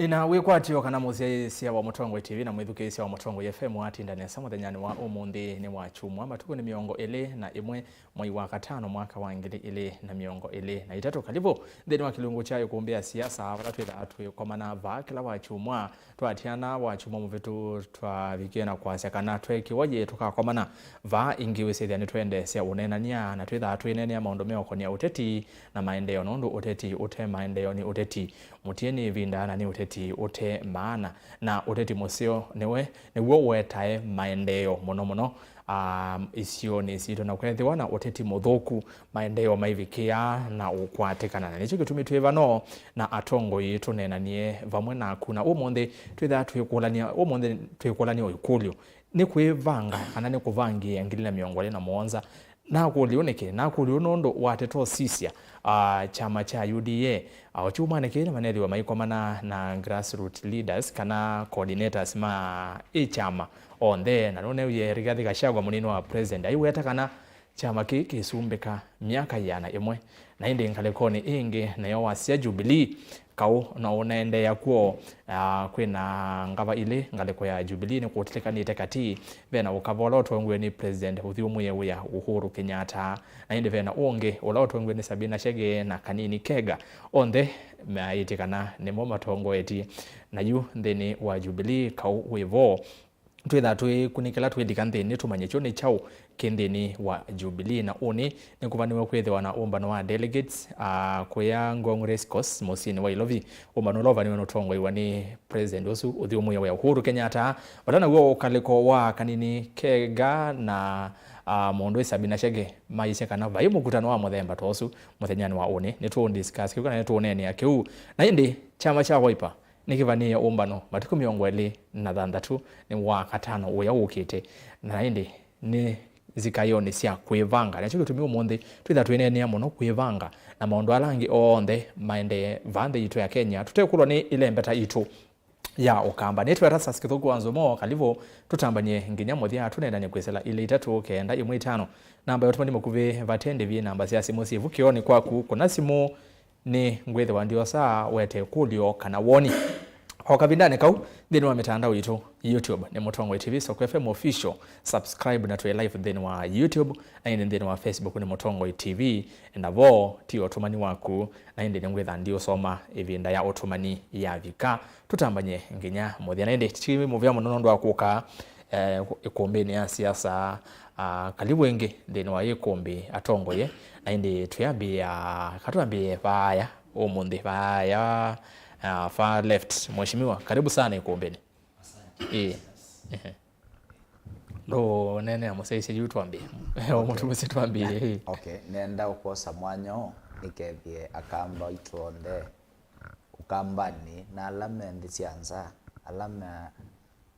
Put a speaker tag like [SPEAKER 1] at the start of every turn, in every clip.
[SPEAKER 1] Nina wikwatio kana musia wa Mutongo TV na mwithukiisia wa Mutongo FM watindania sa muthenyani wa umuthi ni wa chumwa matuku ni miongo ili na imwe mwai wa katano mwaka wa ngiri ili na miongo ili na itatu kalibu thini wa kilungu cha Îkûmbî siasa atu komana va kila wa chumwa twatiana wa chumwa muvitu twavikiena kwasya kana twekiwaje tukakomana va ingiwe sethani twende cia unenania na twitha twinenia maundu meokonia uteti na maendeleo nondu uteti ute maendeleo ni uteti mutieni vindana ni uteti ute maana na uteti musio niwo wetae maendeleo muno isio ni sito na kwethiwa na uteti muthuku maendeleo maivikia na ukwatikana na nicho gitumi twivano na atongo yitu nenanie vamwe na kuna umuthi twitha twikulania umuthi twikulania ukulio ni kwivanga kana ni kuvangia ngili na miongo na muonza na kulioneke na kulionondo wateto sisia chama cha UDA chuma nekele maneli wa maikomana na grassroots leaders kana coordinators ma chama onde na none ye Rigathi Gachagua munino wa president aiweta kana chama kisumbeka miaka yana imwe na indi nkalekoni ingi nayo wasia Jubilee kau na unaende ya kuo kwina ngava ile ngaleko ya Jubilee ni kuotelekani kati vena ukavola otongwe ni president uthiumwe ya Uhuru Kenyatta na indi vena onge ola otongwe ni Sabina Chege na Kanini Kega onde maitikana ni mo matongo eti na yu thini wa Jubilee kau wivo twitha kunikela twidikanthe ni tumanyecho ni chao kendeni wa Jubilee na uni ni kuvaniwa kwethiwa na umbano wa delegates kuya Ngong Race Course musini wa Ilovi umbano lova ni wanotongo iwa ni president usu uthiumwe wa Uhuru Kenyatta batana uo ukaliko wa Kanini Kega na mundu Sabina Chege maisha kana vai mukutano wa muthemba tosu muthenyani wa uni ni tu discuss kiko na tu nene akiu na indi chama cha Wiper nikivania umbano matuku miongo ili na thanthatu ni wa katano uya ukite na indi ni zikayoni cia kwivanga na chiko umuthi twitha twinenia muno kwivanga na maundu alangi onthe maende vande yitu ya Kenya tutekulwa ni ile mbeta yitu ya ukamba netu ERASTUS kithuku wa NZOMO kalivo tutambanie nginya muthia tunendanye kwesela ile itatu kenda imwe itano namba yote ndi mukuve vatende vi namba cia simu civukioni kwaku kuna simu ni ngwethe wa ndio saa wete kulio kana woni okavindane kau thini wa mitandao yitu YouTube ni Mutongo TV so FM official subscribe na tuwe live thini wa YouTube na indi thini wa Facebook ni Mutongo TV na vo ti otumani waku na indi ngwetha ndio soma ivinda ya otumani ya vika tutambanye nginya muthia na indi tiwi muvya munondo wakuka Îkûmbî ya siasa kalibu wengi thini wa Îkûmbî atongo ye na indi tuyambia katuambie vaya umuthi vaya far left mheshimiwa karibu sana Îkûmbî. Ndo nene amusaisi juu tuambie omutumisi tuambie
[SPEAKER 2] okay nenda ukosa mwanyo nikethie akamba ituonde ukambani na alama ndi sianza alama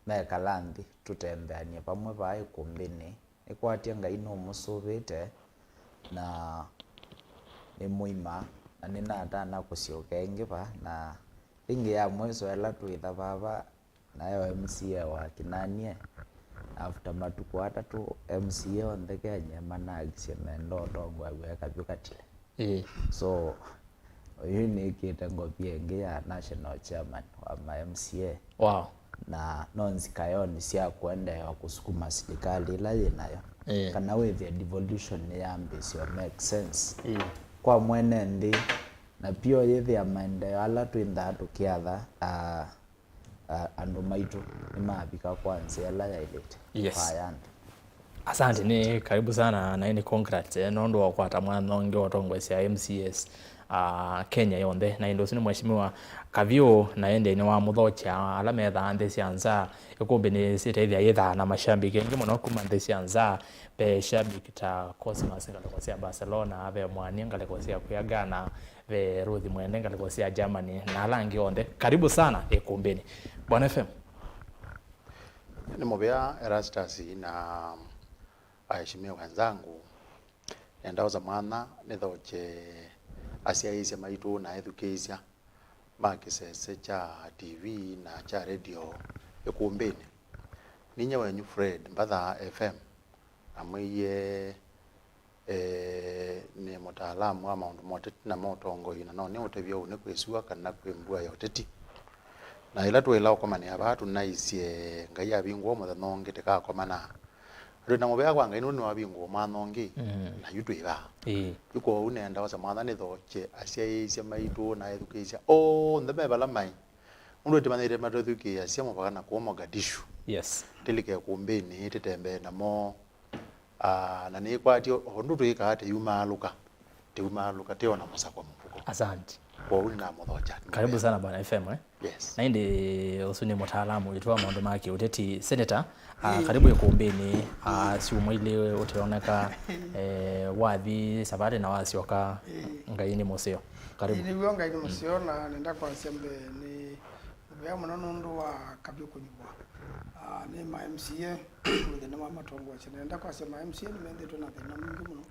[SPEAKER 2] mekalandi tutembeanie pamwe va Îkûmbî ikwatia ngai no musuvite na ni muima na nina atana kusiokengi ba na ingi ya mwezo ela tuitha baba nayo MCA wa KINANIE after matuku atatu MCA on the Kenya managise mendo ndongo agweka byukatile so yuni kitengo pienge ya national chairman wa MCA
[SPEAKER 1] wow
[SPEAKER 2] na nonzi kayoni sia kwende wa kusukuma serikali la nayo kana with the devolution ya ambisio make sense kwa mwene ndi na pio yethi ya maendeleo ala twinda tukiatha andu maitu ni mabika kwanza ala ya ilete
[SPEAKER 1] yes asante ni karibu sana na ni congrats nondo wa kwata mwana ngi otongo cia MCS Kenya yonde na indo sini mheshimiwa KAVYU na ende ni wa muthocha ala metha ande cianza Îkûmbî ni sitethia yetha na mashambiki ngi muno kuma ande cianza be shabiki ta Cosmas ngaleko cia Barcelona ave mwani ngaleko cia kuya Ghana ve Ruthi mwene ngaleko cia Germany na langi onde karibu sana Îkûmbî Bwana FM
[SPEAKER 3] ni mobea ERASTUS na aheshimiwa wenzangu endao za mwana nithoche asiaisia maitu na education makisese cha TV na cha radio Îkûmbî ninye wenyu Fred MBATHA FM amwiye ni MÜTAALAMU wa maundu moteti na motongo ina no ni utevyo une kwesua kana kwembua ya uteti na ila twila ukomania abatu naisie ngai abingwo muthanongi tikakomana rina mubea kwa ngai ni wabingwo manongi na yutwiba yuko unenda wasa mwana ni thoche asiaisia maitu na education ndebe bala mai undu timanire matothuki asia mubagana kwa Mogadishu
[SPEAKER 1] yes
[SPEAKER 3] tilike kumbini titembe namo na ni kwatio hondu twika ate yumaluka tiona musakwa mfuko
[SPEAKER 1] asante
[SPEAKER 3] kwa uli na muthocha
[SPEAKER 1] karibu sana bwana FM
[SPEAKER 3] yes
[SPEAKER 1] na indi usuni mutaalamu itwa maundu maki uteti seneta karibu ikumbini si umwile utioneka wathi sabari na wasioka ngaini museo karibu
[SPEAKER 4] ni wionga ini museo na nenda kwa sembe ni bya munonundu wa KAVYU kunyibwa ni ma MCA muthina wa matongo chene nenda kwa sema MCA ni mende na thina mingi muno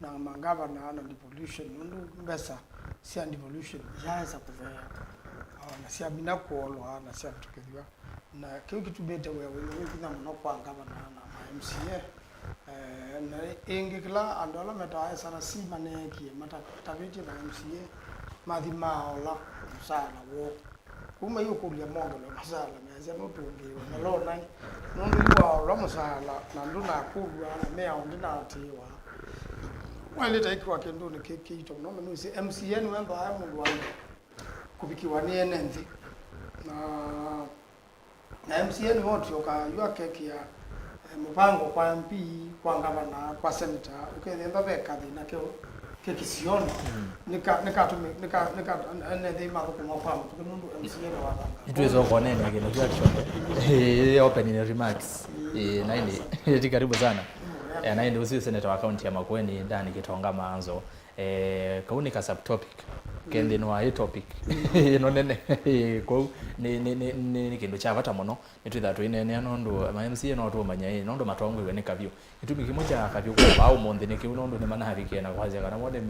[SPEAKER 4] na mangava na devolution nundu mbesa cia devolution yaza kuvea na cia bina kuolwa na cia tukithwa na kiu kitubete wewe kuna muno kwa ngava na MCA na ingi kila andola meta sana si maneki mataviti na MCA madhima ola msala wo kuma yuko kulia mongo na masala meza mutungiwa na lo nai nundu wa ola msala na nduna kubwa na mea ndina atiwa wale taiki wake ndo ni keki ito mnoma nusi MCN wemba haya mungu wangu kubikiwa ni enenzi na MCN wote yoka yua keki ya mpango kwa MP kwa ngavana kwa seneta ukethemba beka thina kio keki siona nika nende maruko mapamo tukunundu MCN wabanga
[SPEAKER 1] itwezo konene ageno kwa kishoto opening remarks na ini karibu sana na ndi usiyo seneta wa county ya Makueni ndani kitonga MAANZO kauni ka subtopic kende no a topic no nene ko ni kindu cha bata muno nitwitha twinene nondu ma MCA no tumanya nondu matongo iwe ni KAVYU itumi kimo cha KAVYU kwa au monde ni kiu nondu ni manahabikie na kwaje kana wode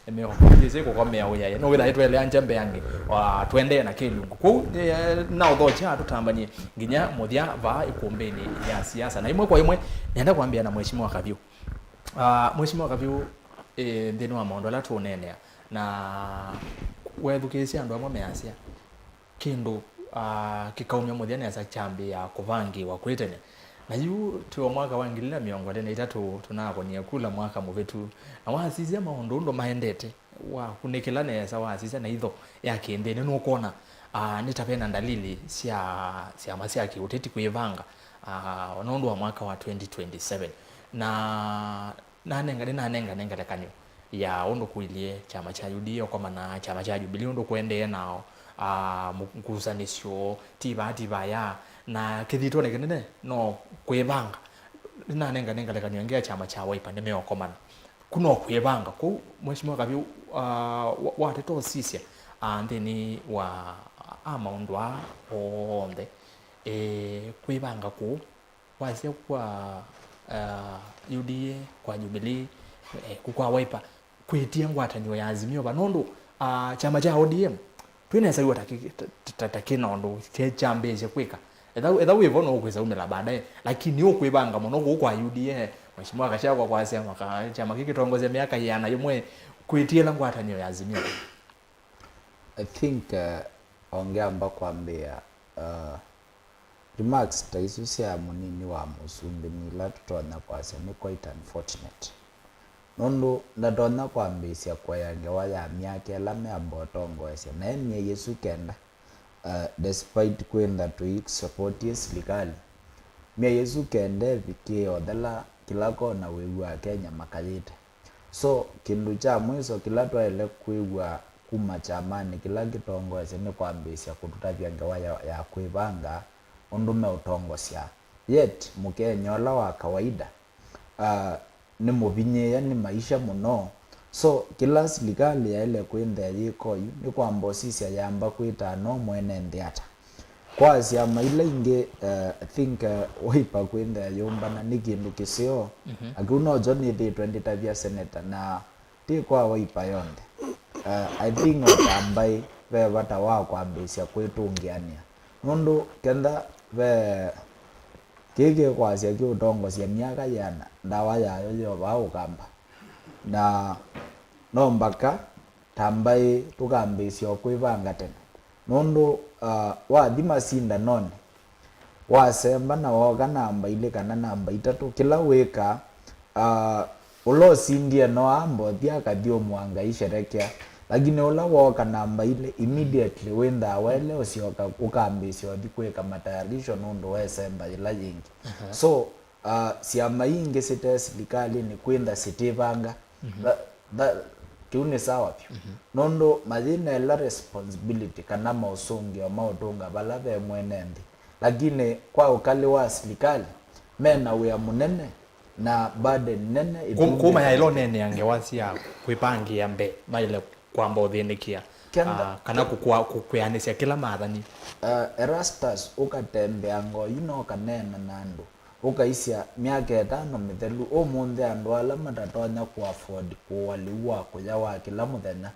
[SPEAKER 1] me hokize ko komea uya no wira itwele anjambe yange twende na kilungu ko na udhocha tutambanie nginya muthia va ikumbini ya siasa na imwe kwa imwe nenda kuambia na mheshimiwa KAVYU mheshimiwa KAVYU ndino wa maondo la tunenea na wethukisia andu amwe measia kindu kikaumia muthia nesa chambi ya Kûvangîîa kwitene na yu tuo mwaka wa 2023 tunakonia kula mwaka muvetu na wasizia maondo ndo maendete wa kunikila nesa wasizia na itho ya kindene no kona nitapena dalili cia masia kiuteti kuivanga onondo wa mwaka wa 2027 na nanenga lekanyo ya ondo kuilie chama cha UDA kwa maana chama cha Jubilee ondo kuendea nao mkusanisho tiba ya na kithitone kinene no kwivanga nanenga lekanyo ngea chama cha Wiper nemeo komana kuno kwivanga ku mheshimiwa KAVYU wateto sisia ndeni wa amaundwa onde kwivanga ku wasia kwa UDA kwa Jubilee kwa Wiper kwetia ngwatanyo ya Azimio banondo chama cha ODM twinesa iwa takinondo chambeje kwika etha wivo no kwisa umela baadaye lakini ukwibanga muno kwa UDA mheshimiwa kashakwa kwa sema chama kikitongoze miaka yana yomwe kwetia ngwatanyo ya Azimio.
[SPEAKER 2] I think ongeamba kwambia remarks taisusia munini wa musumbi nila tutona kwase ni quite unfortunate nundu ndatona kwambisia kwa yange waya miaka elame abotongo ese na emye Yesu kenda despite kwenda to support serikali mye Yesu kende vikie odela kila kona wewa Kenya makayite so kindu cha mwiso kila twaele kwiwa kuma chamani kila kitongo ese ni kwambisia kututavya ngewaya ya kwivanga undume utongosya yet Mukenya ola wa kawaida ni mubinyea ni maisha muno so kila serikali ya ile kwenda yikoyu ni kwamba sisi yamba kwita no mwene ndiata kwa siama ile inge I think Wiper kwenda yomba na nikindu kisio akuno Johnny the 20 vya seneta na ti kwa Wiper yonde I think otambai ve bata wa kwambisia kwetungiania nundu kenda ve kike kwasia kiutongosia miaka yana ndawa yayo yo baukamba na no mpaka tambai tukambisio kwivanga tena nondo wa thima sinda none wasemba na woga namba ile kana namba itatu kila weka ulo sindie no ambo thia kathio mwanga isherekea lakini ula woka namba ile immediately wenda wele usioka ukambisio thikweka matayarisho nondo wesemba ila yingi so siama ingi site serikali ni kwenda sitivanga kiune sawa pyo nondo mathina la responsibility kana mausungi wa mautunga balave mwenendi lakini kwa ukali wa serikali mena wea munene na burden nene
[SPEAKER 1] kuma ya ilo nene angewasia kwipangia mbe maile kwamba uthinikia kana kukweanisia kila maathani
[SPEAKER 2] ERASTUS ukatembea ngo kanena nandu ukaisia miaka 5 mithelu umunthe andu ala matatonya ku afford kuwaliwa kuya wa kila muthenya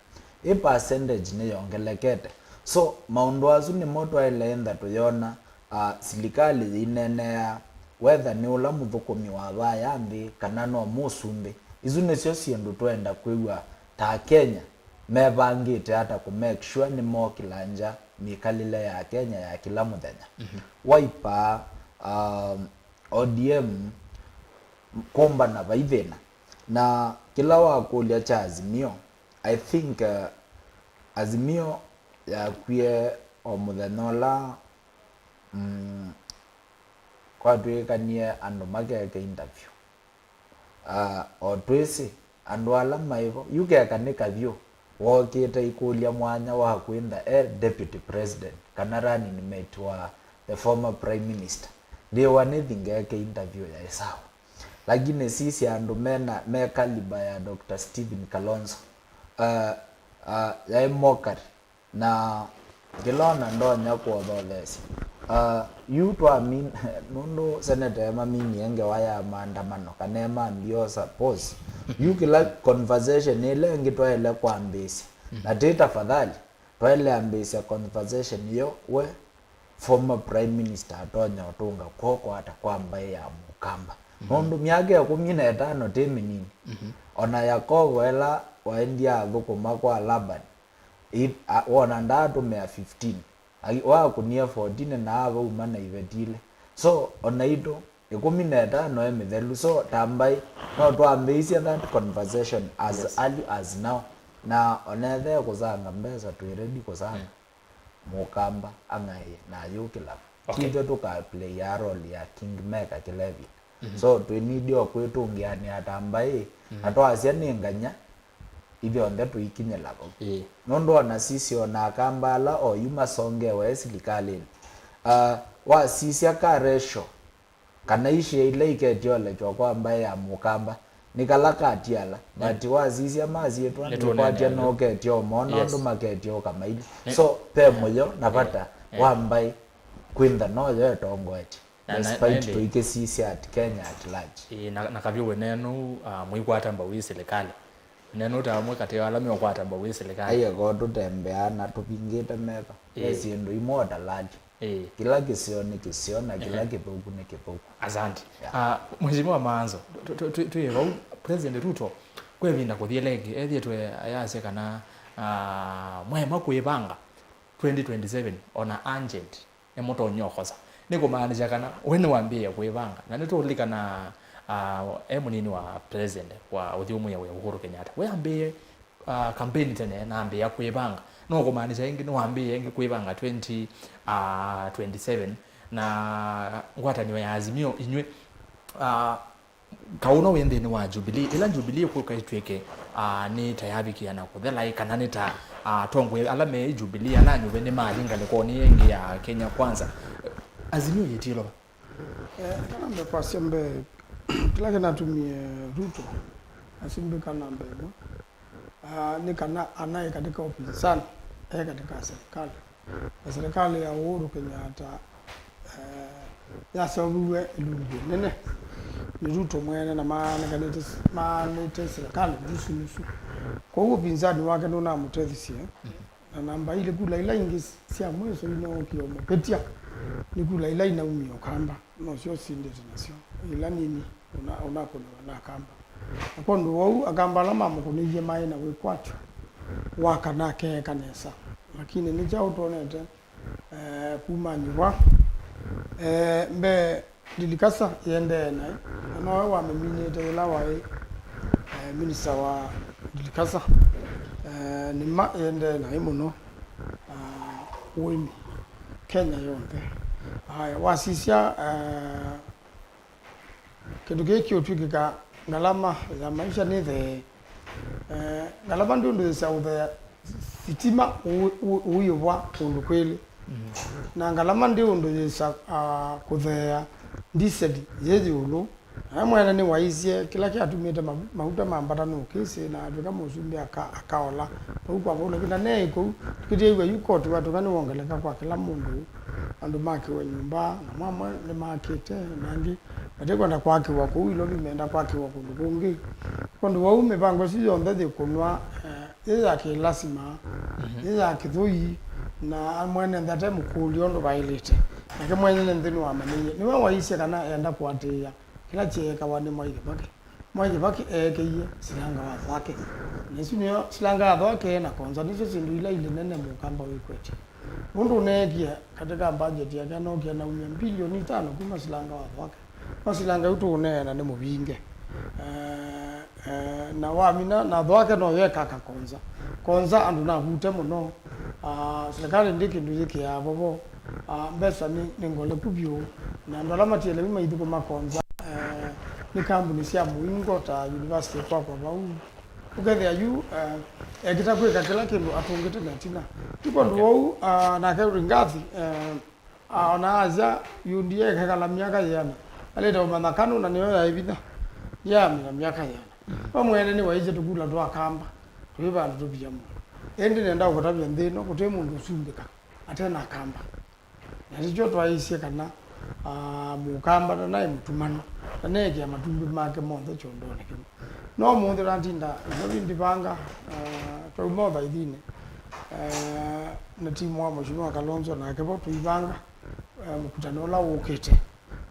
[SPEAKER 2] percentage ni yongelekete so maundu azu ni moto ile tuyona serikali inenea whether ni ula muthukumi wa thaya mbi kana no musumbi izu nicio ciendu twenda kwigua ta Kenya mebangite hata ku make sure ni mokilanja mikalile ya Kenya ya kila muthenya Wiper ODM komba na vaivena na kila wakulia cha Azimio I think Azimio ya kwie omuthenola kwa twikanie andu mageke interview otwisi andu ala maivo yugeka ni KAVYU wokite ikulia mwanya wa kwenda deputy president kana running mate wa the former prime minister ndio wanethingeke interview ya sawa lakini sisi andu mena me kaliba ya Dr. Stephen Kalonzo ya mokari na gilona ndonya kwa dholesi nundo seneta ya mamini yenge waya maandamano kanema mbio suppose kila conversation ile ngitwa ile kwa ambisi na tita fadhali kwa ile ambisi ya conversation hiyo we former prime minister atonya utunga koko hata kwamba ya mukamba nondo miaka ya 15 temi nini ona Yakobo ela waendia thukuma kwa Laban wona ndatu mea 15 wa kunia 14 na ava umana ivetile so ona ito 15 emithelu so tambai no twambisia that conversation as early as now na onethe kuzanga mbesa twiredi kuzanga mukamba angaye na yukila kitwe tuka play ya role ya kingmaker kilevi so twinidio kwetungiani atambai atwasia ninganya ibyo nde tuikinye lako nondo ona sisi ona kambala o yuma songe wa serikali wa sisi aka ratio kana ishi ile iketiola kwa ambaye ya mukamba nikalaka atiala but wa sisi amazi yetu kwa tena oketio mono ndo maketio kama ile so pe moyo napata wa ambaye kwenda noyo etongweti despite tuike sisi at Kenya at large
[SPEAKER 1] na KAVYU wenenu muikwata mbawi serikali neno tamwe kateo alami okwata mbawi serikali
[SPEAKER 2] aye go tutembea na tupingite meka esindu imoda large kila kisio ni kisio na kila kipuku ni kipuku
[SPEAKER 1] asante mheshimiwa MAANZO tuyewa president Ruto kwevinda kuthielegi ethietwe ayase kana mwema kwibanga 2027 ona urgent emoto nyokosa niko maanisha kana wene wambie kwibanga na nitulikana munini wa president wa uthiumu ya Uhuru Kenyatta we ambie campaign tene na ambie kwibanga no kumaanisha ingi no ambie ingi kwibanga 2027 na ngwatani ya Azimio inywe kauna wendeni wa Jubilee ila Jubilee ko kaitweke ni tayabikia na kuthela kana nita tongwe alame Jubilee ananyu bene malinga leko ni yengi ya Kenya kwanza Azimio yitilo
[SPEAKER 4] kana mbe kwa sembe kila kinatumie Ruto asimbe kana mbego ni kana anaye katika upinzani katika serikali ya Uhuru Kenyatta ya sabuwe lungi nene ni Ruto mwene na maana serikali nusu kwa upinzani wake ndo na mutethisia na namba ile kula ila ingi sia mweso ino kiomo petia ni kula ila ina umio kamba no sio sinde tunasio ila nini unakona na kamba akondo wau akamba la mama kunije mai na wekwacho wakanake kanesa lakini ni cha utonete kuma nywa mbe dilikasa yende na no wa meminete la wa minister wa dilikasa ni ma yende na imuno wimi Kenya yonke haya wasisia kiduke kiotwika ngalama ya maisha ni the ngalama ndio sauda sitima uyowa kundukweli na ngalama ndio ndio kuthea ndisedi yeje ulu amwana ni waisie kila kiatumite mahuta mambatano kisi na atuka musumbi akaola kwa bona kina neko kitiwe yukoti watu kani wongeleka kwa kila mundu andu make wa nyumba na mama ni makete nangi atekwa na kwake wako ilo bimeenda kwake wako kungi kondo waume bango siyo ndade kunwa ya kilasima ya kithui na mwana ndate mukuli ondo bailete na mwana ndinu amaniye niwe waise kana enda kwatia kila cheka wani mwaige baki ekeye silanga wake nesunyo silanga wake na konza nizo sindu ile nene mukamba wekwete mundu negia katika budget yake anokia na bilioni 5 kuma silanga wake masilanga utu unena ni mubinge na wamina na wake no yeka konza andu na hute muno serikali ndiki ndiki ya bobo mbesa ni ngole kubyo na ndola matiele bima iduko makonza ni kampuni cia muingo ta university kwa bau ugethe ayu egitakwika kila kindu atungite natina tuko ndu na ke ngathi ona aza yundie kagala miaka yana aleta umanakano na niyo ya ibida ya mina miaka yana pamwene ni waije tukula ndo akamba tuiba ndo biyamu endi nenda ukutabya ndino kuti mundu usumbika atena akamba nalicho twaisie kana mukamba naye mutumano nege amatumbi make mondo chondone kimo no mundu rantinda nobindi banga twaumotha ithine na timu wa mheshimiwa Kalonzo na kebo tuibanga mkutano la ukete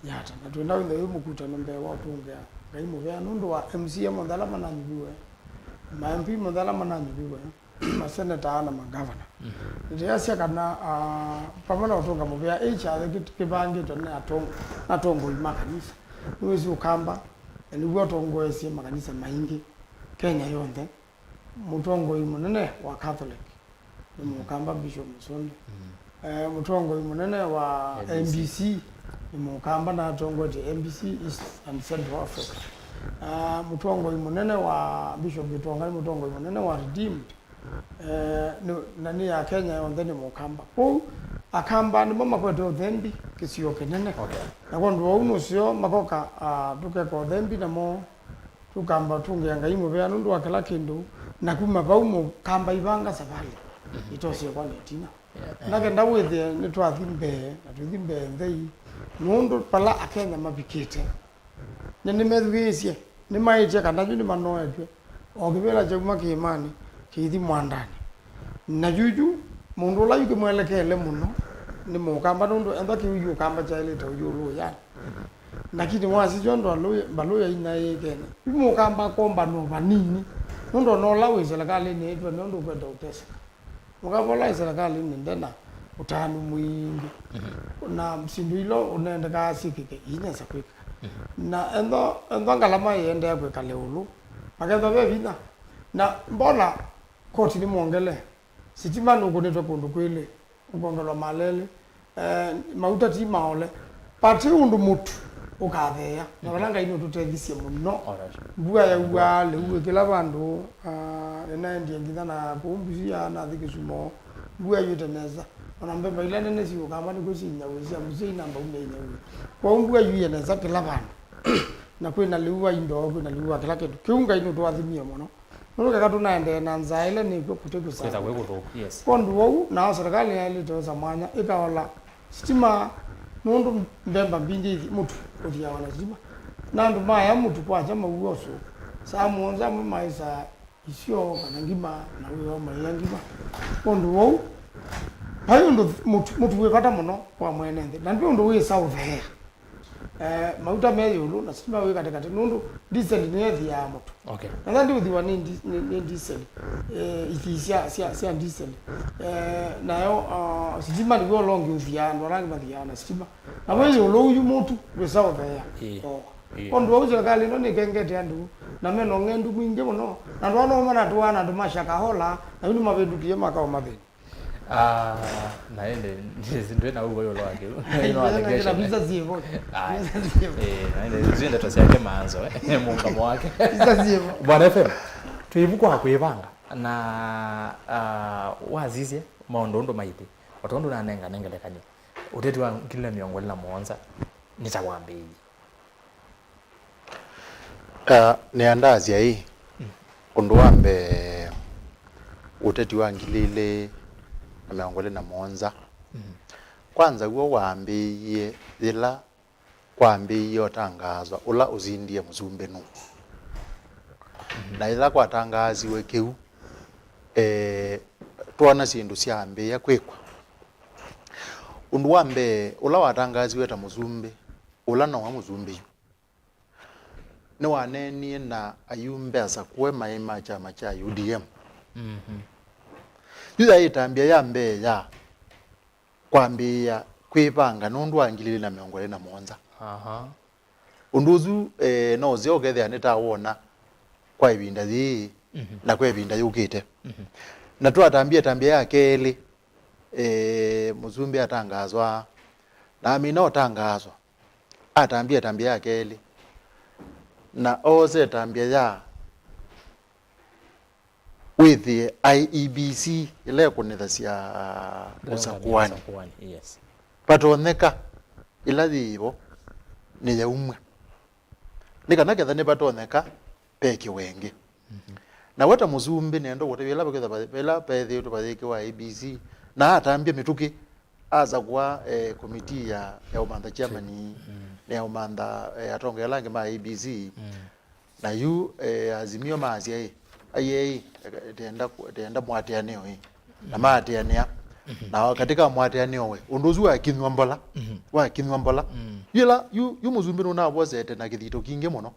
[SPEAKER 4] yata na twenda winde mkutano mbe wa tunga ngai muvea nundu wa MCA mondala mananyuwe ma MP mondala mananyuwe ma SENETA na magavana ndio asia kana pamana utunga muvea HR kibangi to na tongo imakanisa niwezi ukamba niwe tongo esi makanisa maingi Kenya yonde mutongo imunene wa Catholic mukamba Bishop Musondi mutongo imunene wa MBC mukamba na tongo je MBC East and Central Africa mutongo imunene wa Bishop Gitonga mutongo imunene wa Redeemed nani ya Kenya yonde ni mukamba ko akamba ni mama kwetu thembi kisio kenene na kondo uno sio makoka tuke ko thembi na mo tukamba tunge ngai muvea nundu akala kindu na kuma baumo kamba ibanga safari itose kwa netina nagenda withe ni twathimbe na tuthimbe ndei nundu pala akenya mabikite ni methugicie ni maije kana ni manoetwe ogibera jaguma kiimani kithi mwandani na juju mundu la yuke mwelekele muno ni mukamba nundu enda kiyu kamba chaile to yulu ya nakini wasi jondo baloya ina yekene mukamba komba no banini nundu no lawe serikali ni etwe nundu kwenda utesa mukabola serikali ni ndena utanu mwingi na msindu ilo unaenda kasikike ina sakwika na endo ngalama yende yakwe kaleulu makenda bebina na mbona koti ni muongele sitima nuko netwa kundu kwile ukongelwa malele mautati maole pati undu mutu ukathea na balanga ino tutegisie muno bua ya ua lewe kila bandu na ndiye ngitha na kumbisia na thikisumo bua yuteneza ona mbemba ile nene si ukamba ni kusinya wezi amuzei namba umenya we kwa bua yuyeneza kila bandu na kwina lewa indo kwina lewa kila kitu kiunga ino twathimia muno nuka katuna ende na nzaile ni ko kuteku sana
[SPEAKER 1] kweza wego yes
[SPEAKER 4] kondo wau na serikali ya ile toza mwanya ikawala stima nundu mbemba mbingi mutu kutia wana stima nandu maya mutu kwa chama uoso saa muonza maisa isio kana ngima na uyo mayangima kondo wau hayo ndo mutu wepata muno kwa mwenende na ndio ndo we south here mauta meyulu na sitima we katikati nundu diesel ni yethi ya moto.
[SPEAKER 1] Okay.
[SPEAKER 4] Na ndio uthiwa ni diesel. Ithisia sia diesel. Nayo sitima ni go long uthia ndo rangi bathia na sitima. Na wewe ulo yu mutu wesawo there. Ondo uzo kali no ni kengete andu na meno ngendu mwinge muno. Na ndo no mana tuana ndo mashaka hola na yuni mabedukie makao mabe.
[SPEAKER 1] Na ende ndwe na ugo yolo wake.
[SPEAKER 4] Na biza zivo.
[SPEAKER 1] Na ende zinde twasiake maanzo mungamo wake.
[SPEAKER 4] Biza zivo.
[SPEAKER 1] Bwana FM. Tuibukwa kwibanga na wazizie maondondo maiti. Watondo na nenga lekani. Uteti wa kila miongo la muonza nitawambia.
[SPEAKER 3] Ni andazi hii. Undu wambe uteti wangilile na miongole na muonza. Kwanza uo waambiye ila kwambiye otangazwa ula uzindie mzumbe nu. Na ila kwa tangazi wekeu tuwana sindu siambiya kwekwa. Undu wambe ula watangazi weta mzumbe ula na wa mzumbe yu. Ni waneni na ayumbeza kuwe maima chama cha UDM. Yuza itambia ya mbe ya kwambia kwipanga nundu wangilili na miongole na muonza. Unduzu no zio gethe aneta wona kwa ibinda zi na kwa ibinda yukite. Na tu tambia ya keli muzumbi atangazwa na amina otangazwa. Tambia ya keli na oze tambia ya with the IEBC ile kunithasia usakuani.
[SPEAKER 1] Yes.
[SPEAKER 3] Patoneka ila thibo ni ya umwe. Nikana ketha ni patoneka peke wenge. Na wata muzumbi nendo wote bila bela pethi to bathiki wa IEBC na atambia mituki aza kwa komiti ya umanda chairman ya umanda atonga yalange ma IEBC na yu azimio maazia aye tenda mwatianeo hii na maatiania na katika mwatianeo we unduzu wa kinwa mbola yila yu muzumbi no na wozete na kithito kinge muno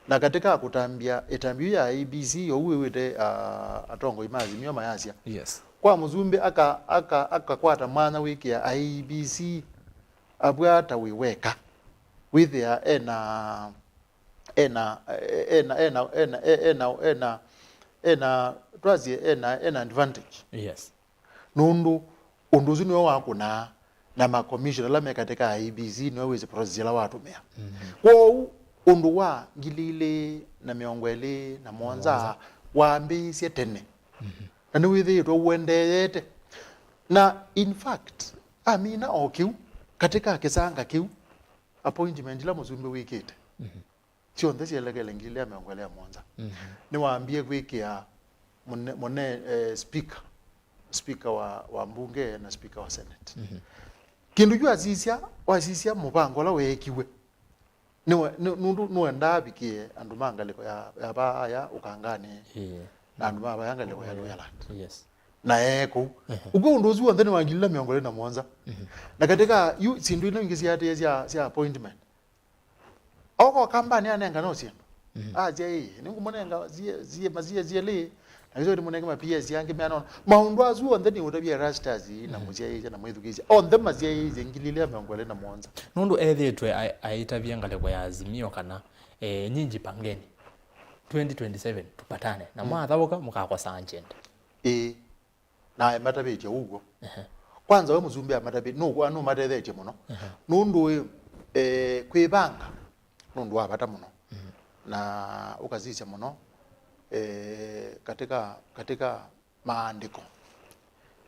[SPEAKER 3] na katika kutambia etambio ya ABC yowe wete atongo imazimio mayasia.
[SPEAKER 1] Yes.
[SPEAKER 3] Kwa muzumbi aka kwata mwana wiki ya ABC abwata wiweka with ya ena advantage.
[SPEAKER 1] Yes.
[SPEAKER 3] Nundu unduzu niwe wako na makomishona la katika ABC niwe wezi procedure watu mea. Kwa undu wa ngilile na miongwele na muonza waambisye tene. Na niwe to uendeyete. Na in fact amina okiu katika kisanga kiu appointment la muzumbe wikete. Sio ndesi elegele ngilile ya miongwele ya muonza. Ni waambie wiki ya mone speaker wa mbunge na speaker wa senate. Kindu yu azisia mubango la wekiwe. Nundu nuenda bikie andu mangaliko ya ba ya ukangane. Na andu ba yangaliko ya loyaland.
[SPEAKER 1] Yes.
[SPEAKER 3] Na eko uko ndozu andene wangilila miongole na muonza. Na katika yu sindu ino ngisi yate ya appointment. Oko kampani anenga no sindu. Aje ningu monenga zie le na hizo munenga ma PS yange miano maundu azu andene utabi ERASTUS na muzia na mwithukizi on them mazia zengilile miongole na muonza.
[SPEAKER 1] Nundu ethetwe aitabia ngaleko ya azimio kana nyinji pangeni 2027 tupatane na mwathaboka mukakwa sanjenda.
[SPEAKER 3] Na matabeti ugo. Kwanza we muzumbi matabeti no anu matabeti muno. Nundu kwibanga nundu abata muno. Na ukazisha muno katika maandiko.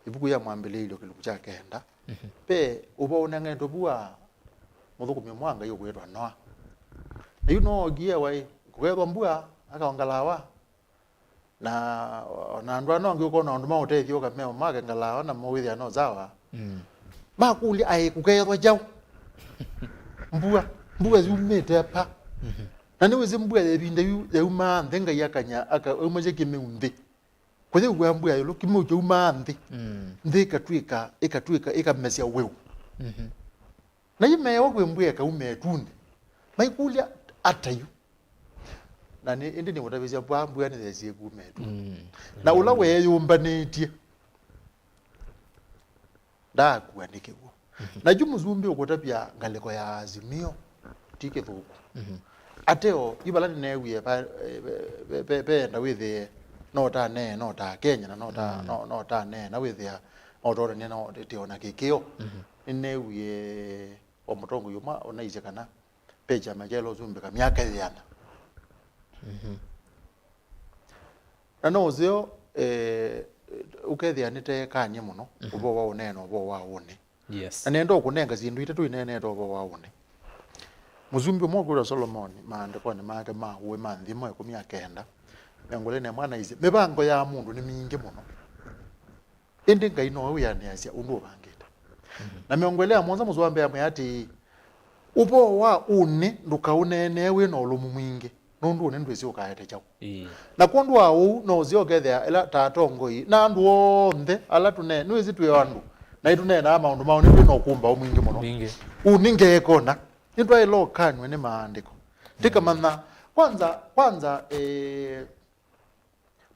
[SPEAKER 3] Ibuku ya mwambililio kiluku cha kenda. Pe uba unangendo bua muthukumi mwanga yokwetwa noa. Na you know gia wai kwetwa mbua akaongalawa. Na ndwa no ngiko na nduma utethio ka meo mage ngalawa na mwithia no zawa. Makuli ai kukethwa jau. Mbua zumete pa. Na niwe zimbua ebinda yu maanthe nga yakanya aka umaje kimeunthi. Kwethe ugwa mbua yo kimu jo maanthe. Nthi ikatwika ikamesia wew. Na yimewa kwe mbua ka umetundi. maikulia atayu na ni indi ni mutabizia bambu yani thesi kumetu na ula we yumbanetie da kuandikewo na jumuzumbi ukotapia ngaleko ya azimio tike thuku ateo ibalani newie pe na withe nota ne nota Kenya na nota ne na withe odora ne no tiona kikio newie omutongo yuma onaize kana peja majelo zumbi ka miaka yana na nozio ukethia nite kanye muno ubo wa uneno ubo wa une
[SPEAKER 1] yes
[SPEAKER 3] na nendo kunenga zindu itatu inene to ubo wa une muzumbi mokura Solomon maandiko ni make mawe manthimo ekumia kenda ngole ne mwana ize mibango ya mundu ni mingi muno indi ngai no we yaneasia undu bangita na miongole ya mwanza muzwambe ya ati ubo wa une ndukaunene we no lumu mwingi nundu une ndwezi ukaete chako na kondu au no ziogethea ela tatongoi na andu onthe ala tune nwezi tuwe andu na itune na maundu mauni no kumba umwingi muno uninge ekona nitwa ilo kanywe ni maandiko tika manna kwanza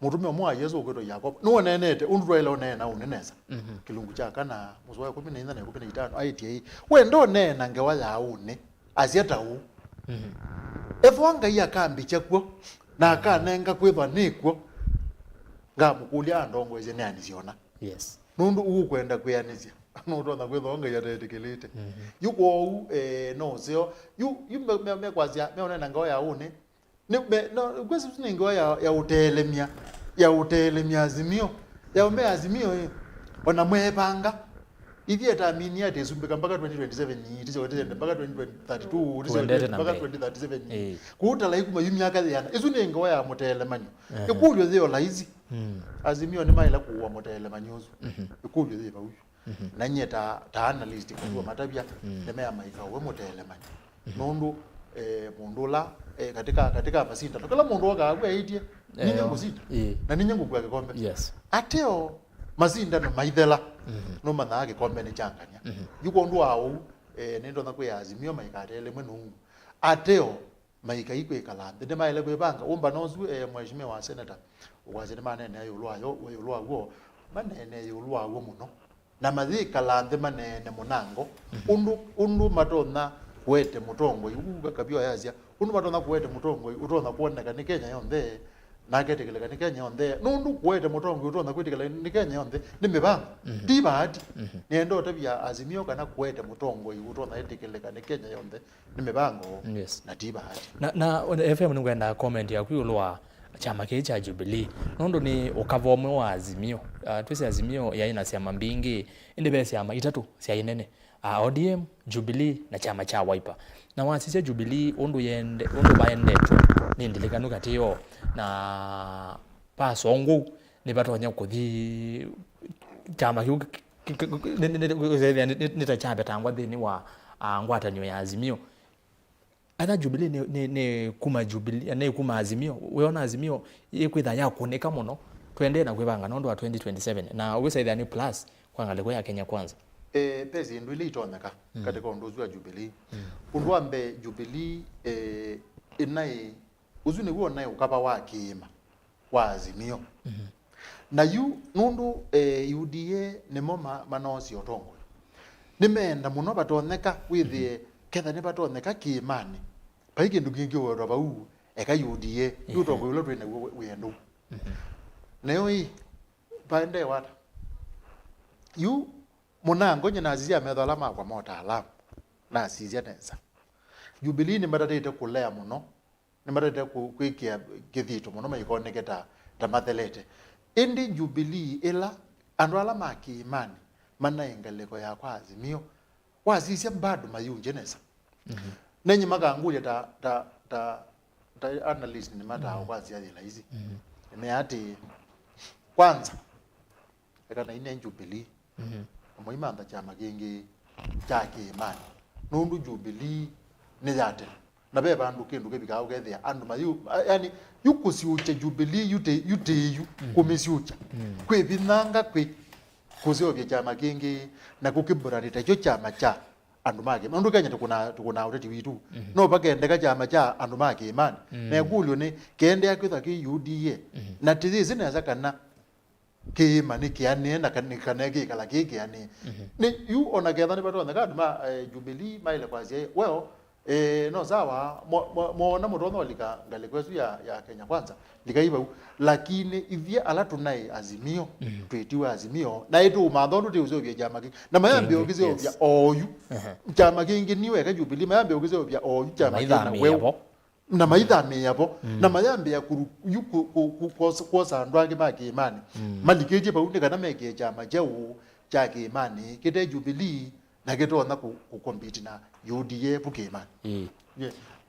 [SPEAKER 3] mutume omwa Yesu ukweto Yakobo nuonenete undu ile onena uneneza kilungu chaka na muzwa 14 na 15 aiti we ndo nena ngewa ya une asieta u efwanga ya kambi chakwo na kanenga kwithwa nikwo ngamukulia ndongo ize ne aniziona
[SPEAKER 1] yes
[SPEAKER 3] nundu ukwenda kwianizia nundu na kwithwa nga yatetekelete yuko no sio yu me kwazia me onena ngawa ya une no kwesi tuningo ya utelemia azimio ya azimio ona mwepanga ithieta amini ate sumbika mpaka 2027 itizo tende mpaka 2032 itizo mpaka 2037 kuuta laiku mayumi akaziana izu ningo ya mutelemanyo ikulyo thio laizi azimio ni maila kuwa mutelemanyo ikulyo thio bawu na nyeta ta analyst kwa matabia nemea maika we mutelemanyo nundu mundula katika masinda kala mundu wakagwe aitie ninyi ngusita na ninyi ngukwa kikombe
[SPEAKER 1] yes
[SPEAKER 3] ateo mazinda no maithela no manage kikombe ni changanya yuko ndu au nendo na kwa azimio maikatele mwenu ateo maika ikwe kala de maile kwe banga umba nozu mheshimiwa wa seneta ukwazene manene ayolwayo weyolwago manene yolwago muno na mathika lande manene munango undu matona kuete mutongo yuga KAVYU yazia undu matona kuete mutongo utona kuoneka ni Kenya yonthe na ketekeleka ni Kenya yonthe nundu kuete mutongo utona kuetekeleka ni Kenya yonthe ni mibango ti bahati niendo tabia azimio kana kuete mutongo utona etekeleka ni Kenya yonthe ni mibango
[SPEAKER 1] yes
[SPEAKER 3] na ti bahati
[SPEAKER 1] na FM ningwenda comment ya kuyulwa chama kile cha Jubilee nondo ni ukavomwe wa azimio twese azimio ya ina siama mbingi indi besi ama itatu sia inene ODM Jubilee na chama cha Wiper na wasisi Jubilee undu baende tu nindilikanu katiyo na pasongo ni batonya kuthi chama kiu nitachamba tangwa thini wa ngwatanio ya azimio ana Jubilee ne kuma Jubilee ne kuma azimio weona azimio ikwitha ya kuoneka muno twende na kwibanga nondo wa 2027 na ugisaidha ni plus kwa ngaleko ya Kenya kwanza
[SPEAKER 3] pezi ndu ile itoneka katika unduzu wa Jubilee undu ambe Jubilee inai uzuni huo naye ukaba wa kiima wa azimio na yu nundu UDA nimo manosi otongo nimeenda muno batoneka withie ketha ni batoneka kiimani paiki ndu kingi wora bau eka UDA yutongo yulo twene wendo nayo hii paende wata yu munango nyina azizia methala makwa MUTAALAMU na azizia neza Jubilee ni matatete kulea muno ni matatete kwikia kithito muno maikoneketa tamathelete indi Jubilee ila andu ala makiimani manaengaleko ya kwa azimio wazizia bado mayunje neza nenyi makangulia ta analyst ni mata kwa ziadila hizi nimeati kwanza ekana ine Jubilee muimanda chama kingi cha kiimani nundu Jubilee ni yate na beba andu kindu kebika ugethia andu mayu yani yukusiucha Jubilee yuteyu kumisiucha kwebinanga kwe kuzio vya chama kingi na kukibura nitacho chama cha andu make mandu Kenya tukuna uteti witu no pakendeka chama cha andu make imani na kulyo ni kende yakwitha ki UDA na tizi neza kana ki mani kiane na kanege kala kiane ni yu ona getha ni bato ndaka ma Jubilee maile kwazie well no sawa na murono lika ngalikwesu ya Kenya kwanza likaiba lakini ivia ala tunai azimio twetiwa azimio na itu mathondu tiuzo bya chama ki na mayambe ogize bya oyu chama kingi niwe ka Jubilee mayambe ogize bya oyu chama na wewe na maithame yapo na mayambe ya kuru yuko kosa ndwange make imani malikeje baunde kana meke chama jeu chake imani kete Jubilee na geto na ku compete na UDA buke imani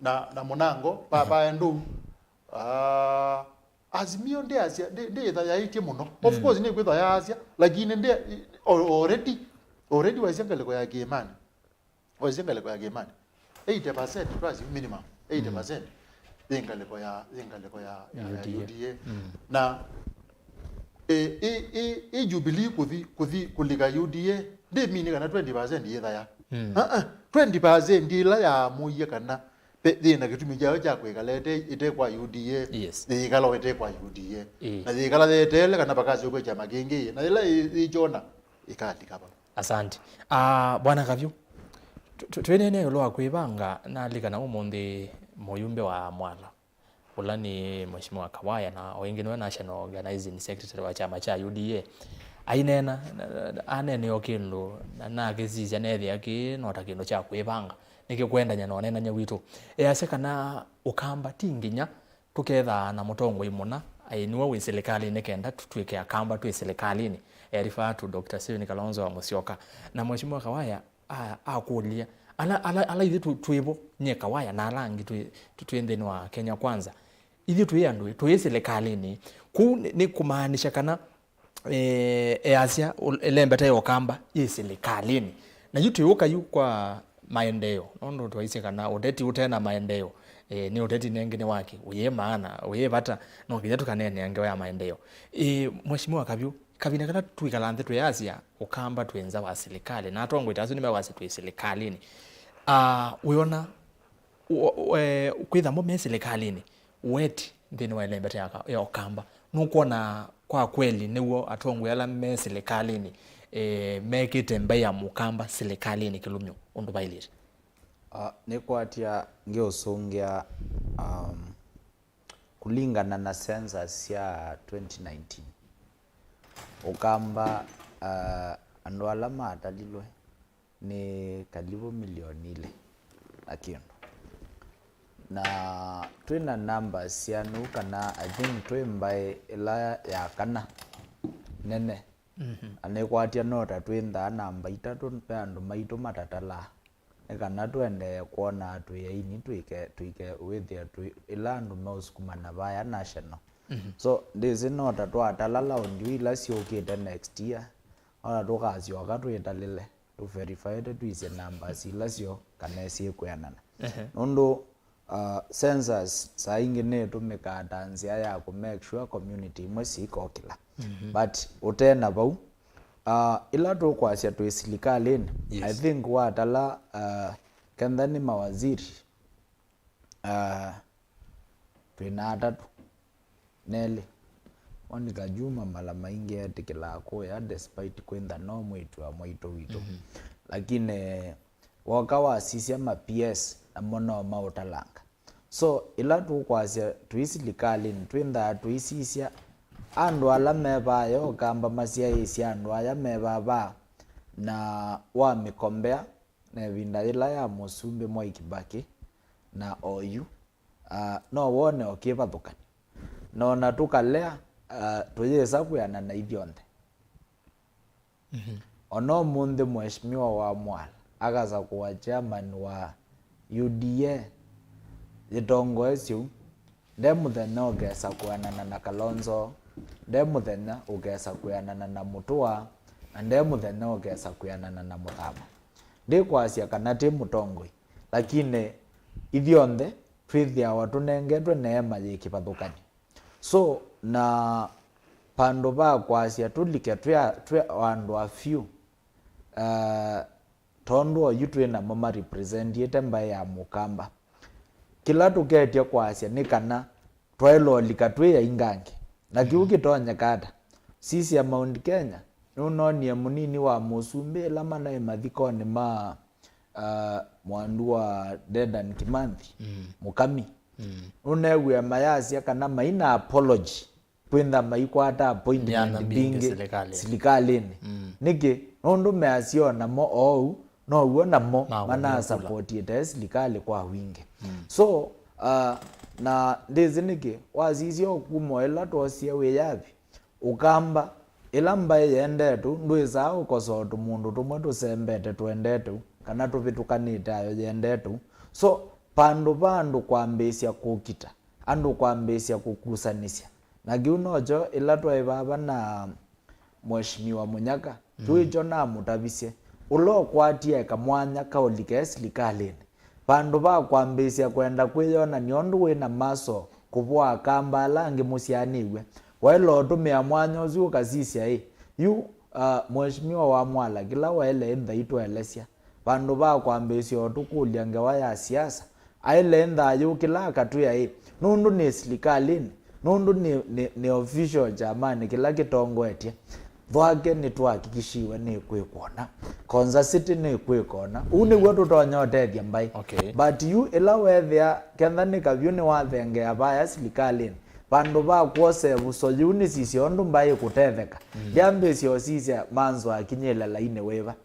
[SPEAKER 3] na monango baba ndo azimio ndi Asia ndi ya itie muno of course ni kwitha ya Asia lakini ndi already wazengaleko ya imani 80% plus minimum 80% zingaleko ya UDA na Jubilee kulika UDA de mini kana 20% yetha ya 20% ndila ya muye kana thina gitumi jao cha kwekalete ite kwa UDA thikala ite kwa UDA na thikala thetele kana bakazi kwa chama kingi na ila ichona ikandika baba.
[SPEAKER 1] Asante bwana Kavyu twenene lo kwibanga na likana umundi moyumbe wa Mwala ulani mheshimiwa Kawaya na wengine wa National Organizing Secretary wa chama cha UDA ainena anene yokinlo na geziza nethi yake nota kino cha kwibanga nikikwenda nya nonena nya witu ase kana ukamba tinginya tuketha na mutongo imuna ainiwa wi serikali nekenda tutwike akamba twi serikalini refer to Dr. Steven Kalonzo wa Musyoka na mheshimiwa Kawaya akulia ala hivi tuibo nye Kawaya na alangi tuendeni wa Kenya kwanza hivi tuyandu tuye serikalini ku ni kumaanisha kana Asia elembeta yokamba ye serikalini na yutu yoka yu kwa maendeleo nondo twaise kana udeti utena maendeleo ni udeti nengine wake uye maana uye bata no kinyatu kanene angewa ya maendeleo mheshimiwa Kavyu kabina kana tuikalanthe twe Asia ukamba twenza wa serikali na atongo itazo ni mewase twe serikalini uiona kwitha mo serikalini weti ndini wa elembeta ya ukamba nukuona kwa kweli niwo atongo yala me serikalini mekite mbaya mukamba serikalini kilumyo undu bailire
[SPEAKER 2] nikwatia ngeosongia kulingana na census ya 2019 ukamba andu ala matalilwe ni karibu milioni ile akindo na twina numbers ya nukana I think twimbae ila ya kana nene anekwatia nota twinda namba itatu pe andu maitu matatala ekana twende kuona tuyaini tuike withia ila andu mausukumana vaya national so this nota twatalala undi ila siokite next year ona tukazioka twitalile to verify tuise numbers ila sio kana siekwenana nondo census saingine tumika tanzia ya ku make sure community imwe sikokila but utena bau ila tukwasia tu serikali I think watala kandani mawaziri twina atatu nele onika Juma mala maingi atikila ko ya despite kwenda no mwitu witu lakini wakawa sisi ama PS na mono mautalanga so ila tukwasia tu serikali twinda tuisisia andu ala meba yo kamba masia isi andu aya meba ba na wa mikombea na vinda ila ya Musumbi Mwai Kibaki na oyu no wone okiva thukani no na tukalea tuyesa kuyana na ithionde ono munde mheshimiwa wa Mwala akaza kuwa chairman wa UDA itongo esio ndemuthenya ugesa kuyanana na Kalonzo ndemuthenya ugesa kuyanana na Mutua na ndemuthenya ugesa kuyanana na Muthama ndikwasia kana ti mutongoi lakini ithionde twithia watu nengetwe neema yikipathukani so na pando ba kwasia tulike twa andu a few tondo yutwe na mama represent yete mbaye ya mukamba kila tuketia kwasia ni kana twailo likatwe ya ingange na kiukitonya kata sisi ya Mount Kenya nunonie munini wa musumbe lama na mathikoni ma mwandu wa Dedan Kimathi mukami unewe mayasi kana maina apology kwenda maikwata appointment bingi silikalini niki nondo measiona mo ou no uona mo mana support yete silikali kwa wingi so na ndizi niki wazizio kumoela tosia we yapi ukamba ila mbaye yendetu ndwiza ukosoto mundu tumwe tusembete twendetu kana tuvitukanite ayo yendetu so pandu kwambisia kukita andu kwambisia kukusanisya na giunojo ila twaibaba na mheshimiwa Munyaka tuicho na mutavisie ulo kwatie kamwanya kaolike silikalini pandu ba kwambisia kwenda kwiyona niondu wina maso kubwa kamba langi musianiwe wailo tumia mwanya uzu kasisia yu mheshimiwa wa mwala kila waile ndha itwelesya pandu ba kwambisia otukulia ngewa ya siasa aile ndha yu kila katuya nundu ni silikalini nundu ni official jamani kila kitongwetie thwake ni twakikishiwe ni kwikona Konza City ni kwikona uni wetu tonyotethia mbai but you ila wethia kenda ni KAVYU ni wathenge abaya silikalini pandu ba kwose buso yuni sisi ondu mbai kutetheka jambe sio sisi MAANZO akinyela laine weva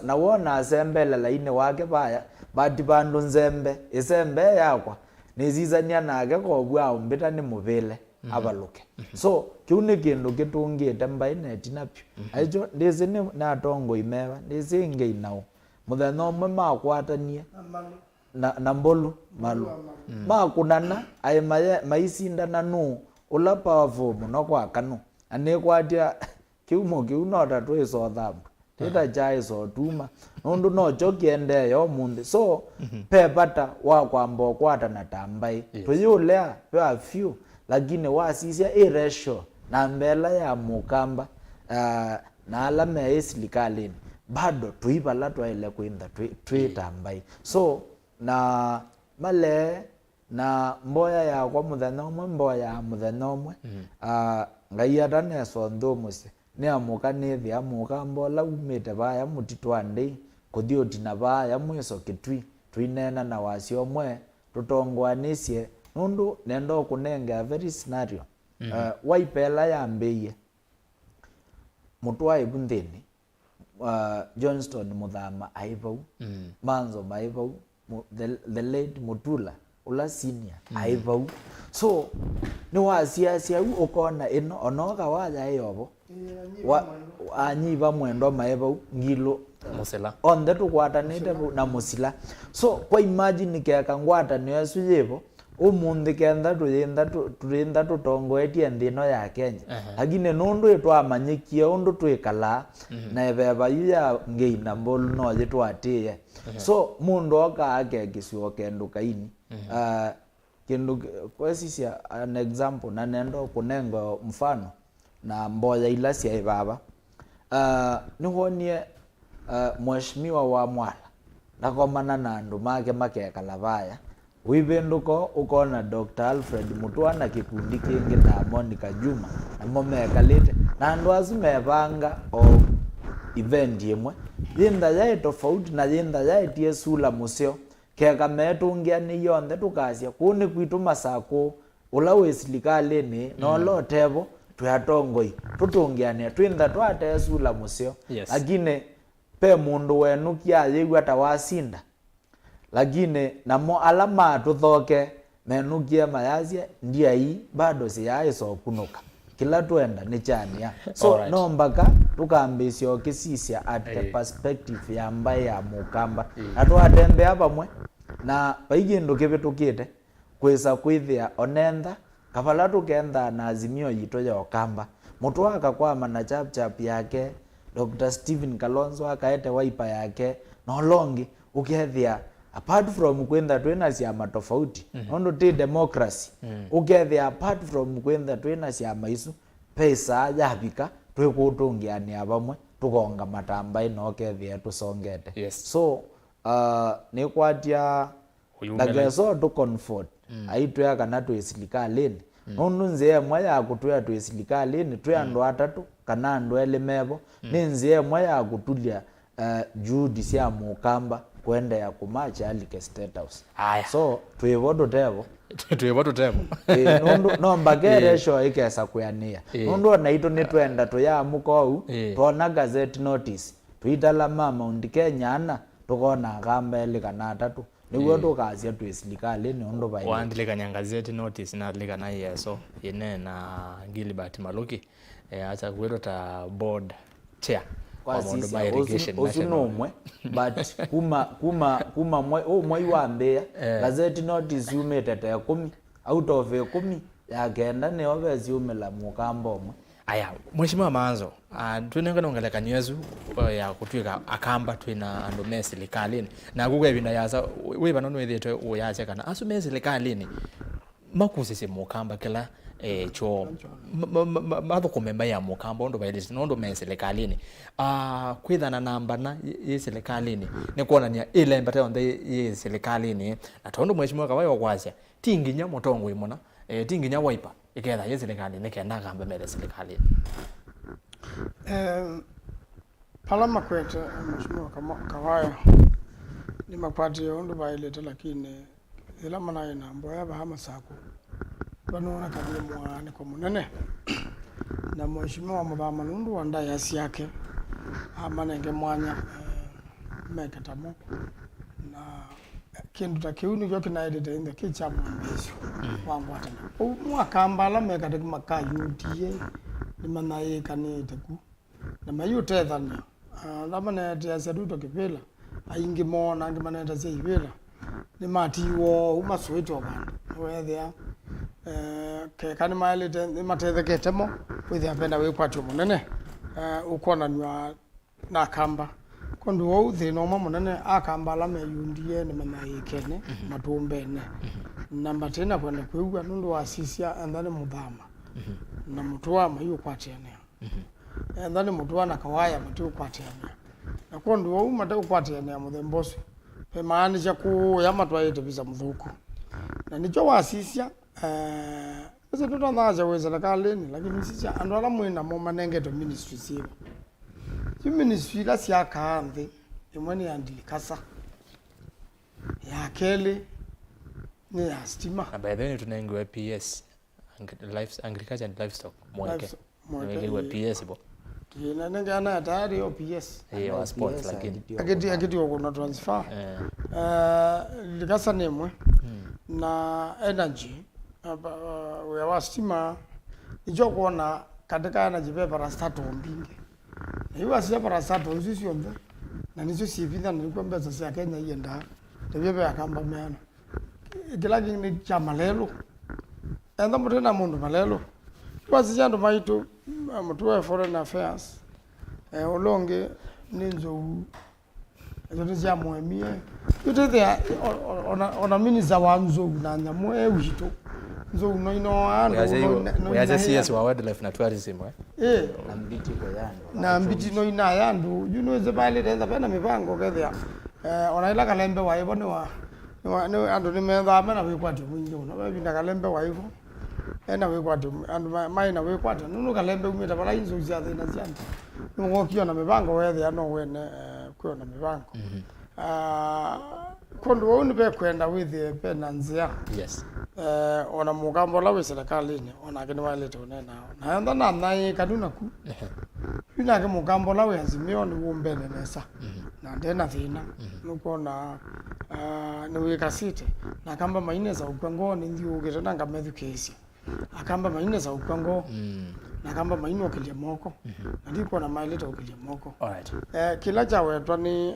[SPEAKER 2] na wona asembele laine wake baya but bandu nzembe isembe yakwa nizizania nage ko bwa umbita ni muvile abaluke so kiuni kindu kitungite mbai netinapyo aijo ndizi ni natongo imewa ndizi nge inao muthenya umwe makwatanie na mbolu malu makunana ai maisindana nu ula powerful muno kwa kanu anekwatia kiumo kiunota twiso thambu tita chai so tuma nundu no chokiende yo mundi so pepata wa kwambo kwata na tambai tuyulea pe few lakini wasisia ratio na mbela ya mukamba na alama ya silikalini bado tuibala twaile kwinda twitambai so na male na mboya ya kwa muthenya umwe mboya ya muthenya umwe ngai atane sontho musi ni amuka ni thi amuka mbola umite baya mutitwande kuthio tina baya mweso kitwi twinena na wasio mwe tutongwanisye nundu nendo kunenga very scenario waipela ya mbeye mutwa ibundeni Johnston muthama aivau MAANZO maivau the late Mutula ula senior aivau so ni wasiasia ukona ino onoga waja yobo anyiva mwendo maivau ngilo
[SPEAKER 1] musila
[SPEAKER 2] onde tukwatanite na musila so kwa imagine keka ngwata niyesu yevo umundi kenda turinda tutongoetie ndino ya Kenya lakini nundu itwamanyikie undu twikala na ebeba ya ngeina mbolu no yitwatie so mundu oka akekisio kendu kaini kindu kwesisia an example na nendo kunengo mfano na mboya ila sia ibaba nihonie mheshimiwa wa mwala nakomana na andu make makekala baya wibenduko ukona Dr. Alfred Mutua na kikundi kingi na Monica Juma na momekalite na andu azimebanga o event yemwe yinda yae tofauti na yinda yae tie sula museo keka metungia ni yonde tukasia kuni kwitu masako ula wesilikalini no lo tebo tuyatongoi tutungiane twinda twate sula museo lakini pe mundu wenu kia yegwa tawasinda lakini namo alama tuthoke menukie mayazie ndia hii bado siyaiso kunuka kila tuenda ni chania so right. No mpaka tukambisio kisisia at the perspective ya mbaye ya mukamba na twatembe hapa mwe na paigindu kivitukite kwisa kwithia onenda kavala tukenda na azimio yito ya okamba mutu akakwama na chap yake Dr. Stephen Kalonzo akaete waipa yake no longi ukethia apart from kwenda twena siama tofauti ondo ti democracy ukethia apart from kwenda twena siama isu pesa yabika twikutungiani abamwe tukonga matamba ino kethia tusongete.
[SPEAKER 1] Yes.
[SPEAKER 2] So ni kwatia ndageso tu comfort aitwe kana tu silikalini nundu nzie mwa ya kutwa tu silikalini tu andu atatu kana andu elemevo ni nzie mwa ya kutulia juhudi cia mukamba kwenda ya kumacha alike state house. So tuivodo tevo nundu no mbagere sho ikesa kuyania nundu na ito ni twenda to ya mukou tona gazette notice tuitala mama undikenya tukona gamba ile kana atatu niguo tukazia tu sirikali ni ondo bai
[SPEAKER 1] wandile kanya gazette notice na lika na yeso ine na Gilbert Maluki acha kwirota board chair
[SPEAKER 2] kwa mondo by irrigation national but kuma mwai wa Mbeya gazette notice yumetete 10 out of 10 ya kenda ne obezi umela mukamba omwe.
[SPEAKER 1] Aya mheshimiwa Maanzo twinenga nongeleka nyezu ya kutwika akamba twina andu mesilikalini na gugwe binda yaza wiba nono ithitwe uyache kana asume silikalini makusisi mukamba kila cho mathukumemba ya mukamba ondo bailisi nondo mesilikalini kwithana namba na yesilikalini ni kuonania ile mbate onde yesilikalini na tondo mheshimiwa kawayo kwasya tinginya motongo imona tinginya wiper iketha yesilikalini nekenda kamba mele silikalini
[SPEAKER 4] palama kwete mheshimiwa Kawaya ni makwati ondo bailete lakini ila mana ina mboya bahama sako banona kabile mwana kwa munene na mheshimiwa mabama nundu wanda yasi yake amanenge mwanya mekatamo na kindu takiuni gyo kinaidete inde kicha mwambesho wangu atana mwakambala mekate kumakayudie ni manaye kanite ku na mayutethania lamana ya seduto kipela aingi mona ngi manenda cia ibela ni matiwo umaswito bandu wethia ke kani mailite ni matetheketemo withia penda wikwatio munene ukonanywa na kamba kondu wo thina umwe munene akamba la meyundie ni manaikene matumbene namba tena kwenda kwigwa nundu wa sisia andani muthama na mutwa mayu kwatiane andani mutwa na Kawaya matu kwatiane na kondu wo matu kwatiane muthemboso pe maani cha ku ya matwaite bisa muthuku na nicho wa sisia ese tuto ndaja weza lakaleni lakini sisia andu ala mwina mo manengeto ministry sibo you ministry la sia kaanthi imweni ya ndilikasa ya kele ni ya stima
[SPEAKER 1] na by the way tunengiwe PS agriculture and livestock mweke mweke PS bo
[SPEAKER 4] kina nengana tayari o PS
[SPEAKER 1] wa sports lakini
[SPEAKER 4] akiti okuna transfer likasa nemwe na energy we wa stima ijo kuona katika energy paper start ombinge na iwa sia para start usisi ombe na nizo sivitha nilikuwa mbeza sia Kenya yenda tebebe akamba meana ikilagi ni chama lelo enda mutena mundu malelo kwasi yandu maitu mutuwe foreign affairs olonge ninzo ezo tia mwemie yutethea ona minister wa nzo na nyamwe wito nzo no ino ando
[SPEAKER 1] ya CS wa wildlife na tourism
[SPEAKER 2] na mbiti kwa yandu
[SPEAKER 4] na mbiti no ina yandu you know ze baile teza pena mipango kethea ona ila kalembe wa ibo ni ando ni metha mena wikwati mwingi una babinda kalembe wa ibo ena wikwati ando maina wikwati nunu kalembe umita bala inzo cia thina ciandu nugo kiona mipango wethea no wene kuona mipango kondu wao ni be kwenda with pena nzia
[SPEAKER 1] yes
[SPEAKER 4] ona mugambo la weserikalini ona kini walete unena na enda na nai kaduna ku ina ke mugambo la wezimio ni umbene nesa na ndena thina nuko na ni wikasite na kamba maine za ukwango ni ndio ukitana ngamethu kesi akamba maine za ukwango na kamba maine okilia moko na ndiko na mailete okilia moko
[SPEAKER 1] alright
[SPEAKER 4] kila chawe twani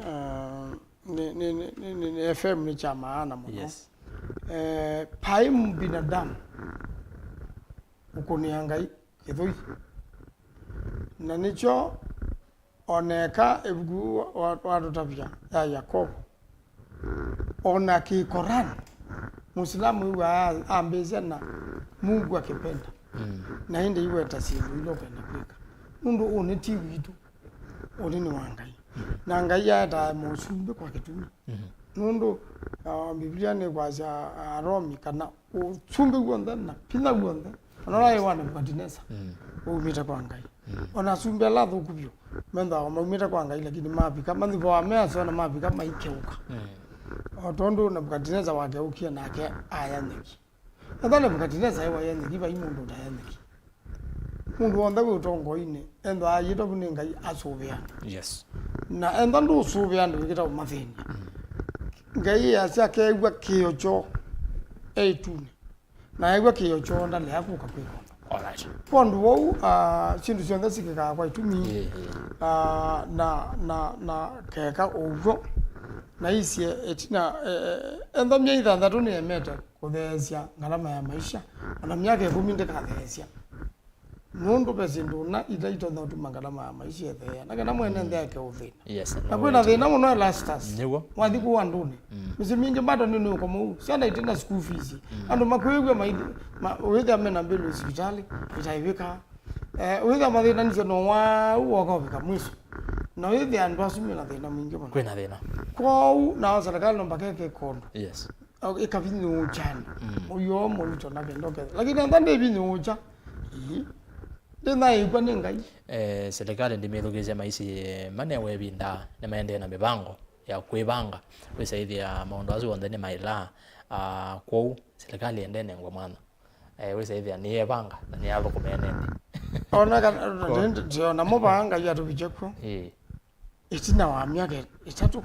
[SPEAKER 4] ni FM ni cha maana mno
[SPEAKER 1] yes
[SPEAKER 4] pai binadamu ukuniangai kithoi na nicho oneka ebugu watu tabia ya Yakobo ona ki Quran Muislamu wa ambezia na Mungu akipenda na inde iwe tasibu ilo kwenda kweka nundu uneti witu ulini wa Ngai na Ngai ata musumbi kwa kitumi nundu Biblia ni kwaza Romi kana usumbi gwonda na pina gwonda onora yewana Nebukadineza umita kwa Ngai ona sumbi la thukubyo menda umita kwa Ngai lakini mabika mandhipo wa measo na mabika maikeuka otondo Nebukadineza wageukia nake ayaniki enda Nebukadineza yewa yaniki ba imundu da yaniki mundu wonda gutongoine endo ayito bune Ngai asubya
[SPEAKER 1] yes
[SPEAKER 4] na enda ndu subya ndu kita umathini Ngai acha keigwa kiocho eitune na egwa kiocho ndale yakuka kwiko
[SPEAKER 1] alright
[SPEAKER 4] pondu wou chindu cionthe cikika kwa itumi na keka ugo na icie etina enda mia ithanthatu ni emete kuthecia ngarama ya maisha ona miaka 10 ndikathecia nundu pesindu na itaito thatu ngarama ya maisha ethea na kana mwene ndeke uthina
[SPEAKER 1] yes
[SPEAKER 4] na kwina thina muno ERASTUS
[SPEAKER 1] niguo
[SPEAKER 4] wathi ku anduni misi mingi bado ni nuko mu ciana itina school fees andu makwigwe maidi witha mena bill hospitali itaivika witha mathina nicio no wa uoka bika mwiso na witha andu asumira thina mwingi muno
[SPEAKER 1] kwina thina
[SPEAKER 4] kwau na serikali no mbakeke kondo
[SPEAKER 1] yes
[SPEAKER 4] ikavini uchana uyo monito na kendoke lakini ndande bini ucha ndina ikwa ni Ngai
[SPEAKER 1] serikali ndimethukicia maisi manewe binda ni maende na mibango ya kwibanga wisaithia maundu acio onthe ni maila kwou serikali endene ngwa mwana wisaithia ni ebanga na ni athukumenene
[SPEAKER 4] ona kana ndio na mubanga ya tubicheko itina wa miaka 3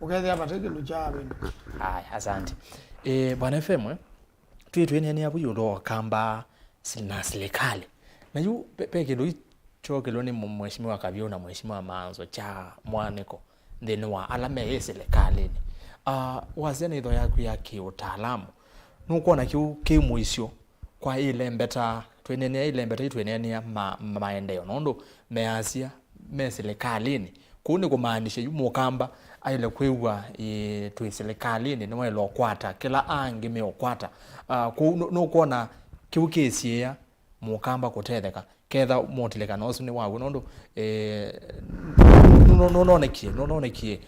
[SPEAKER 4] ukethia bateke ndo cha bindu
[SPEAKER 1] haya asante bwana FM twitwene ni abu yundo kamba sina serikali na yu peke ndo chokelo ni mheshimiwa KAVYU na mheshimiwa MAANZO cha mwaniko ndeni wa alame ya serikali ni wazeni idho yaku ya kiutaalamu nukuona kimuisyo kwa ile mbeta twenene ile mbeta itwenene maendeleo nondo measia me serikalini kuni kumaanisha yumukamba aile kwewa twi serikalini ni welo kwata kila angi me okwata nukuona kiukesia mukamba kutetheka ketha motileka nosu ni wagu nondo nonekie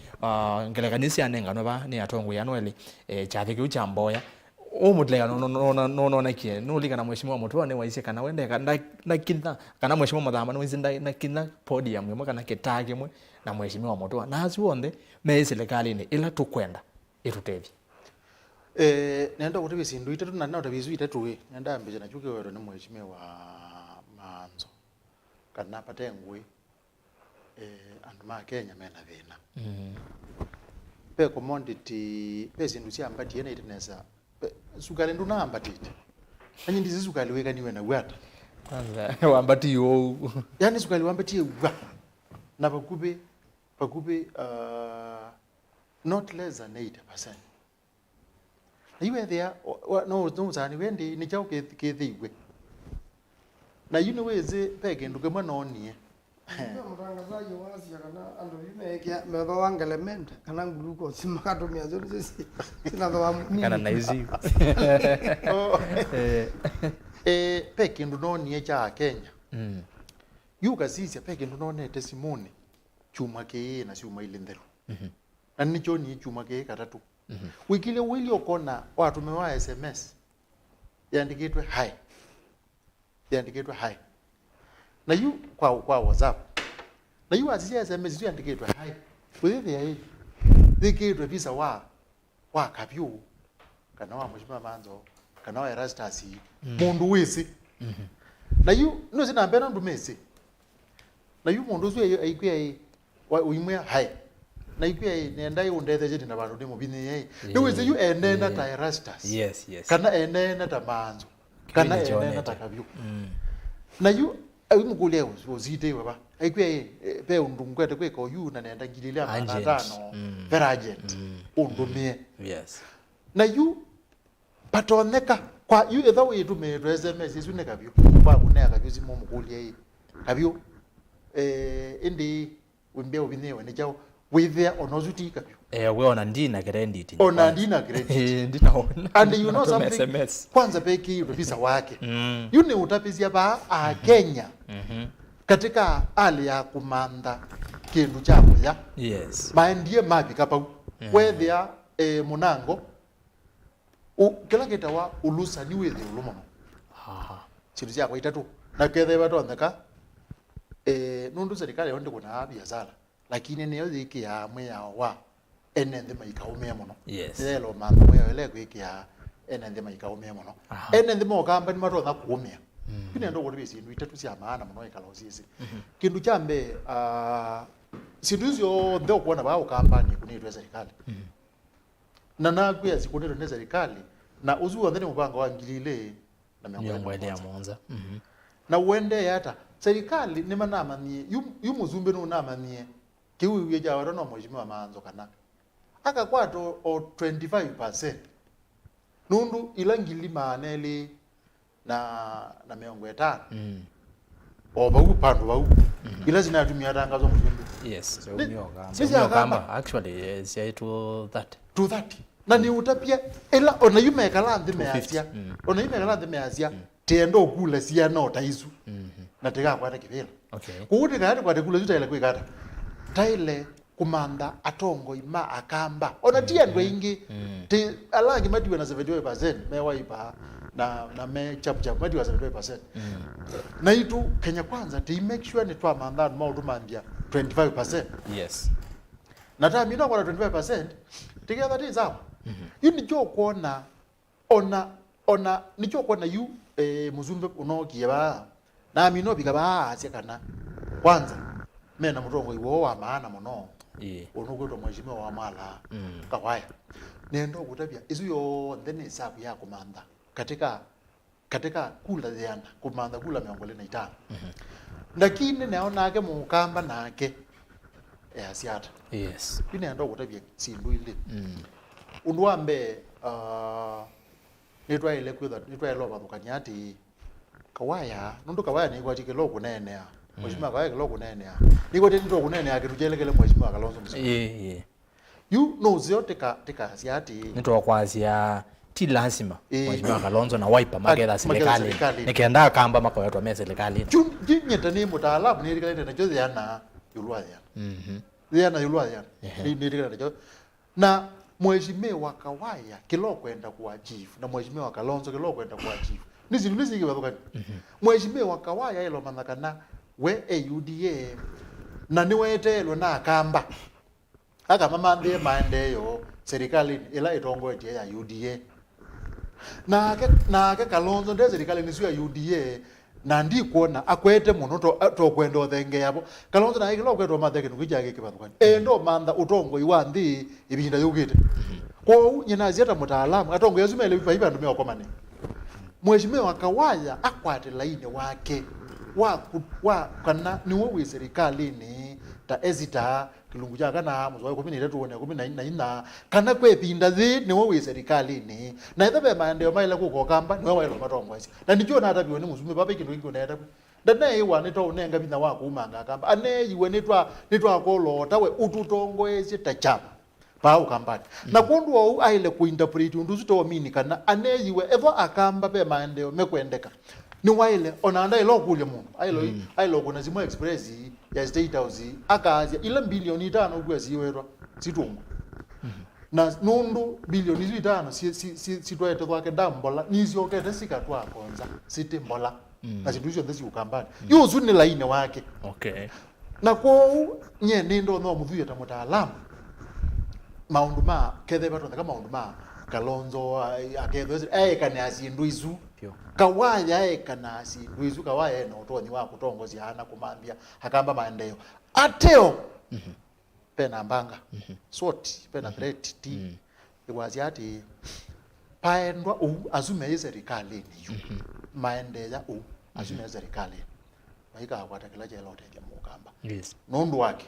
[SPEAKER 1] ngelekanisi anenga ba ni atongo ya noeli chathike uchamboya umutileka nonekie nulika na mheshimiwa mutwa ni waise kana wende na kinda kana mheshimiwa muthama no izinda na kinda podium yemo kana kitagi mwe na mheshimiwa mutwa na azuonde me serikali ni ila tukwenda itutevi
[SPEAKER 3] nenda kuti bisindu itatu na nota bizu itatu nenda ambeje na chuke wero ni mheshimiwa MAANZO kana patengwe andu ma Kenya mena thina pe commodity pe sindu cia ambati ena itinesa sukali ndu na ambatite anyi ndizi sukali weka niwe na wata
[SPEAKER 1] kwanza wambati yo
[SPEAKER 3] yani sukali wambati wa na pakupe not less than 80%. Na iwe there no zani wendi ni chao kethiwe na you know weze pege nduke manonie
[SPEAKER 4] mutangazaji wasia kana andu bimekya metho wa element kana glucose makatumia zote sisi sina ndo
[SPEAKER 1] kana na hizi
[SPEAKER 3] pege ndu nonie cha Kenya yuka sisi pege ndu none testimony chuma ke na chuma ile ndero na nicho ni chuma ke katatu wikile wili okona watu mewa SMS yandikitwe hi na yu kwa WhatsApp na yu azia SMS yandikitwe hi wewe ya hii dikitwe visa wa KAVYU kana wa mheshimiwa MAANZO kana wa ERASTUS mundu wisi na yu no zina mbena ndumezi na yu mundu zwe aikwe uimwe hi na ikwe nenda yundethe jeti na bantu ndimo bini yeye niweze yu enena ta ERASTUS
[SPEAKER 1] yes
[SPEAKER 3] kana enena ta MAANZO kana enena ta KAVYU na yu ayimukule uzite baba ikwe pe undungwete kwe ko yu na nenda ngilile amatano very agent undumie
[SPEAKER 1] yes
[SPEAKER 3] na yu patoneka kwa yu etha wetu me SMS isu ne KAVYU kwa kuneka KAVYU simo mukulie KAVYU indi wimbe ubinyewe ne chao withia onozutika
[SPEAKER 1] we ona ndina credit
[SPEAKER 3] ona ndina credit
[SPEAKER 1] ndinaona
[SPEAKER 3] and you know something
[SPEAKER 1] SMS.
[SPEAKER 3] Kwanza peki visa wake you ne utapizia ba a Kenya katika hali ya kumanda kindu cha kuya
[SPEAKER 1] yes
[SPEAKER 3] maendie mapi kapa wethia munango kila kitawa ulusa ni wethi ulumono chitu cha kwa itatu na kethe batontheka nundu serikali yonde kuna biashara lakini niyo thiki ya mwe ya wa enende maikaumia muno
[SPEAKER 1] yes
[SPEAKER 3] lelo manda mwe ele kwikia enende maikaumia muno enende mo kamba ni matotha kuumia kine ndo kuti bizindu itatu cia maana muno ikala osisi kindu cha mbe sindu zio ndo kuona ba ukambani kunitwe serikali na nakuya sikunitwe ne serikali na uzuwa ndene mupanga wa ngilile na
[SPEAKER 1] miongo ile ya Mwanza
[SPEAKER 3] na uende yata serikali ni manamanie yumuzumbe no namanie kiwi ja warono mheshimiwa MAANZO kana akakwato o 25% nundu ilangili maneli na miongo etano oba upandu bau ila zinatumia tangazo mzumbe
[SPEAKER 1] yes so kamba actually is to that
[SPEAKER 3] na ni utapia ila ona yume kala ndime asia ona yume kala ndime asia tendo kula sia no taizu na tega kwata kivela kuti kati kwata kula zuta ile kwikata taile kumanda atongo ima akamba ona tia ndo ingi ti alangi madiwe na 75% mewa ipa na me chap madiwe 75% na itu Kenya kwanza ti make sure ni twa manda maudu mandia 25%
[SPEAKER 1] yes
[SPEAKER 3] na tami no kwa 25% together ti zapo yuni kuona ona nicho kuona yu muzumbe unokie ba na mino bikaba asia kana kwanza mena mutongo iwo wa maana muno unokwetwa mheshimiwa wa mala kawaya nendo kutabia izu yo ndene sabu ya kumanda katika kula ziana kumanda kula miongo lena itano lakini naona ake mukamba nake asiata
[SPEAKER 1] yes
[SPEAKER 3] ine ndo kutabia sindu ile unwambe nitwa ile kwitha nitwa ile bathukania ati kawaya nundu kawaya ni kwatike lo kunenea mheshimiwa kawaya lo kunenea niko tendo kunenea kitujelekele mheshimiwa Kalonzo Musyoka you know zote tika asiati
[SPEAKER 1] nitwa kwazia ti lazima mheshimiwa Kalonzo na wiper magera serikali nikienda kamba mako yetu ya serikali
[SPEAKER 3] jinyeta ni mutaalamu ni rikale na jozi yana yulwadia yana yulwadia ni rikale na na mheshimiwa Kawaya kilo kwenda kwa chief na mheshimiwa Kalonzo kilo kwenda kwa chief nizi kibathuka mheshimiwa Kawaya ilo manakana we UDA na niwetelwe na akamba aka mamandie maendeyo serikali ila itongoje ya UDA na ke Kalonzo nde serikali nisu ya UDA na ndi kuona akwete muno to kwenda othenge yabo Kalonzo na ikilo kwetwa matheke nukijage kibathuka endo manda utongo iwandi ibinda yugite kwa nyina ziata mutaalamu atongo yazumele bipa hivi andumia wakomane mheshimiwa Kawaya akwate laini wake wa kana ni wewe serikali ni ta ezita kilungu cha kana muzwa 13 tuone 14 kana kwepinda thi ni wewe serikali ni na ithabe maendeleo maile kuko kamba ni wewe lo matongo isi na ndicho na atabiwe ni muzume baba kindu kingu na ndana iwa nito unenga bina wako umanga kamba ane iwe nitwa kolo tawe ututongo isi tachapa pa ukambani na kundu au aile kuinterpret undu zito mini kana ane iwe evo akamba pe maendeleo mekwendeka ni waile onaanda ilo kulye mundu ailo kuna zimo express ya state house akaazia ile bilioni 5 kwa ziwerwa situngu na nundu bilioni 5 si twete kwake dambola nizi okete sikatwa konza siti mbola na situzo ndezi ukambani yuzu ni laini wake na kwa nye nindo no muthuye ta mutaalamu maundu ma kethe bato kama maundu ma Kalonzo akethwe kana asindu izu Kawaya kana asindu izu Kawaya no toni wa kutongozi hana kumambia akamba maendeleo ateo pena mbanga soti pena threat ti iwazi ati paendwa azume serikali ni maendeleo azume serikali maika akwata kila jelo teke mukamba nundu wake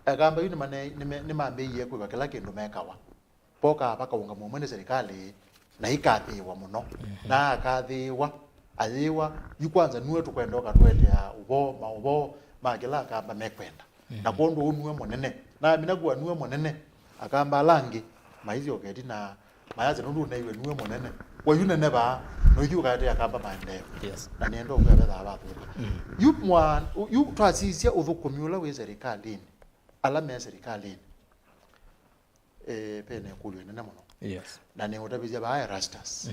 [SPEAKER 3] akamba yuni mane ni mambe yekwe kwa kila kindu mekawa poka paka unga mwene serikali na ikathiwa muno na akathiwa athiwa yukwanza nuwe tukwendoka twete ya ubo magela akamba mekwenda na kondo unwe monene na minagwa nuwe monene akamba langi maizi oketi na mayaze nundu na iwe nuwe monene wa yune neba no yu kate akamba maendeleo
[SPEAKER 1] yes
[SPEAKER 3] na niendo kwa betha abathu yu mwan yu twasisia uthukumula we serikalini ala me serikalini pene kulwe nene muno
[SPEAKER 1] yes
[SPEAKER 3] na ne utabizia ba ERASTUS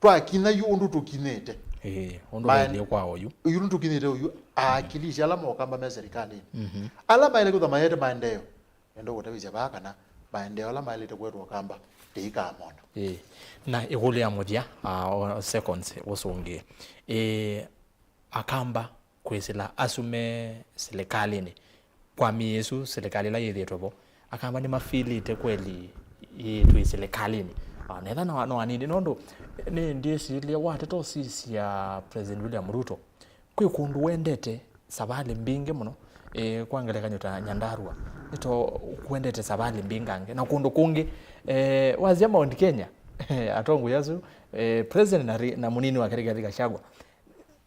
[SPEAKER 3] twakina yu undu tukinete
[SPEAKER 1] undu baile kwao yu
[SPEAKER 3] undu tukinete yu akilisha ala mokamba me serikalini ala maile kutha mayete maendeleo endo utabizia ba kana maendeleo ala maile tekwetu kamba teika mono
[SPEAKER 1] na igulu ya muthia seconds usungi akamba kwesila asume serikalini kwa miesu serikali la yethetobo akamba ni mafilite kweli yetu serikalini netha no anindi nondo ni ndisilia wateto sisi ya President William Ruto kwi kundu wendete sabali mbinge muno kwangelekanya ta Nyandarua ito kuendete sabali mbingange na kundu kungi wazia Mount Kenya atongo yazu president na munini wa Rigathi Gachagua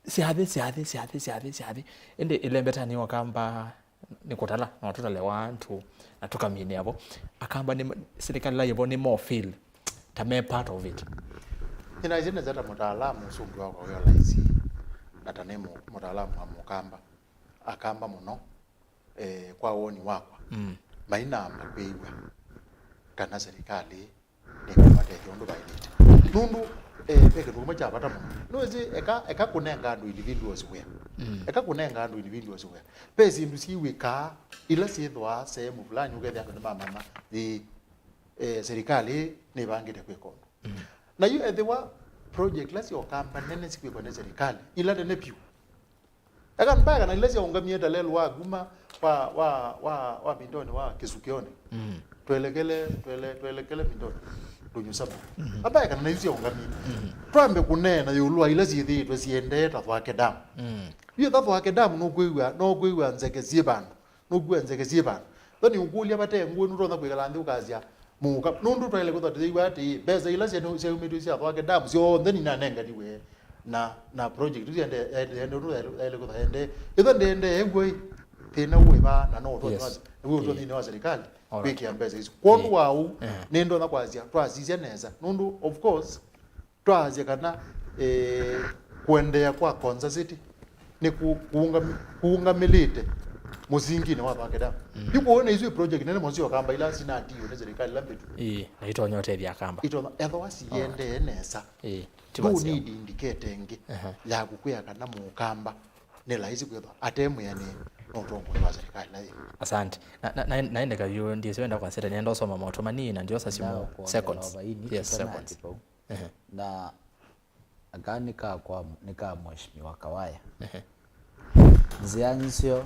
[SPEAKER 1] siathi ende ilembetani wakamba nikutala na watutale wantu na tukamini hapo akamba ni serikali la yebo ni more feel tame part of it
[SPEAKER 3] ina izine zata mutaalamu usungu wako yo laisi na tanemo mutaalamu amukamba akamba muno kwa woni wakwa maina MBATHA kana serikali ni kumate yondo bailite nundu peke nduma cha bata muno nozi eka kunenga andu individuals where eka kunenga andu individuals where pesi ndusi weka ila sithwa sehemu fulani ugethe andu mama serikali ni bangite kwikondo na yu ethewa project lasi okamba nene sikwe kwa serikali ila nene piu eka mpaka na ilasi ongamie dalelo wa guma wa mindoni wa kisukione tuelekele mindoni dunyusaba aba kana yusi ongamie twambe kunena yulwa ilasi yithi twesiendeta thwake damu yu thwake damu no kwigwa nzekezie bandu no kwigwa nzekezie bandu thani ukulia bate nguo nuronda kwigala ndi ukazia muka nundu twele kuthathiwa ati beza ila cia umitu cia thwake damu cio theni na nenga diwe na project ende ndu ele kuthaende itho ndende egwe thina uiba na no thoni niguo thini wa serikali wiki ambeza icio kondu wau ni ndo na kwazia twazizia neza nundu of course twazia kana kuendea kwa Konza City ni kuungamilite muzingi ne wa thwake damu yuko one izo project nene mozio kamba ila sina ati ne serikali lambetu
[SPEAKER 1] na ito nyote ya kamba
[SPEAKER 3] ito etho wasiende nesa tu need indicating ya kukuya kana mukamba ne laisi kwetho atemu yani notongo wa serikali la
[SPEAKER 1] asante naende KAVYU ndiye senda kwa seta nienda soma motomani na ndio sasa seconds yes seconds
[SPEAKER 2] na agani kwa nika mheshimiwa Kawaya nzianzio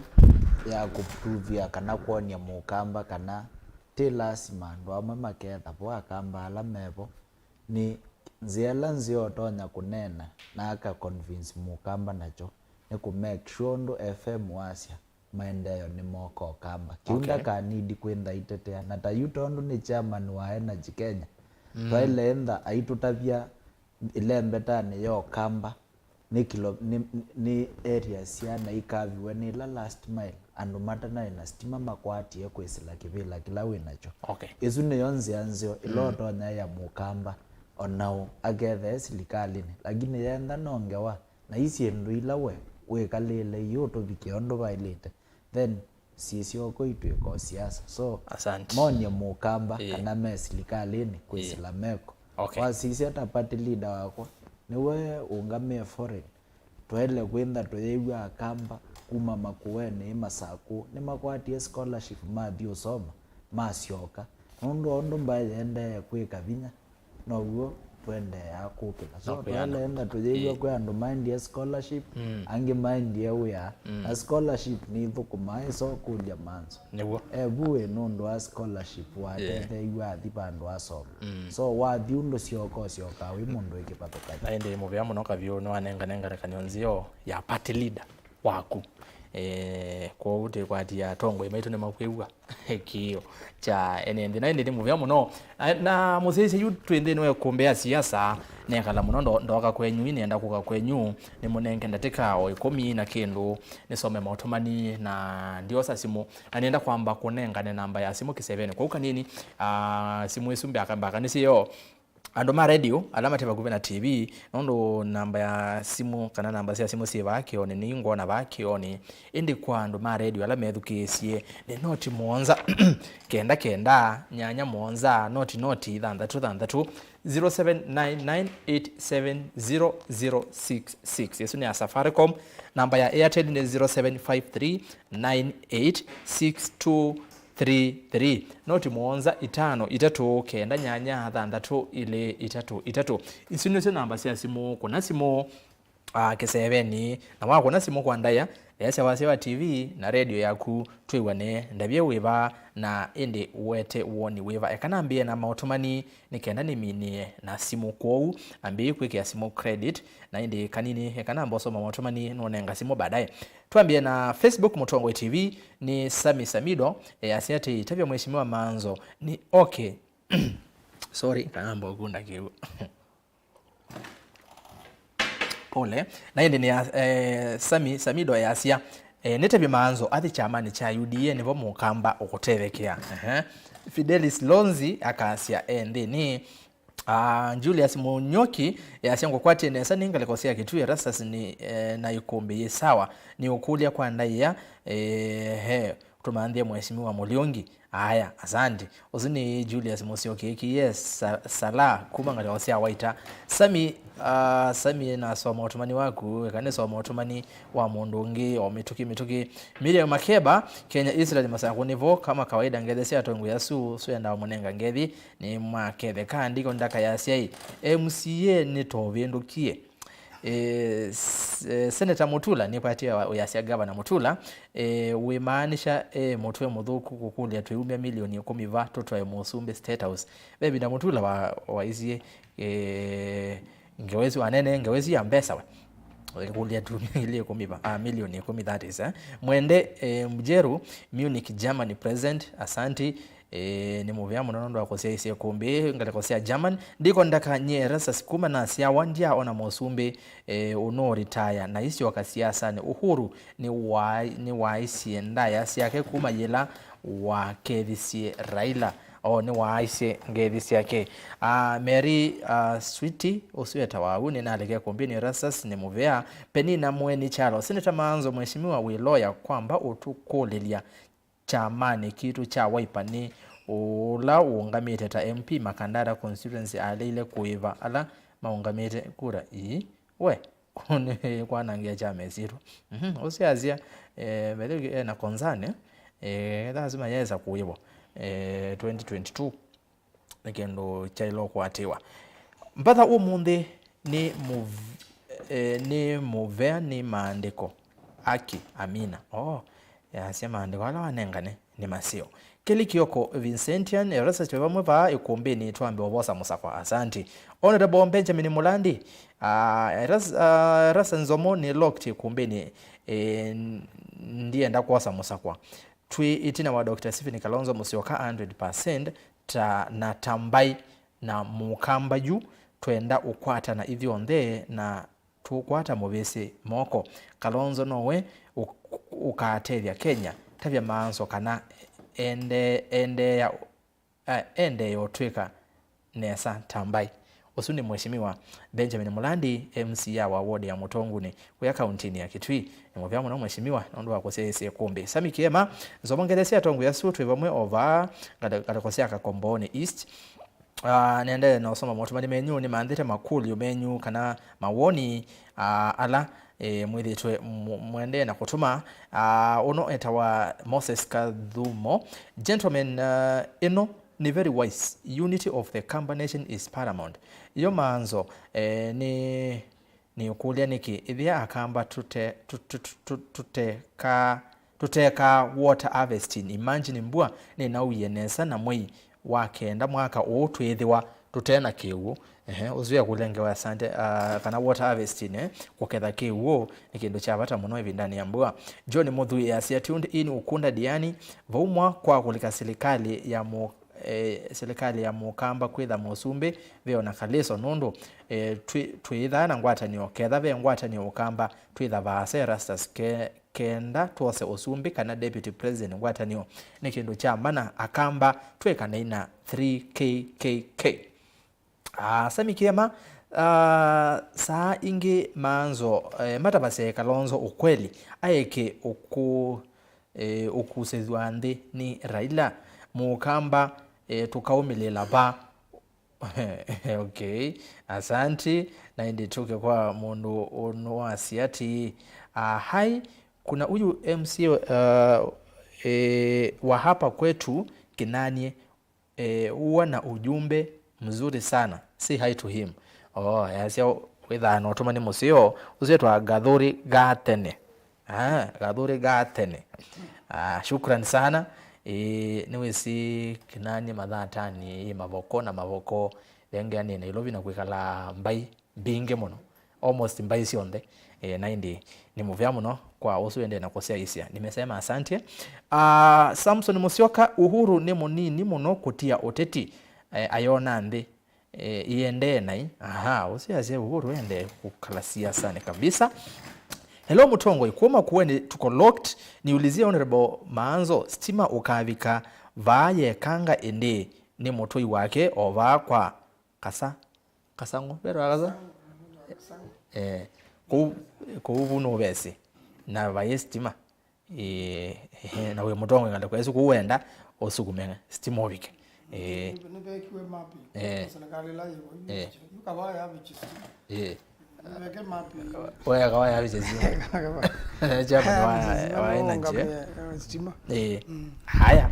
[SPEAKER 2] ya kuprovia kana kuonia mukamba kana telasi mandu amwe maketha po akamba ala mevo ni nziela nzio tonya kunena na aka convince mukamba nacho ni ku make sure ndo FM wasia maendeleo ni moko kamba kiunda kanidi kwenda itetea na tayutondo ni chairman wa Energy Kenya twaile enda aitutavia ile mbetani yo kamba ni area siana ikaviwe ni la last mile andu matana ina stima makwati ya kwesila kivila kila winacho izu ni yonzi anzio iloto nya ya mukamba onao agethe silikalini lakini yenda nongewa na isi ndu ilawe wekalile yoto bikiondo bailite then sisio ko itweko siasa so
[SPEAKER 1] asante
[SPEAKER 2] monya mukamba kana mesilikalini kwesila meko kwa sisi hata party leader wako niwe ungamie foreign twele kwenda toyewa akamba kuma MAKUENI masaku ni makwati scholarship mathio soma masioka ondo mbaye ende kwika vinya noguo twende akukila so twele enda toyewa kwa ando mind scholarship ange mind ya a scholarship ni thukuma so kulia manzo
[SPEAKER 1] niguo
[SPEAKER 2] buwe nondo a scholarship wa tete iwa thipando asoma so wa thiundo cioko cioka wi mundu ikipatoka
[SPEAKER 1] na ende muvya muno KAVYU no anenga kanionzio ya party leader waku kwa ute kwa dia tongo imaitu ne makwegwa kio cha enende na ende muvya muno na musese yu twende no kumbea siasa nekala muno ndoka kwenyu inenda kuka kwenyu ni munenge ndateka o 10 na kindu nisome motomani na ndio sasimu anenda kwamba kunenga ne namba ya simu ki7 kwa ukanini simu esumbe akamba kanisiyo ando ma radio alama teva kuve na TV nondo namba ya simu kana namba cia simu cie vakioni ni ngona vakioni indi kwa ando ma radio alama ethukicie ni noti monza kenda kenda nyanya monza noti thandatu 0799870066 yesu ni ya Safaricom. Namba ya Airtel ni 0753986233 noti monza 5 kenda nyanya thandatu ile 3 isu nio namba cia simu. Kuna simu keseveni na wako na simu kwa ndaya yase wasewa TV na radio yaku twiwane ndabye wiva na indi wete woni wiva ekanambie na mautumani nikenda niminie na simu kwou ambi kwike simu credit na indi kanini ekanamba soma mautumani nonenga simu baadaye. Tuambie na Facebook Mutongwe TV ni Sami Samido asiate tabia mheshimiwa Maanzo ni okay sorry kanamba gunda kiu pole na yende ni Sami Samido ya Asia nete Maanzo athi chamani cha UDA nivo mukamba okutevekea Fidelis Lonzi akasia ni Julius Munyoki yasia ngokwati nesa ningalekosea kitu ERASTUS ni na Îkûmbî sawa ni ukulia kwa ndaiya tumaandie mheshimiwa Muliongi. Haya, asante. Uzini Julius Musioki yes sala kuma ngalekosea waita Sami na soma otumani waku kane soma otumani wa mundungi o mituki Miriam Makeba Kenya Israel masangu nivo kama kawaida ngethesia tongu yasu suenda munenga ngethi ni makethe kandi ndaka yasia MCA ni tovendukie Seneta Mutula ni patia yasia governor Mutula wimaanisha mutwe muthuku kukulia tuumia milioni 10 va toto ya Musumbe State House bebi na Mutula wa izie ngewezi wanene ngewezi ya mbesa kulia tuumia 10 milioni 10 that is mwende mjeru Munich Germany present asanti ni movia munondo akosia isi Îkûmbî ngalekosea German ndiko ndaka ERASTUS kuma na sia wandia ona Musumbe uno retire na isi wakasiasa ni uhuru ni waisi ndaya siake kuma yela wa kethisi Raila ni waisi ngethisi yake Mary Sweetie ûYÄETEWA ni nalekea Îkûmbî ni ERASTUS ni movia Penina Mweni Chalo Seneta Maanzo mheshimiwa wiloya kwamba utukulilia chamani kitu cha Wiper ni ula uungamite ta MP Makandara constituency alile kuiva ala maungamite kura we kune kwa nangia chama zero usiazia bele na konzane lazima yaweza kuiwa 2022 nikendo chailo kwatiwa mpatha umundi ni movea ni maandiko aki amina yasema ndiko ala wanengane ni masio Keli Kioko Vincentian ERASTUS bamwe ba Îkûmbî ni twambe obosa musakwa asanti Honorable Benjamin Mulandi ERASTUS NZOMO ni locked Îkûmbî ni ndiye ndakosa musakwa twi itina wa Dr. Stephen Kalonzo Musyoka 100% na tambai na mukamba juu twenda ukwata na ithio nthe na tukwata mubisi moko Kalonzo nowe ukateria Kenya tavya Maanzo kana ende yotwika nesa tambai usuni mheshimiwa Benjamin Mulandi MCA wa ward ya Mutonguni kwa kaunti ya Kitui nimuvya muno mheshimiwa ndo akosea Îkûmbî Sami Kiema zomongethesia tongu ya sutu bamwe over galakosea Kakomboni East nende na usoma motumani menyu ni mandhite makulu menyu kana mawoni ala mwithitwe mwende na kutuma uno etawa Moses Kadhumo gentlemen ino ni very wise unity of the combination is paramount iyo Maanzo ni ukulia niki ithia akamba tuteka water harvesting imagine mbua ni na uyenesa na mwei wakenda mwaka utwithiwa tutena kiwu uzuya kulengewa asante kana water harvesting kuketha kiwu ni kindu cha bata muno hivi ndani ya mbua John Muthui asia tuned in ukunda diani vaumwa kwa kulika serikali ya mukamba kwitha Musumbe veo na Kaleso nondo twitha na ngwatanio ketha ve ngwatanio ukamba twitha vaase ERASTUS kenda tuose Usumbi kana deputy president ngwatanio ni kindu cha mana akamba twekana ina 3KKK Sami kiema saa ingi MAANZO matabase Kalonzo ukweli aeke ukusezwa nthi ni Raila mukamba tukaumilela ba. Okay, asanti na indituke kwa mundu unuasi ati hai kuna huyu MC wa hapa kwetu Kinanie huwa na ujumbe mzuri sana, say hi to him. Yasya withano tumani musio uzetwa Gathuri Gatene. Gathuri Gatene. Shukran sana. Niwe si Kinanie MATHATANI mavoko na mavoko lenge ani Nairobi na kwikala mbai binge muno almost mbai sionde na indi ni muvya muno kwa usu ende na kosea isia. Nimesema asante. Samson Musyoka uhuru ni munini muno kutia uteti ayona ndi iende nai. Usiazie uhuru ende kukala siasa ni kabisa. Hello Mutongo ikuoma kuweni tuko locked. Niulizia Honorable MAANZO stima ukavika vaye kanga ende ni motoi wake ova kwa kasango pero akaza kuuvu no besi na vaye stima na we Mutongo ngale kwa yesu kuwenda osukumenga stima ovike
[SPEAKER 4] nibekiwe mapi serikali la hiyo yukavaya abichisi nibeke mapi
[SPEAKER 1] oya kawaya abichisi japo wa energy
[SPEAKER 4] stima
[SPEAKER 1] haya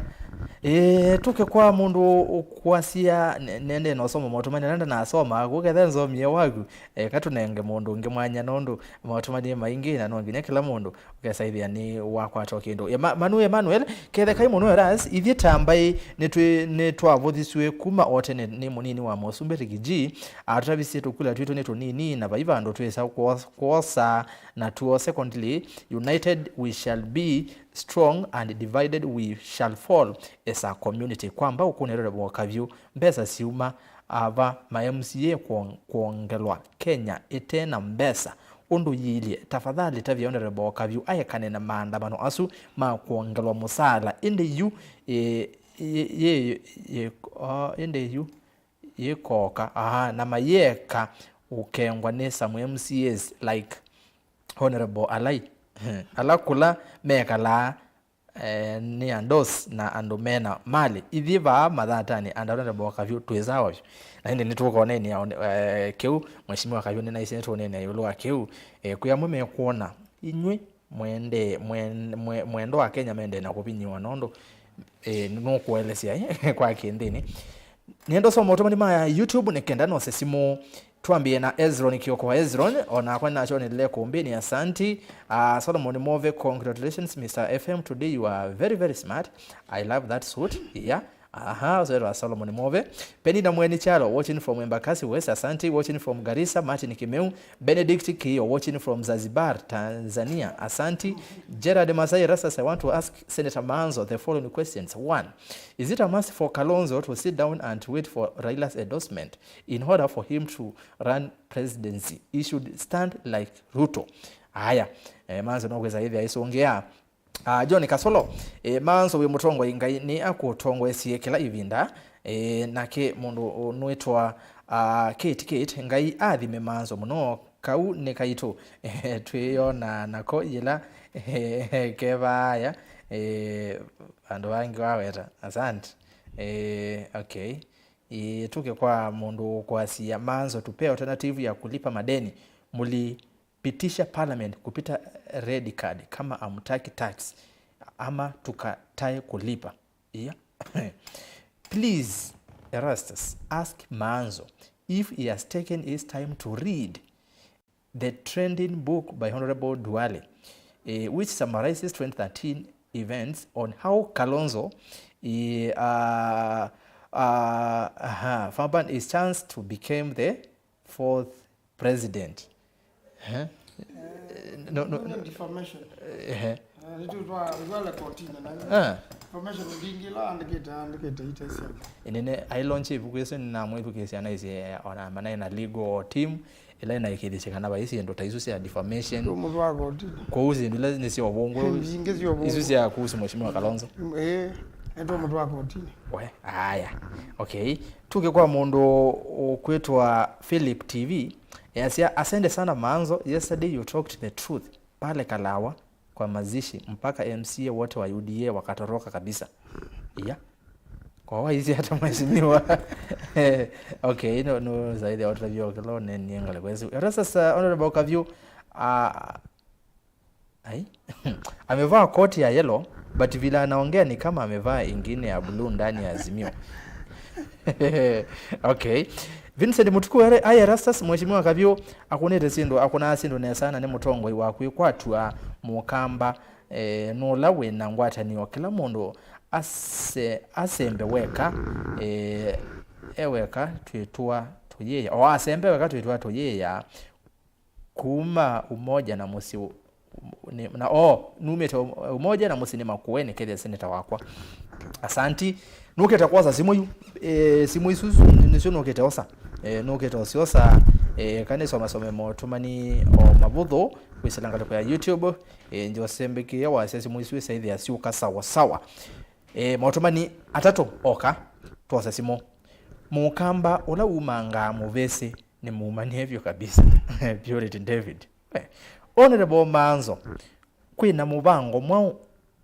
[SPEAKER 1] tuke kwa mundu ukwasia nende no somo motumani nenda na soma kuketha nzomie waku katunenge mundu ngimwanya nondu motumani maingi na nonginya kila mundu ukesaithia ni wakwa tokindu Manu Emmanuel kethe kai muno eras ithie tambai ne twavuthiswe kuma ote ni munini wa Mosumbe Rigiji atravisi tukula twitu ni tunini na vaiva ndo twesa kuosa na tuo. Secondly, united we shall be strong and divided we shall fall as a community. Kwamba ukunero wa KAVYU mbesa siuma ava MCA kuongelwa Kenya itena mbesa undu yilie tafadhali tavya Honorable wa KAVYU ayekane na maandamano asu ma kuongelwa musala inde yu inde yu yekoka na mayeka ukengwa nesa mu MCAs like Honorable Alai alakula mekala ni andos na andumena mali ithiva MATHATANI Honorable KAVYU twezawa na hindi nituko ni keu mheshimiwa KAVYU ni naisi nituko yulu wa keu kuya mume kuona inywe mwendo wa Kenya mende na kupinyiwa nondo nukuelesia kwa kindini niendo somo otomani ma YouTube nikenda no sesimo tuambie na Ezron Kioko wa Ezron ona kwa nacho niendelee kuombeni asanti. Solomon Move, congratulations Mr. FM, today you are very very smart, I love that suit. Yeah. So Solomon Move. Penny na Mweni Chalo watching from Embakasi West, asanti. Watching from Garissa, Martin Kimeu. Benedict Kiyo watching from Zanzibar, Tanzania, asanti. Gerard Masai Rasas, I want to ask Senator MAANZO the following questions. 1. Is it a must for Kalonzo to sit down and wait for Raila's endorsement in order for him to run presidency? He should stand like Ruto. Haya, MAANZO nogweza hivi aisongea. John Kasolo MAANZO we Mutongo ingai ni akutongo esiekela ivinda nake mundu nuitwa Kate ngai athime MAANZO muno kau ne kaito twiyona nako yila kevaya andu wangi waweta asante. Okay, tuke kwa mundu kwasia MAANZO tupe alternative ya kulipa madeni. Mulipitisha parliament kupita red card kama amtaki tax ama tukatae kulipa. Please Erastus ask MAANZO if he has taken his time to read the trending book by Honorable Duale which summarizes 2013 events on how Kalonzo found his chance to become the 4th president. No
[SPEAKER 4] defamation.
[SPEAKER 1] Inene I launch education na mwetu kesi anaisi ona manai na legal team ila na ikidisha kana baisi ndo taisu ya defamation kwa uzi ndila nisi wabongo isu ya kuhusu mheshimiwa Kalonzo
[SPEAKER 4] ndo mtu wako kotini
[SPEAKER 1] we haya okay tuke kwa mundu ukwitwa Philip TV yasia asende sana Maanzo. Yesterday you talked the truth pale Kalawa kwa mazishi mpaka MCA wote wa UDA wakatoroka kabisa. Yeah. Kwa hizi hata mheshimiwa. Okay, no zaidi ya watu vyo kilo niengale kwa hizo. Sasa honorable KAVYU amevaa koti ya yellow but vile anaongea ni kama amevaa ingine ya blue ndani ya Azimio. Okay. Vincent Mutuku ERASTUS mheshimiwa KAVYU akunete sindo akuna sindo ne sana ne mutongo iwakwi kwatua mukamba nola wena ngwatani kila mundu asembe weka eweka twitwa tuyeya o asembe weka twitwa tuyeya kuma umoja na musi na numeta umoja na musi ni MAKUENI kede seneta wakwa. Asanti nuketa kwaza simu simu isusu nisho nuketa osa nuketa osiosa kane soma motumani o mabudho kwisilanga kwa YouTube ndio sembeke ya wase simu isusu saidi ya siuka sawa motumani atatu oka twaza simu mukamba ola umanga muvese ni muumani hevyo kabisa. Purity David honorable Maanzo kwina mubango mwao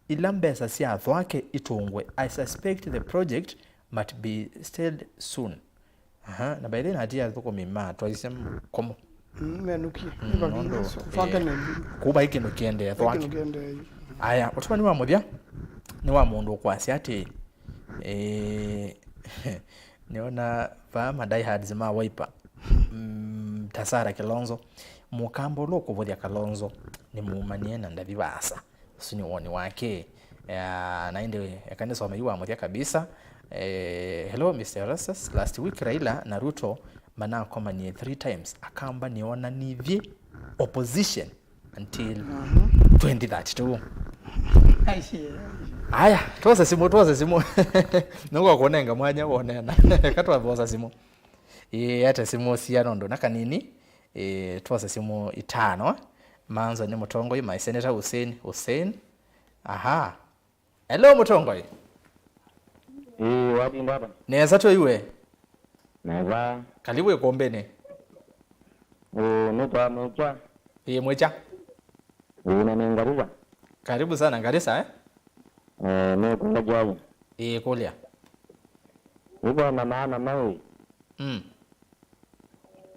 [SPEAKER 1] ilambesa siatho ake itungwe. I suspect the project might be stalled soon. Na by then hatia tuko mima twaisem komo
[SPEAKER 4] menuki nibagino fanga nembi
[SPEAKER 1] kuba hiki nukiende atho ake aya utumani wa muthia ni wa mundu kwasi ati niona fama die hard zima wiper tasara Kilonzo mukambo loko vuthia Kalonzo ni muumanie na ndavibasa usini woni wake naende yakanisa wameiwa muthia kabisa. Hello Mr. ERASTUS, last week Raila na Ruto mana komanie 3 times akamba niona nivye opposition until 2032. Aya tuwasa simu nungu kuonenga mwanya wonena katwa bosa simu hata simu sianondo naka nini tuwasa simu itano Maanzo ni mutongo my Senator Hussein. Aha hello mutongo
[SPEAKER 5] wadi ndaba
[SPEAKER 1] neza to iwe
[SPEAKER 5] neza
[SPEAKER 1] karibu ikombene
[SPEAKER 5] nitwa mwecha
[SPEAKER 1] mwecha
[SPEAKER 5] na ngariza
[SPEAKER 1] karibu sana Garissa
[SPEAKER 5] kuna jali
[SPEAKER 1] kulia
[SPEAKER 5] uko na maana mawe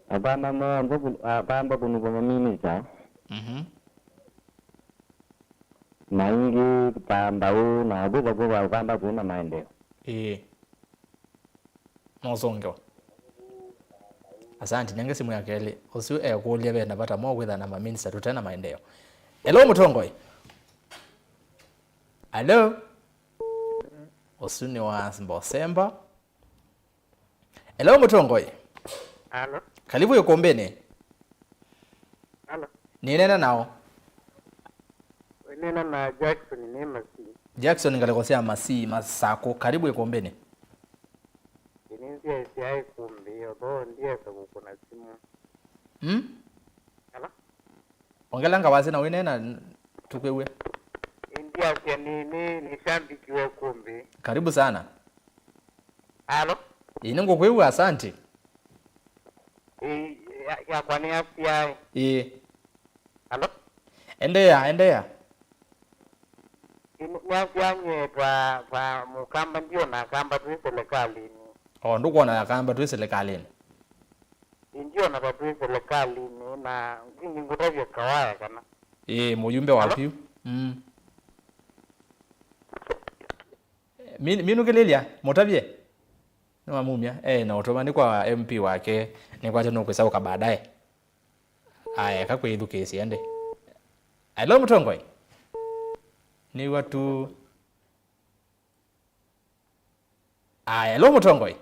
[SPEAKER 5] abana mambo kunigoma mimi sa maingi pambao na buga kwamba kuna maendeleo
[SPEAKER 1] mozongo. Asante nyange simu yake ile usiu kulia bena bata mo with na minister tutena maendeleo. Hello mutongoi. Hello usuni wa Mbosemba. Hello mutongoi.
[SPEAKER 5] Hello
[SPEAKER 1] karibu ikombene.
[SPEAKER 5] Hello
[SPEAKER 1] ni nena nao
[SPEAKER 5] nena na Jackson ni masi
[SPEAKER 1] Jackson ngalekosea masi masako karibu ikombene.
[SPEAKER 5] Inizia isi Îkûmbî odo ndiye kuna simu Hello
[SPEAKER 1] ongela ngawazi na wenena tukwewe
[SPEAKER 5] India sia ni shambiki wa Îkûmbî.
[SPEAKER 1] Karibu sana.
[SPEAKER 5] Hello
[SPEAKER 1] Inengo kwewe asante.
[SPEAKER 5] Ya kwani afya Hello
[SPEAKER 1] Endea
[SPEAKER 5] Nyafyanye kwa mukamba ndio na kamba tu serikalini.
[SPEAKER 1] Nduko na kamba tu serikalini.
[SPEAKER 5] Ndio na tu serikalini na ngingi ngotavyo kawaya kana.
[SPEAKER 1] Mujumbe wapi? Minu kelelia motabye. Nwa mumia na otomani kwa MP wake ni kwa tano kwesauka baadaye. Aya kakweithu kesi ende. Hello mutongoi. Ni watu hello mutongoi.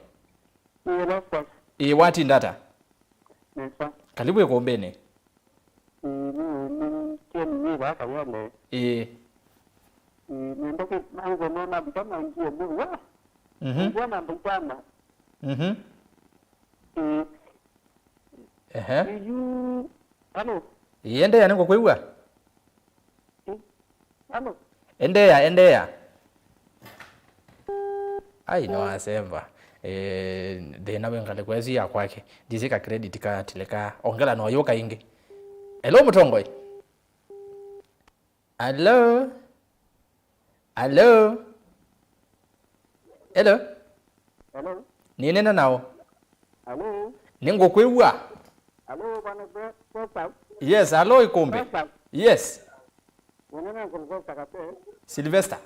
[SPEAKER 1] Wati ndata. Karibu ikombene.
[SPEAKER 5] Kieni waka wale. Ndoki mango nona bana ngie buwa. Bwana mbana. Hello.
[SPEAKER 1] Endea niko kwewa.
[SPEAKER 5] Hello.
[SPEAKER 1] Endea. ai no asemba de na wengale kwezi ya kwake dizika credit ka tileka ongela no yoka ingi. Hello mutongoi. Hello. Hello. Hello.
[SPEAKER 5] Hello.
[SPEAKER 1] Ni nena nao?
[SPEAKER 5] Hello.
[SPEAKER 1] Ningo kwewa.
[SPEAKER 5] Hello bana bwana.
[SPEAKER 1] Yes, hello Îkûmbî. Yes.
[SPEAKER 5] Unana Sylvester kape.
[SPEAKER 1] Sylvester.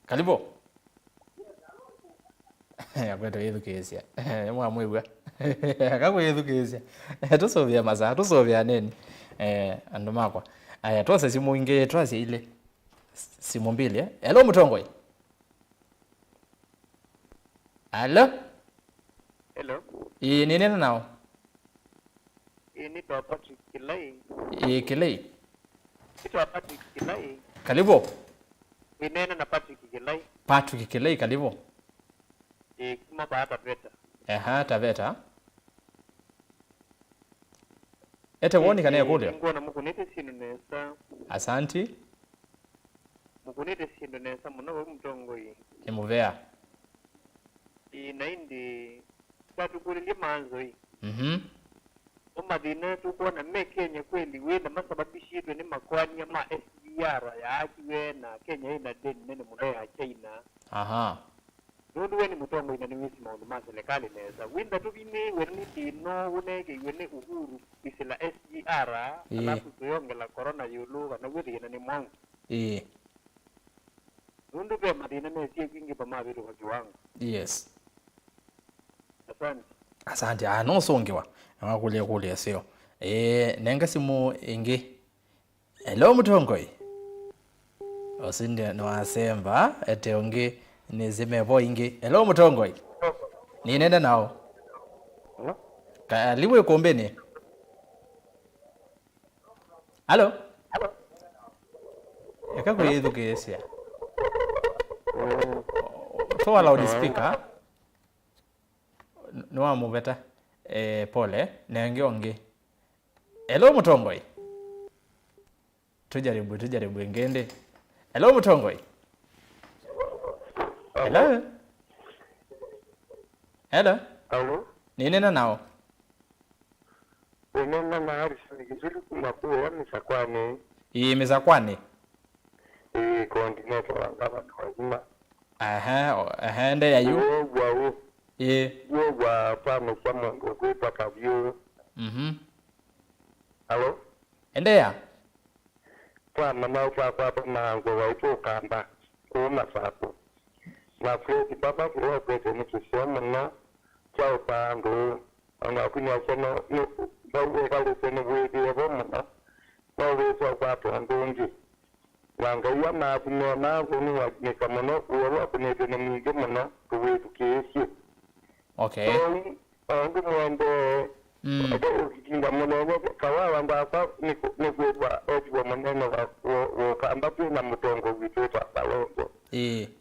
[SPEAKER 1] Karibu. Yakweto yethukicia. Mwamwigua. Akagwe yethukicia. Tusovia maza, tusovia nini? Andu makwa. Aya twase simu inge twase ile. Simu mbili Hello mutongoi. Hello.
[SPEAKER 5] Hello.
[SPEAKER 1] Ni nena nao?
[SPEAKER 5] Ini Patrick Kilai.
[SPEAKER 1] Kilai.
[SPEAKER 5] Itu Patrick Kilai.
[SPEAKER 1] Karibu.
[SPEAKER 5] Inena na Patrick Kilai.
[SPEAKER 1] Patrick Kilai karibu.
[SPEAKER 5] Kuma baada Taveta.
[SPEAKER 1] Taveta. Ete woni kana yakule.
[SPEAKER 5] Ngona mukunete sinu nesa.
[SPEAKER 1] Asanti.
[SPEAKER 5] Mukunete sinu nesa muno mutongoi.
[SPEAKER 1] Emuvea.
[SPEAKER 5] Inaindi tatukulilie MAANZO hii. Umadina tukuona me Kenya kweli wena masababishi yetu ni makwani ma SGR ya akiwe na Kenya ina deni nene muno ya China. Nundu weni mutongo ina niwisi maundu ma serikali neza. Winda tu bime weni dino unege weni uhuru bisila SGR alafu tuyongela corona yulu na wedi ina ni mwangu. Nundu be madina nesiye kwingi pa mabiru kwa kiwangu.
[SPEAKER 1] Yes.
[SPEAKER 5] Asante.
[SPEAKER 1] No songewa. Kule sio. Nenga simu ingi. Hello mutongoi. Osinde no asemba ete ongi nizimevo ingi. Hello mutongoi. Ni nenda nao?
[SPEAKER 5] Hello.
[SPEAKER 1] Karibu Îkûmbî. Hello. Yakagwe yethukicia. So loud speaker. No mubeta. Pole nengi ongi. Hello mutongoi. Tujaribu ngende. Hello mutongoi. Hello.
[SPEAKER 5] Hello.
[SPEAKER 1] Ni nena nao?
[SPEAKER 5] Unena na Harrison kizuri kumakuwa misakwani.
[SPEAKER 1] Misakwani.
[SPEAKER 5] Continental wangaba twazima.
[SPEAKER 1] Nde ya yu.
[SPEAKER 5] Wo. Wa pano kwa mwango kwa KAVYU. Hello.
[SPEAKER 1] Nde ya.
[SPEAKER 5] Kwa mama kwa mango wa ukamba. Kuma sapo. Na kweli baba kwa kwete ni kisema na kwa pando. Ana kunya kono ni bawe kale tena wedi yabona. Bawe kwa pando wanga ya na kuno na kuno wa ni kama no uwa kuno tena mingi mna kuwe tukesi.
[SPEAKER 1] Okay.
[SPEAKER 5] Ndio mwende. Ukikinga mwana kawawa mbapa ni kwa ojiwa maneno wa kamba na mutongo vitota balongo.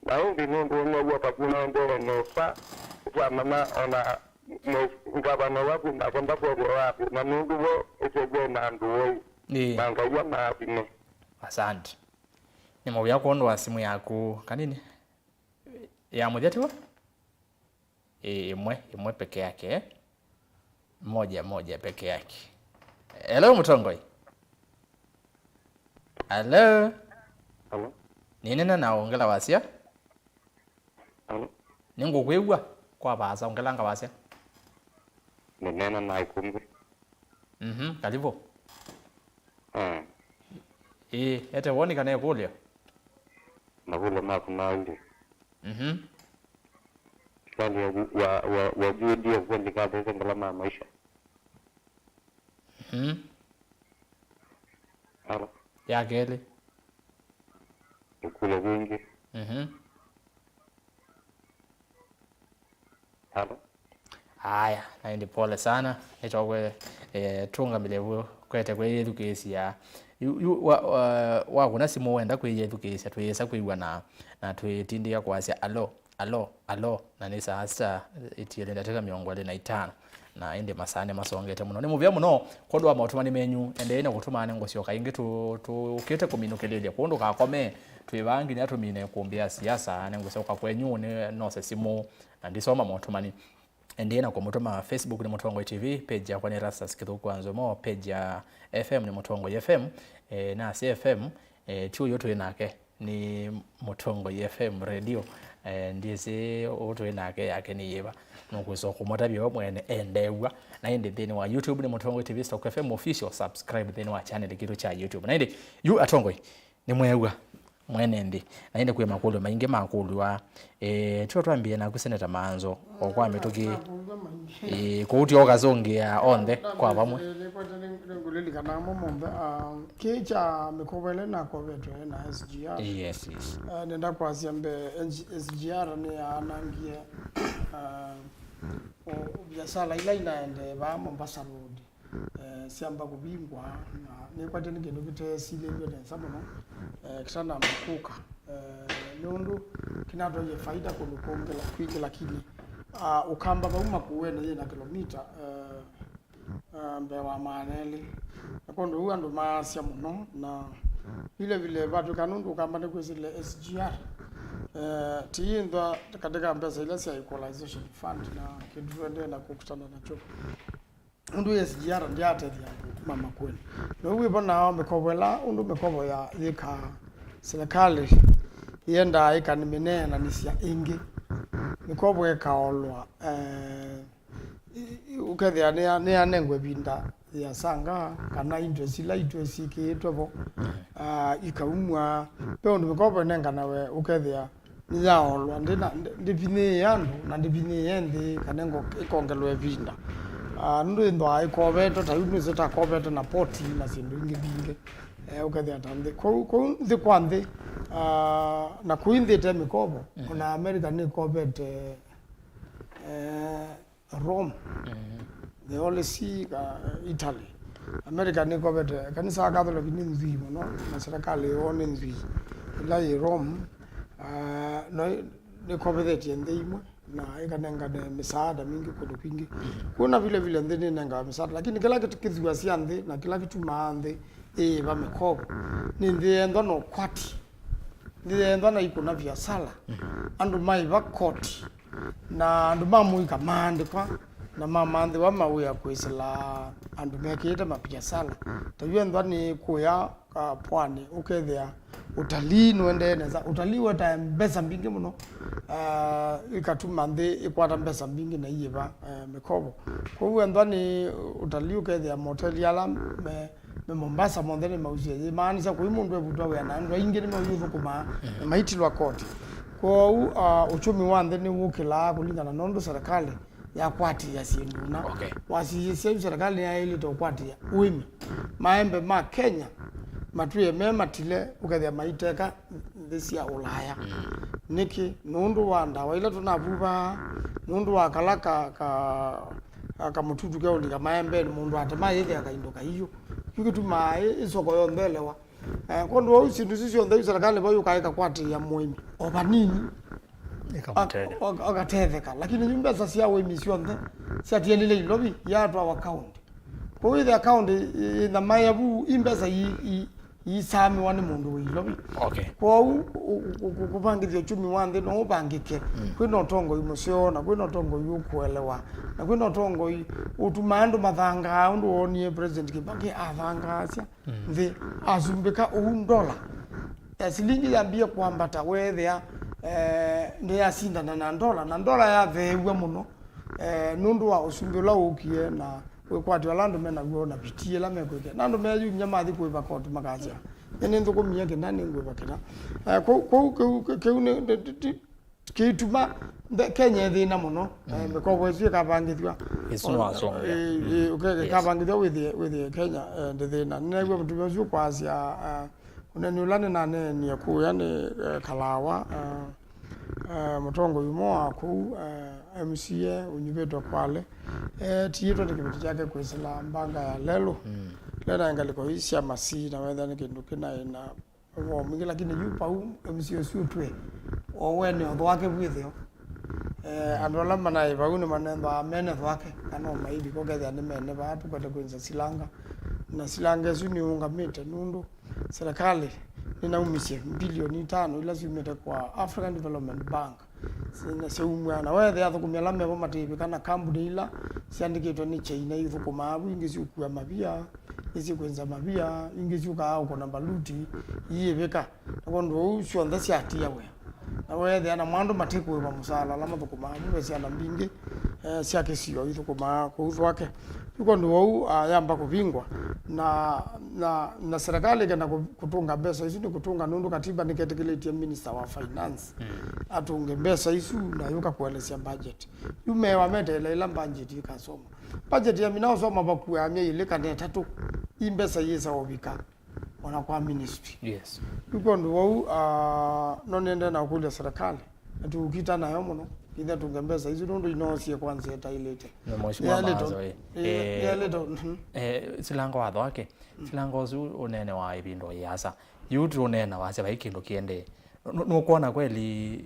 [SPEAKER 5] Na ndio ndio kwa ndio nofa kwa mama ona ngabana wapi na kwamba kwa wapi na ndio ete na ndio. Banga ya na bine.
[SPEAKER 1] Asante. Ni mwa yako ndo simu yako kanini? Ya mujatiwa? Imwe peke yake. Moja peke yake. Hello mutongoi. Hello. Ni nena naongela wasia? Ningo kwegwa kwa baza ongela nga wasia?
[SPEAKER 5] Ni nena na Îkûmbî.
[SPEAKER 1] Karibu. Ete woni kana kulio.
[SPEAKER 5] Na vile makuna ndi. Kali wa video kweli kabisa ngala maisha. Hello.
[SPEAKER 1] Ya gele.
[SPEAKER 5] Ukule wingi. Hello.
[SPEAKER 1] Haya, na ndi pole sana. Nitokwe tunga milevu kwete kwe education. Wa kuna simu wenda kwe education tuyesa kwiwa na twetindia kwasia alo na nisa hasa itiele ndateka 25 na ende masane masongete muno ni muvya muno kodwa mautuma ni menyu ende ene kutuma ane ngosio kaingi tu kete kuminukelele kondo kakome twibangi ni atumine kumbia siasa nengusoka kwenyu no sesimu ndisoma motomani ndiena kwa motoma Facebook ni Motongo TV, page ya kwa ni ERASTUS kithuku NZOMO, page ya FM ni Motongo FM, na CFM chuo yoto inake ni Motongo FM radio, ndiye oto inake yake ni yeba nukuso kumotabyo mwene endewa na indi thini wa YouTube ni Motongo TV Stock FM official, subscribe thini wa channel kitu cha YouTube na indi yu atongoi ni mwewa mwene ndi na indi kwe makulu maingi makulu wa twambie na kuseneta MAANZO okwa mituki kuti okazongea onde kwa bamwe
[SPEAKER 4] nguleli kana mombe kecha mikobele na kovetwe na SGR.
[SPEAKER 1] Yes
[SPEAKER 4] nenda kwa siambe SGR ni anangie biashara ila inaende ba Mombasa Road siamba kubingwa na ni kwa tena kindu kite sile ndio sababu kitana makuka nundu kinatoje faida kulukonge la kwiki lakini ukamba bauma kuwene na kilomita mbewa maneli nakondo huwa ndo maasya muno na vile watu kanundu ukamba ne kwesile SGR tiindwa katika mbesa ile ya equalization fund na kitu ndio na kukutana nacho undu SGR ndio atedia mama kweli no we bona mekobela undu mekobo ya yeka serikali yenda ikanimene na nisia ingi mikobo ekaolwa ukethia ne anengwe binda ya sanga kana interest kitwevo ikaumwa pe undu mikobo nenga nawe ukethia ni yaolwa ndipine yandu na ndipine yende kanengo ikongelwe binda ndu ndo aikoveto tayunu zeta koveto na poti na sindu binge ukethia tande ko ndi kwande na kuindite mikobo kuna America ni kovete Rome they only see Italy America ni kovete kanisa Catholic ni nzimo no na serikali one nzi ila Rome no ni kovete ndimo na ikanenga de misaada mingi kwingi kuna vile ndeni nenga misaada lakini kila kitu kizwa siande na kila kitu maande ba mikobo ni ndiendo no kwati ndiendo na ikuna biashara andu mai bakoti na andu mamuika mande kwa na mamande wa mawia kwisila andu mekete mabiashara tayendo ni kuya pwani ukethia utalii nwendeneza utalii wata mbesa mbingi muno ikatuma ndi ikwata mbesa mbingi na iyeba mikobo kwa ndani utalii ukethia moteli ala me Mombasa mondene mauzie maanisa kwa mundu ebutwa we na ndo ingene mauzie kuma maitilwa koti kwa uchumi wa ndene wukila kulingana nondo serikali ya kwati ya sinduna wasi serikali ya ile to kwati ya uimi maembe ma Kenya matuye mema tile ukethia maiteka thisi ya Ulaya niki nundu wa ndawa ila tunavuba nundu wa kalaka ka mututu kwa ulika maembe mundu atema yethe akaindoka hiyo kitu mai isoko yombelewa kondo wa usindu sisi onda serikali bayo kaika kwati ya muimi obanini akatetheka lakini nyumba sasa ya wemisio nda sati lile ilobi ya to account kwa hiyo account na mayabu imbesa yi sami wani mundu ilobi kwa kupangithia chumi wande no bangike kwino tongo imosio na kwino tongo yukuelewa na kwino tongo utumandu mathanga undu onie president Kibaki athanga cia nthi azumbika $1 silingi yambia kwambata wethia ndi yasindana na $1 ya vewe muno nundu wa usumbula ukie na wekwati walando mena guona bitie la mekweke nando meyu nyamathi kuiba kotu makaja ene nthuko miyake nani ngwe kina keune kituma Kenya thina muno mikobo cio kabangithwa kabangithwa with Kenya thina negwe mtu cio kwasia uneni ulane na ni ku yani kalawa mutongo yumo aku MCA unyubeto kwale tiyito nikibiti chake kwisila mbanga ya lelo lena ngaliko isia masi na wetha nikindu kina ina wo mingi lakini yupa MCA siutwe owene ndo wake bwithio andola mana bauni manendo amene wake kana maidi ko getha ni mene ba tu kwete kwinza silanga na silanga suni unga mite nundu serikali ninaumisie bilioni 5 ila ciumite kwa African Development Bank sina ciumwana wethe athukumia la mebo matibi kana kambuni ila ciandikitwe ni China ithukuma abu ingi ciukua mabia isi kwenza mabia ingi ciuka au kona baluti yibika nakondo ucio nthe ciatia we na wethe ana mwandu matikuwa musala la mathukuma abu besi ana mbingi ciake cio ithukuma kuthwake yuko ndio yamba kuvingwa na serikali kana kutunga pesa hizo ni kutunga nundu katiba niketekeletie minister wa finance atunge pesa hizo na yuka kuelezea budget yumewa metele ila budget ikasoma budget ya minao soma bakuya mye ile kana 3 imbesa yesa obika wana kwa ministry
[SPEAKER 1] yes
[SPEAKER 4] yuko ndio nonende na kule serikali atukita nayo muno ida tungembeza hizo ndo inosie kwanza etailete
[SPEAKER 1] no mheshimiwa MAANZO silango watho wake silango zu unene wa ibindo yasa yutu unena wase baikindo kiende no kuona kweli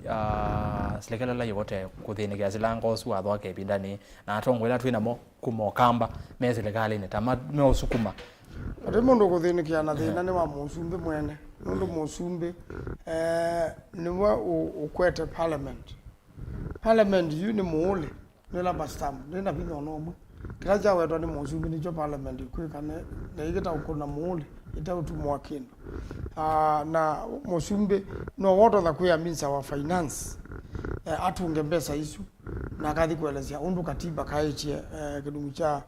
[SPEAKER 1] serikali la yote kuthinikia silango zu watho wake ibindani na atongwela twina mo kumokamba me serikali ne tama me usukuma
[SPEAKER 4] ate mundu kuthinikia na thina ni wa musumbe mwene nundu musumbe niwa ukwete Parliament yu ni muole nila bastam nina binyo nomo kiraja weto ni musumbi ni jo parliament kwika na igeta ukona muole ita utumwa kendo na musumbi no woto da kuya minsa wa finance atunge pesa isu na kathi kuelezea undu katiba kaichie kidumu cha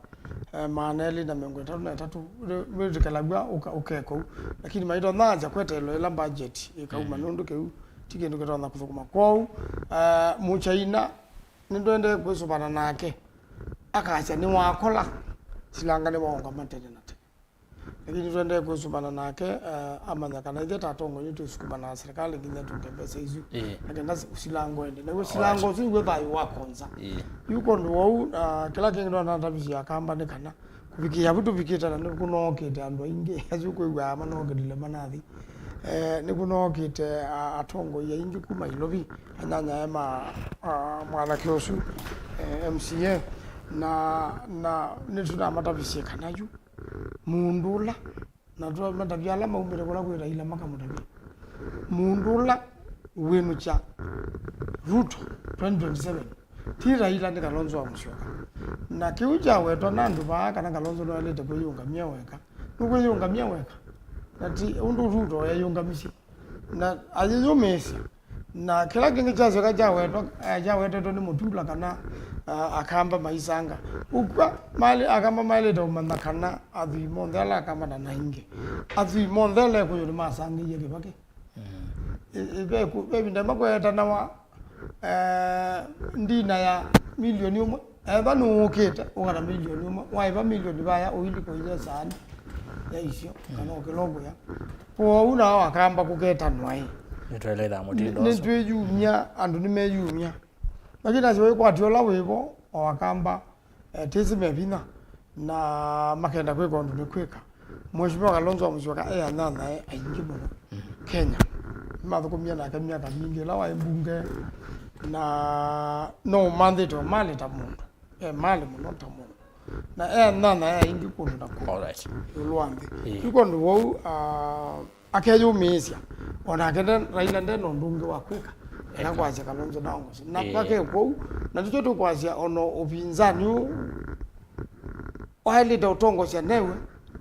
[SPEAKER 4] maaneli na 33 mwezi kalagwa ukeko lakini maito naja kwete ila budget ikauma nundu keu tike ndo kitona kuthukuma kwao muchaina nindwende kwisubana nake akacha ni wakola silanga ni waonga matene nate lakini twende kwisubana nake amanya kana ije tatongo yetu sukubana na serikali nginya tukembesa hizo lakini silango ende na silango zingwe bayo wakonza yuko ndo kila kingi ndo natabisia kamba ne kana kubikia butu bikita na kunokete ando inge azuko igwa amanogedile manathi nikunookite atongo ya ingi kuma ilobi anyanya ema mwana kiosu MCA na nituna matabisie kanayu mundula na twa matabiala maumire kola kwira ila maka mutabi mundula wenu cha Ruto 2027 tira ila ni Kalonzo wa Musyoka na kiuja weto nandu ba kana Kalonzo no alete kuyunga miaweka nukuyunga miaweka nati undu Ruto yayungamisi na ayiyomesi na kila kingi chazo kajaweto to ni mutula kana akamba maisanga ukwa mali akamba mali do mandakana adhi mondela akamba na nainge adhi mondela ko yuri masangi yeke bake ibe ku bebi ndama ko etanawa ndina ya milioni umwe banu uketa ungana milioni umwe waiba milioni baya oili ko ile sana ya isio kana okelongo ya po una wakamba kuketa nwai
[SPEAKER 1] nitweleza mutindo
[SPEAKER 4] nitwe yumya andu ni meyumya lakini asiwe kwa tiola webo wakamba tizime bina na makenda kweko ndu nikweka mheshimiwa Kalonzo wa Musyoka nana aingi muno Kenya mathukumia na miaka mingi la wa mbunge na no mandate mali ta mundu mali muno ta mundu na nana aingi kundu na ku
[SPEAKER 1] alright
[SPEAKER 4] ulwambi yuko ndo akeyumisia ona kenda Raila ndeno ndungi wa kweka na kwacha Kalonzo naongo na pake kwa na tuchoto kwacha ono upinzani wale utongo cia newe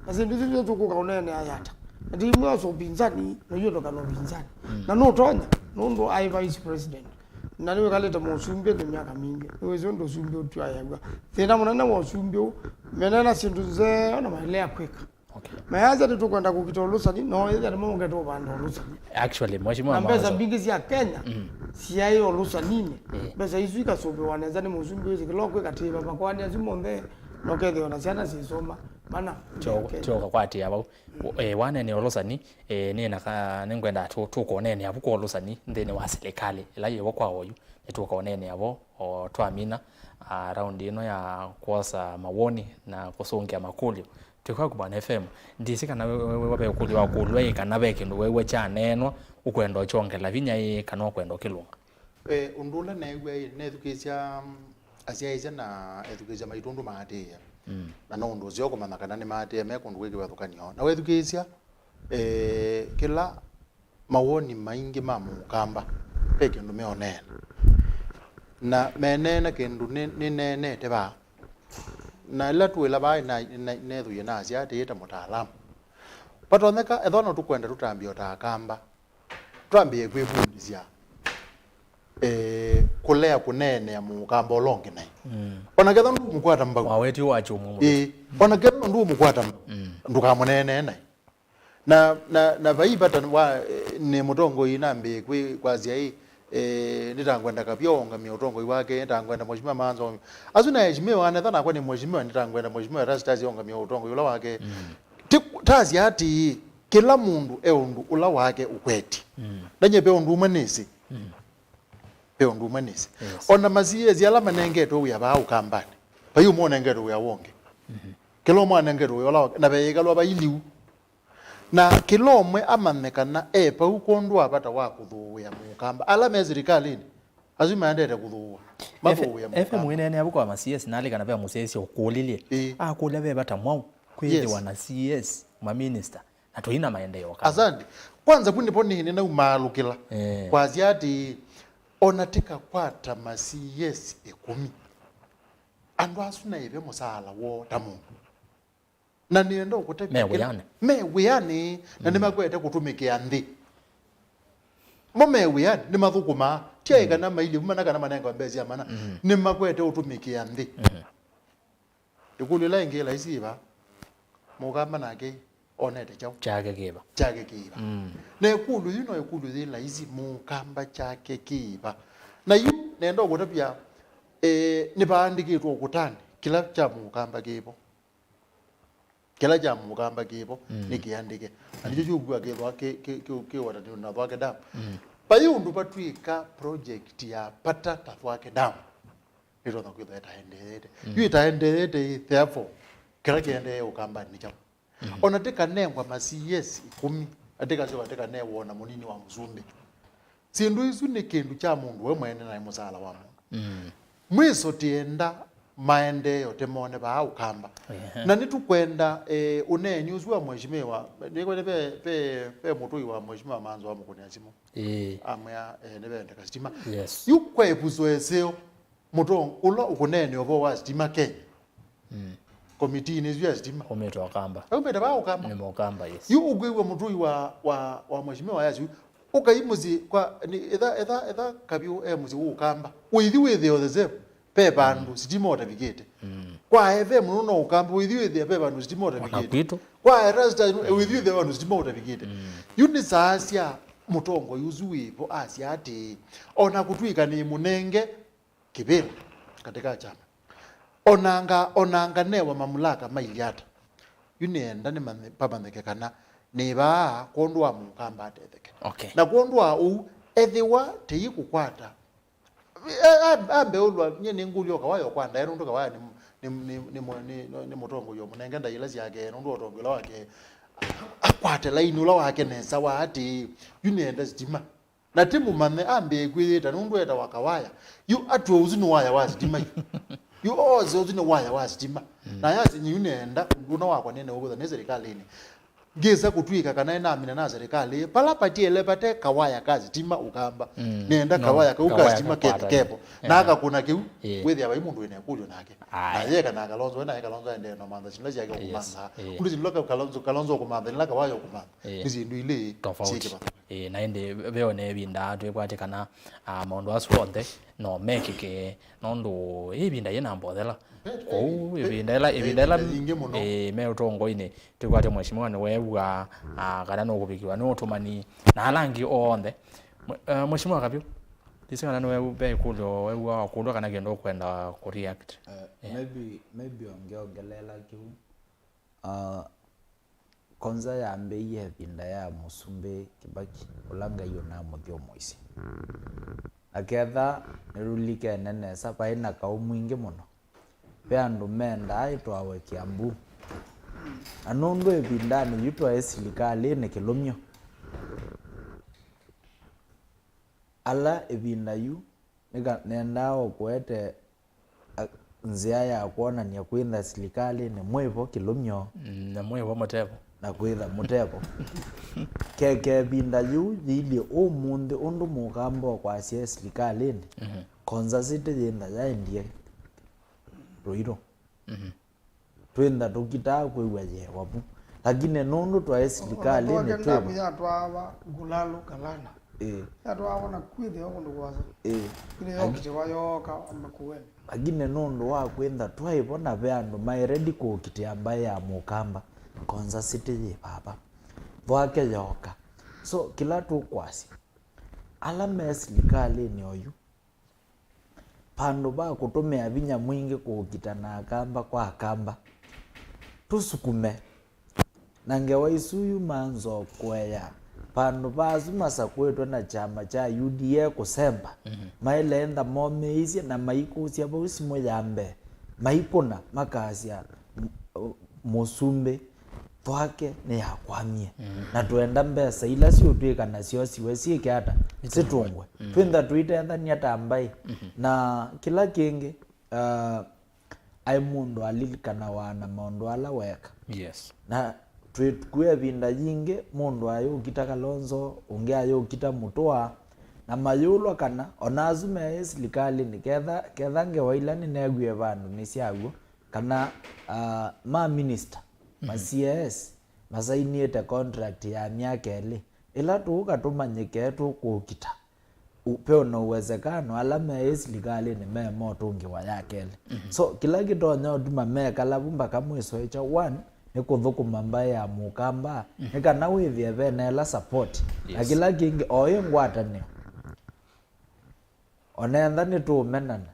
[SPEAKER 4] azindizo tukuka unene ayata ndi mwaso upinzani no yoto kana upinzani na no tonya ndo ai vice president na niwe kaleta musumbe de myaka mingi wewe ndo sumbe utu ayagwa tena munana musumbe menana sinduze ona maelea kweka
[SPEAKER 1] okay
[SPEAKER 4] mayaza tukwenda kukitolusa ni no ile ndio mungu ngeto bando lusa
[SPEAKER 1] actually mheshimiwa
[SPEAKER 4] MAANZO pesa mingi cia Kenya si ayo lusa nini pesa hizo ikasobe wanaweza ni musumbe hizo kilokwe katiba bakwani azimonde nokethe ona ciana cisoma mana
[SPEAKER 1] choka kwati abo wane ne olosani ni na nengwenda tukonene abo ko olosani ndene wa serikali ila yewo kwa oyu tukonene abo o twamina round ino ya kuosa mawoni na kusongia makulio tukwa kubana FM ndisika na wewe wabe kuliwa kulwe kana beke ndo wewe cha neno ukwenda chongela vinya kana ukwenda kilunga
[SPEAKER 3] undula newe nedukizia asiaiza na edukizia maitundu maatia na no ndo zio komana kana ni maatia me kundu wiki wathukanio na wedukizia kila mawoni maingi ma mukamba pe kindu meonene na menene kindu ni nene te ba na ila tuila bai na nethu yena sia te yeta mutaalamu patoneka ethona tukwenda tutambia utakamba twambie kwibundisia kulea kunene ya mukamba olongi nai ona ketha ndu mukwata mbagu
[SPEAKER 1] waweti wacho mu
[SPEAKER 3] ona ketha ndu mukwata ndukamunene nai na vaibata wa ni mutongo inambi kwazia hii nitangwenda kavyonga miotongo wake nitangwenda mheshimiwa MAANZO azuna heshimiwa anethana kwa ni mheshimiwa nitangwenda mheshimiwa ERASTUS yonga miotongo yula wake tazi ati kila mundu eundu ula wake ukweti ndanye pe undu manisi pe undu manisi ona maziezi ala manengeto uya ba ukambani bayu monengeto uya wonge kilo monengeto uya la na be galwa bayiliu na kilomwe amanekana pa ukondu apata wa kuthuya mukamba ala mezirikalini azima ndete kuthuwa mathuya mukamba
[SPEAKER 1] FM mwene abuko ama CS nali kana be musesi okulilie akula be bata mwau kweli wana CS ma minister na toina maendeleo kama
[SPEAKER 3] azandi kwanza kunipo nini na umalukila kwa ziati onateka kwata ma CS 10 andu asuna ibe musala wo tamu na nienda ukuteka mewiyani na nimakwete kutumikia nthi mewiyani ni mathukuma tiaika na maili umana kana manengo mbezi amana nimakwete utumikia nthi ikulila ingila isiba mukamba nake onete chao
[SPEAKER 1] chake kiba
[SPEAKER 3] na ikulu yino ikulu thila isi mukamba chake kiba na yu nenda ukutapia nipaandikitwa ukutani kila cha mukamba kibo kila jamu mukamba kibo nikiandike alijo kwa kibo ke wata na twake damu bayo ndu patwika project ya pata twake damu ilo na kwitha itaendelete yu itaendelete therefore kila kiende ukamba ni chao onateka nengwa ma CS 10 ateka sio ateka ne wona munini wa mzumbe sindu isu ni kindu cha mundu we mwene na musala wa mundu mwiso tienda maende yote mone ba ukamba na nitukwenda unenyuzwa mheshimiwa nikwende pe mutui wa mheshimiwa MAANZO wa MAKUENI asimo amya nebe ndeka stima yukwe buzoeseo mutongo ulo ukunene obo wa stima Kenya komiti ni zya stima
[SPEAKER 1] komiti wakamba
[SPEAKER 3] umeta ba ukamba
[SPEAKER 1] ni mukamba
[SPEAKER 3] yu ugwiwe mutui wa mheshimiwa yazi ukaimuzi kwa ni etha KAVYU muzi ukamba withiwe otheze pe bandu stima otavikite kwa FM no ukamba withiwe pe bandu stima otavikite kwa ERASTUS withiwe bandu stima otavikite yuni sasya mutongo yuzuipo asya ati ona kutwika ni munenge kibira katika chama onanga newa mamulaka mailiata yunienda ni pamandeke kana niba kondwa mukamba atetheke na kondwa u ethiwa teyikukwata ambe ulwa nyene ngulyo kawayo kwanda ero ndo kawaya ni mutongo yo munenge ndayila yake ndo otongola wake akwate line ula wake nesa wa ati yunienda stima na timu manne ambe kwita ndo eta wakawaya yu atwe uzini waya wa stima yu oze uzini waya wa stima na yazi nyunenda nguna wakwa nene ubutha ne serikalini ngeza kutwika kana inamina na serikali pala patiele pate kawaya kazi stima ukamba nenda kawaya kauka stima kepo naka kuna kiu wethi aba imundu ene kulyo nake na yeka na kalonzo ena kalonzo ende no manda shinla yake kumanda kulizi loka kalonzo kumanda nila kawaya kumanda nizi ndu ile
[SPEAKER 1] tofauti na ende veo ne binda twekwate kana maundu asuonde no mekike nondo ibinda yena mbothela ibindela me utongo ine tukwate mheshimiwa ni wewa kana no kubikiwa no tumani na alangi onde mheshimiwa KAVYU disingana no wewe be kulo wewa kulo kana gendo kwenda ku react
[SPEAKER 2] maybe ongelela kiu konza ya mbeye binda ya musumbe kibaki ulanga yona muthio moisi aketha nirulike nene sapa ina kaumwingi muno pe andu menda aitwawe Kiambu anundu ebindani yitwa esilikali ne kilomyo ala ebindayu nenda kwete nzia ya kuona ni kwenda serikali ni mwevo kilomyo
[SPEAKER 1] na mwevo motevo
[SPEAKER 2] na kwitha muteko keke binda yu yili umundi undu mugambo kwa cia serikali konza city yenda yaendie roiro twenda tukita kwewa ye wapu lakini nundu twa serikali ni tweba
[SPEAKER 4] ya twa gulalo kalana ya twa wana kwithe okundu kwaza kile yokite wayoka MAKUENI
[SPEAKER 2] lakini nundu wa kwenda twaibona bandu mai ready kukite ambaye ya mukamba konza city ye baba wake yoka so kila tu kwasi alama serikali ni oyu pandu ba kutumia vinya mwingi kukita na akamba kwa akamba tusukume nange waisuyu manzo kweya pandu bazuma sakwetwa na chama cha UDA kusemba mailenda momeisya na maikusia bosimo yambe maikuna makasia musumbe twake ni yakwamie na tuenda mbesa ila sio twika na sio siwe siike hata situngwe twenda tuitenda ni hata ambai na kila kingi ai mundu alilikana wana maundu ala weka na twetukue vinda yingi mundu ayo ukita Kalonzo unge ayo ukita Mutua na mayulwa kana onazume serikali ni ketha nge wailani negwe vandu nisiago kana ma minister ma CS masainiete contract ya miaka eli ila tuuka tumanyike tukukita upeo na uwezekano alama ya serikali ni memo tungi wa yake eli so kila kitonyo tuma meka labumba kama iso echa one ni kuthukuma mbaya ya mukamba ni kana withie bene la support na kila kingi oyo ngwatanio onenda ni tumenana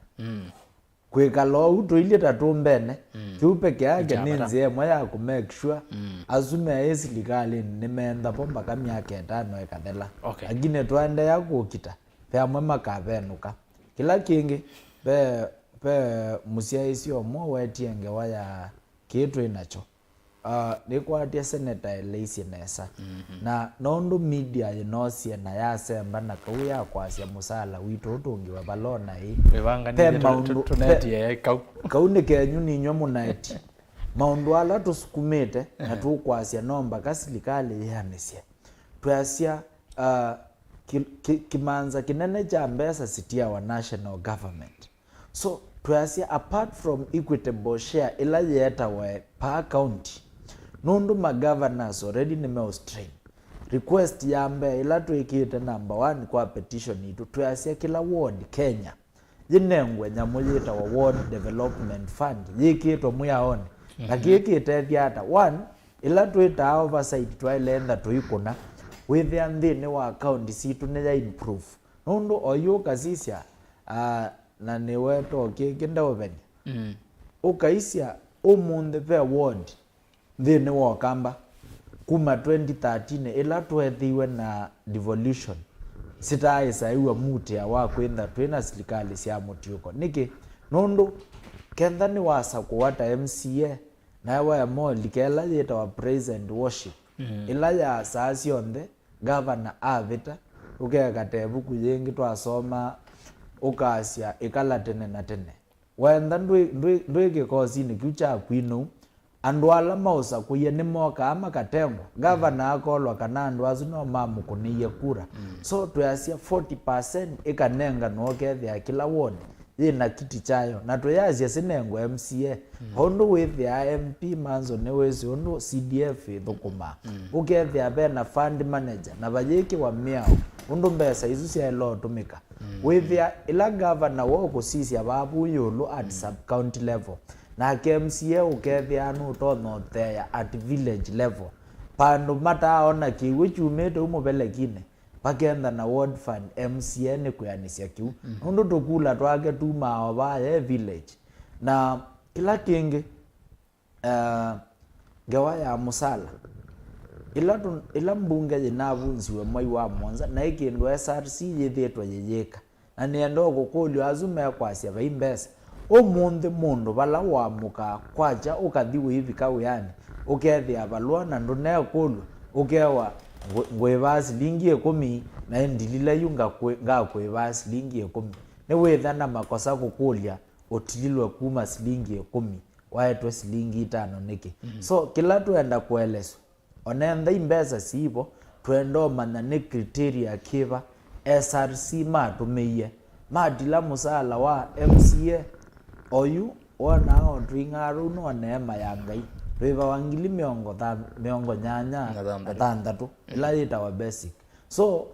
[SPEAKER 2] kwikala uto ile tatumbene kiu peke yake ni nzie moya ku make sure azume serikali ni menda pomba kama miaka 5 ekathela agine twende yakukita pe amwe makabenuka kila kingi pe musia isio mo wetienge waya kitu inacho nikwatia seneta eleisi nesa na nondo media yenosie na yasemba na kauya kwasia musala witu utungiwa balona hii kauni kenyu ninyo munaiti maundu ala tusukumite na tukwasia nomba kasirikali yanesia twasia kimanza kinene cha mbesa sitia wa national government so twasia apart from equitable share ila YÉETEWA pa county nundu governors already nimeostrain request yambe ila tuikite number 1 kwa petition itu twasia kila ward Kenya yinengwe nyamuyita wa ward development fund yikitwa muyaone lakikite thiata 1 ila tuita oversight twailenda tuikuna within ndini wa county situ ne ya improve nundu oyuka sisia na niweto kikinda obenya ukaisia umunthe pe ward ndini wa kamba kuma 2013 ila twethiwe na devolution sitaisa iwe mutia wa kwenda twina serikali cia mutiuko niki nundu kenda ni wasa kuwata MCA na wa mo likela yeta wa praise and worship ila ya saasi onde governor avita ukeka tebu kuyengi twasoma ukasia ikala tene na tene wenda ndwike kozi ni kucha kwino andwala mausa kuye ni moka ama katengo governor akolwa kana andwazu no mamu kuniye kura so tuyasia 40% ikanenga nokethia kila ward ina kiti chayo na tuyasia sinengo MCA hondo withia MP manzo ne wezi hondo CDF thukuma ukethia bena fund manager na bajeki wa miao hondo mbesa izu cia lo tumika withia ila governor wo kusisia babu yulu at sub county level na KMCA ukethia anu to no there at village level pandu mataona kiwe chumete umubelekine pakenda na ward fund MCA ni kuyanisia kiu nundu tukula twake tuma baye village na kila kingi gawa ya musala ila mbunge jinabunziwe mwai wa mwanza na ikindu SRC yithetwa yeyeka na niendo gukulyo azume kwasia baimbesa umunthe mundu bala wamuka kwacha ukathiwe hivi kawiyani ukethia balwa na ndune kulu ukewa ngweva silingi 10 na ndilila yunga ngakwe silingi 10 ne wetha na makosa kukulya otililwe kuma silingi 10 waetwe silingi 5 niki so kila tuenda kueleso onenda imbesa sibo twendo mana ne criteria kiva SRC matumeiye madila musala wa MCA oyu ona ondringaru no neema ya ngai riva wangili miongo nyanya na tandatu ila itawa basic so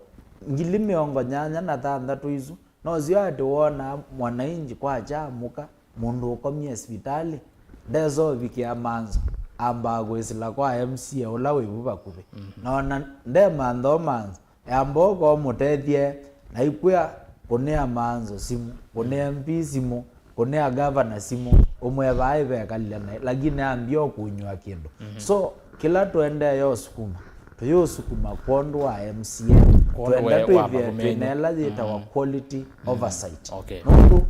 [SPEAKER 2] ngili miongo nyanya na tandatu izu no zio ati wona mwananchi kwa jamuka mundu ukomye hospitali ndezo vikia manzo amba gwesila kwa MCA ula wivu bakuve nona nde mantho manzo yambo ko mutethie na ikuya kunea manzo simu kunea MP simu kunea governor simu umwe bae bekalile lakini ambio kunywa kindu so kila tuende yo sukuma tuyo sukuma kondo wa MCA tuende tuivye tunela itawa quality oversight nundu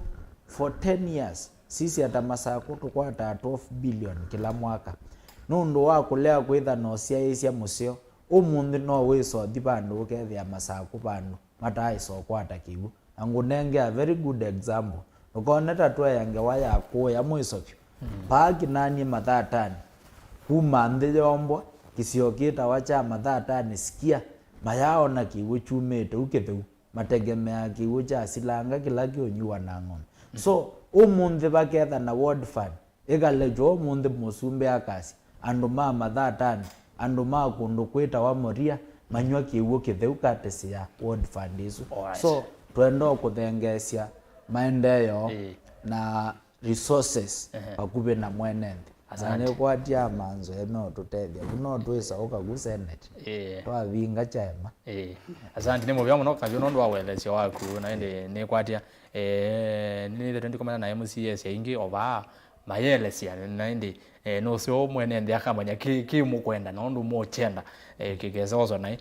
[SPEAKER 2] for 10 years sisi hata masako tukwa 12 billion kila mwaka nundu wa kulea kwitha no cia musio umunthi no wiso thibandu ukethia masako bandu matai so kwata kibu angunenge a very good example ukoneta twa yange waya kuya mwisopyo pa KINANIE MATHATANI kuma ndhe yombo kisio kita wacha MATHATANI sikia mayao na kiwu chumete uketheu mategemea kiwu cha silanga kila kionyua na ng'ombe so umunthi baketha na ward fund igalejo umunthi musumbe akasi andu ma MATHATANI andu ma kundu kwita wa moria manywa kiwu kitheu katesia ward fund isu so twendo kuthengesia maendeleo na resources bakube na mwenende asante kwa tia manzo eno tutethia kuno twisa uka Seneta twavinga chema
[SPEAKER 1] asante ni muvya muno KAVYU nondo wawelesya waku na ende ne kwatia ni the 20 na MCS ingi ova mayelesya na ende no sio mwenende akamanya ki mukwenda nondo mochenda kigezozo na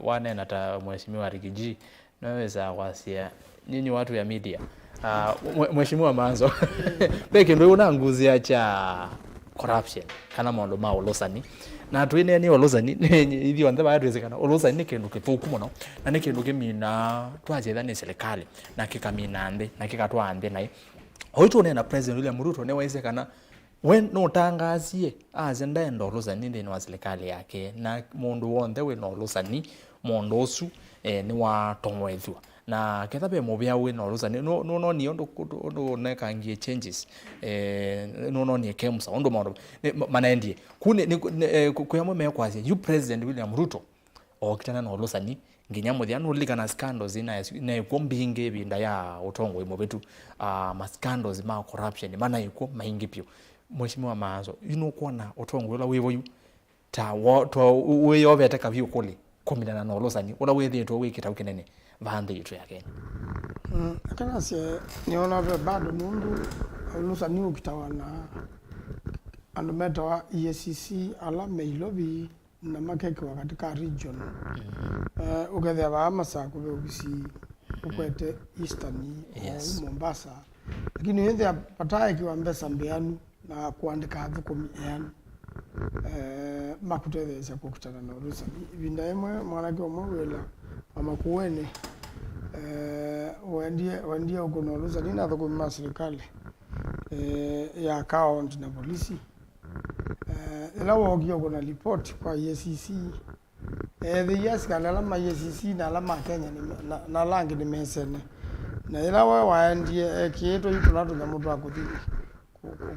[SPEAKER 1] wane nata mheshimiwa Rigiji naweza kwasia nyinyi watu ya media mheshimiwa Manzo peke ndio unanguzia cha corruption kana mondo ma olosani na twine ni olosani hivi wanda baadwezekana olosani kindu kithuku muno na ni kindu kimina twajetha ni serikali na kikamina nde na kikatwande nai oito ne na president William Ruto ne waisekana when no tangazie azenda ndo olosani ndi ni serikali yake na mundu wonde we no olosani mundu osu ni wa tongwethwa na kethabe mobia we no olosani no ni ondo nekangie changes no ni kemsa ondo mondo manaendie kune kuyamwe mekwazi you president William Ruto okitana no olosani nginya muthiano ligana scandals na ikombinge binda ya utongo imo betu ma scandals ma corruption mana iko maingi pio mheshimiwa Manzo kuona utongo ula wevoyu ta we yovete KAVYU kuli kombinana no olosani ula wethi to wikita ukinene vande yitu ya Kenya
[SPEAKER 4] kana se niona bado mundu olosani ukitawana andumeta wa EACC ala meilobi na makeke wakati ka region ukethia ba masako be ubisi ukwete Eastern Mombasa lakini yende pataye kiwa mbesa mbeanu na kuandika hathukumi eanu makutethesya kukutana na olosani binda emwe mwanake omwe wela MAKUENI wendie ukono olosani na thukumi serikali ya account na polisi ila wogio kuna report kwa EACC the yes kana la EACC na la Kenya na langi ni mesene na ila waendie kieto yitu na tunyamutu akuthi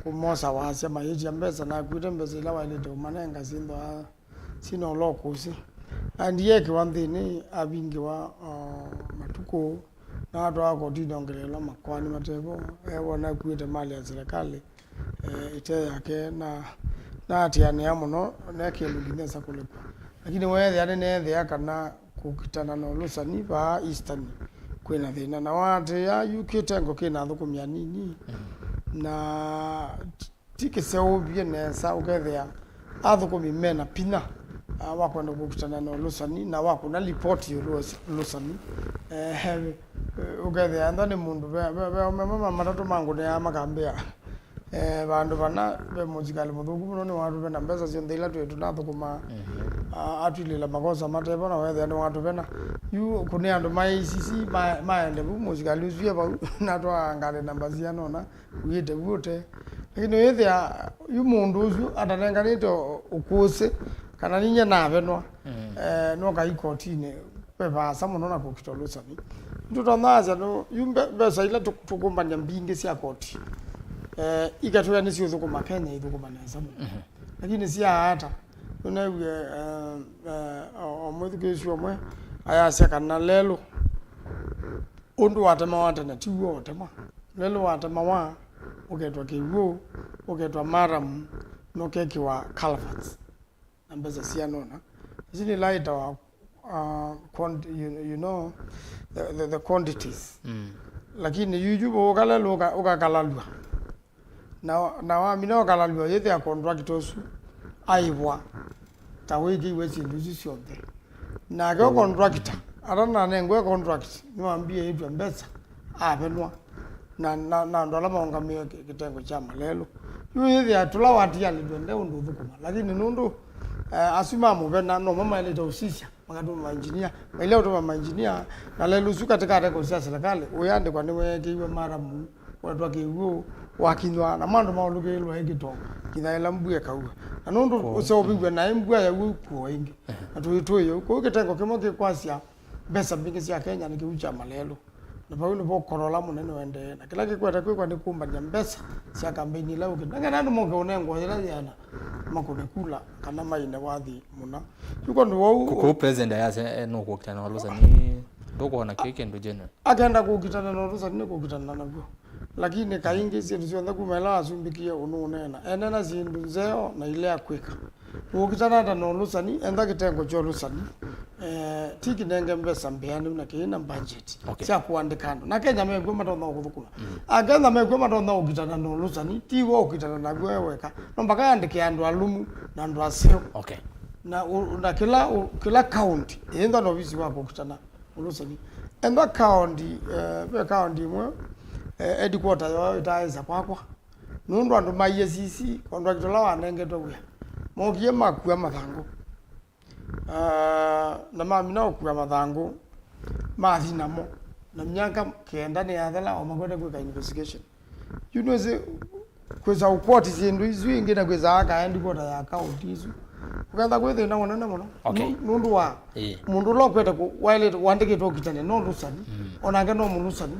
[SPEAKER 4] kumosa wasya mayeji ambesa na kuita mbesa ila walete manenga sindo sino lokusi andie kiwanthini abingi wa matuko na watu wako tinongelela makwani matebo wona kuita mali ya serikali ite yake na atiane ya muno na kielugine kulipa lakini wewe yani nethe yakana kukitana na olosani ba Eastern kwena thina na wate ya UK tengo kina thukumia nini na tikiseo bie nesa ukethia athukumi mena pina wakwenda kukitana na olosani na wako na report olosani ukethia ndani mundu be mama matatu mangu ne amakambia bandu bana be muzikali muthuku muno ni watu bena mbesa cionthe ila twetu nathukuma atwilila makosa matebo na wethe ni watu bena yu kuni andu maicisi maende bu muzikali usuye bau na twangale namba cia nona ûYÉETEWA lakini wethe yu mundu usu atanenganite ukuse kana ninye na venwa no ga ikotine pe ba samo no na ko kitolusa ni ntutonaza no yumbe besa ile tukumbanya mbingi sia koti ikatoya nisi uzukuma Kenya izukuma na samo lakini sia hata unawe omwedukesho mwe ayasya kana lelo undu watema watena tiwo watema lelo watema wa uketwa KAVYU uketwa maram no keki wa culverts ambeza sia nona zini laita wa you know the quantities lakini yujubo ukalelo ukakalalwa na wa mina ukalalwa yete ya contract osu aibwa tawiki wesi nduzisiothe na go contractor arana nengwe contract niwaambie hivi mbesa apenwa na ndola maungamio kitengo cha malelo yuthi atula watia lidwende undu thukuma lakini nundu asuma mubena no mama ile tausisha magatu ma engineer ile auto ma engineer na lelo suka katika ko sia serikali uyande kwa niwe kiwe maramu watu KAVYU wakinywa na mando mauluke ilo hegito kinaela mbuye kauwa na nundu usobingwe na mbwa ya wuku wengi atuitoyo ko kitengo kimoke kwasia besa bingi sia Kenya nikiucha malelo na pauno bo korola munene wende na kila kikweta kwa ni kumba nyambesa sia kampeni la uke nanga nandu monge unengo ila yana makone kula kana maine wathi muna yuko ndo
[SPEAKER 1] ko president ayase no ko kitana walusa ni ndoko na keke ndo jena
[SPEAKER 4] akaenda kukitana na walusa ni kukitana nabyo lakini kaingi zindu zonda kumela asumbikia ununena enena zindu nzeo na ile akweka ukitana na walusa ni enda kitengo cho walusa ni tiki nenge mbesa mbeani una kina budget sia kuandikana na Kenya megwe matona okuthukuma agenda megwe matona ukitana no lusani tiwo ukitana na gweweka no mpaka andike andu alumu na andu asio na kila county enda no visi wako ukitana lusani enda county be county mwe headquarter yo itaeza kwakwa nundu andu maiye sisi contract la wanenge togwe mogie makua mathango na mami na okuwa mathangu mathi namo na myaka kenda ni yathela o magode kwa investigation you know ze kweza ukoti zindu izu ingina kweza aka endi kota ya account izu ukatha kwethe na wona muno nundu wa mundu lo kweta ku wile wandike to kitane no lusani onanga no mulusani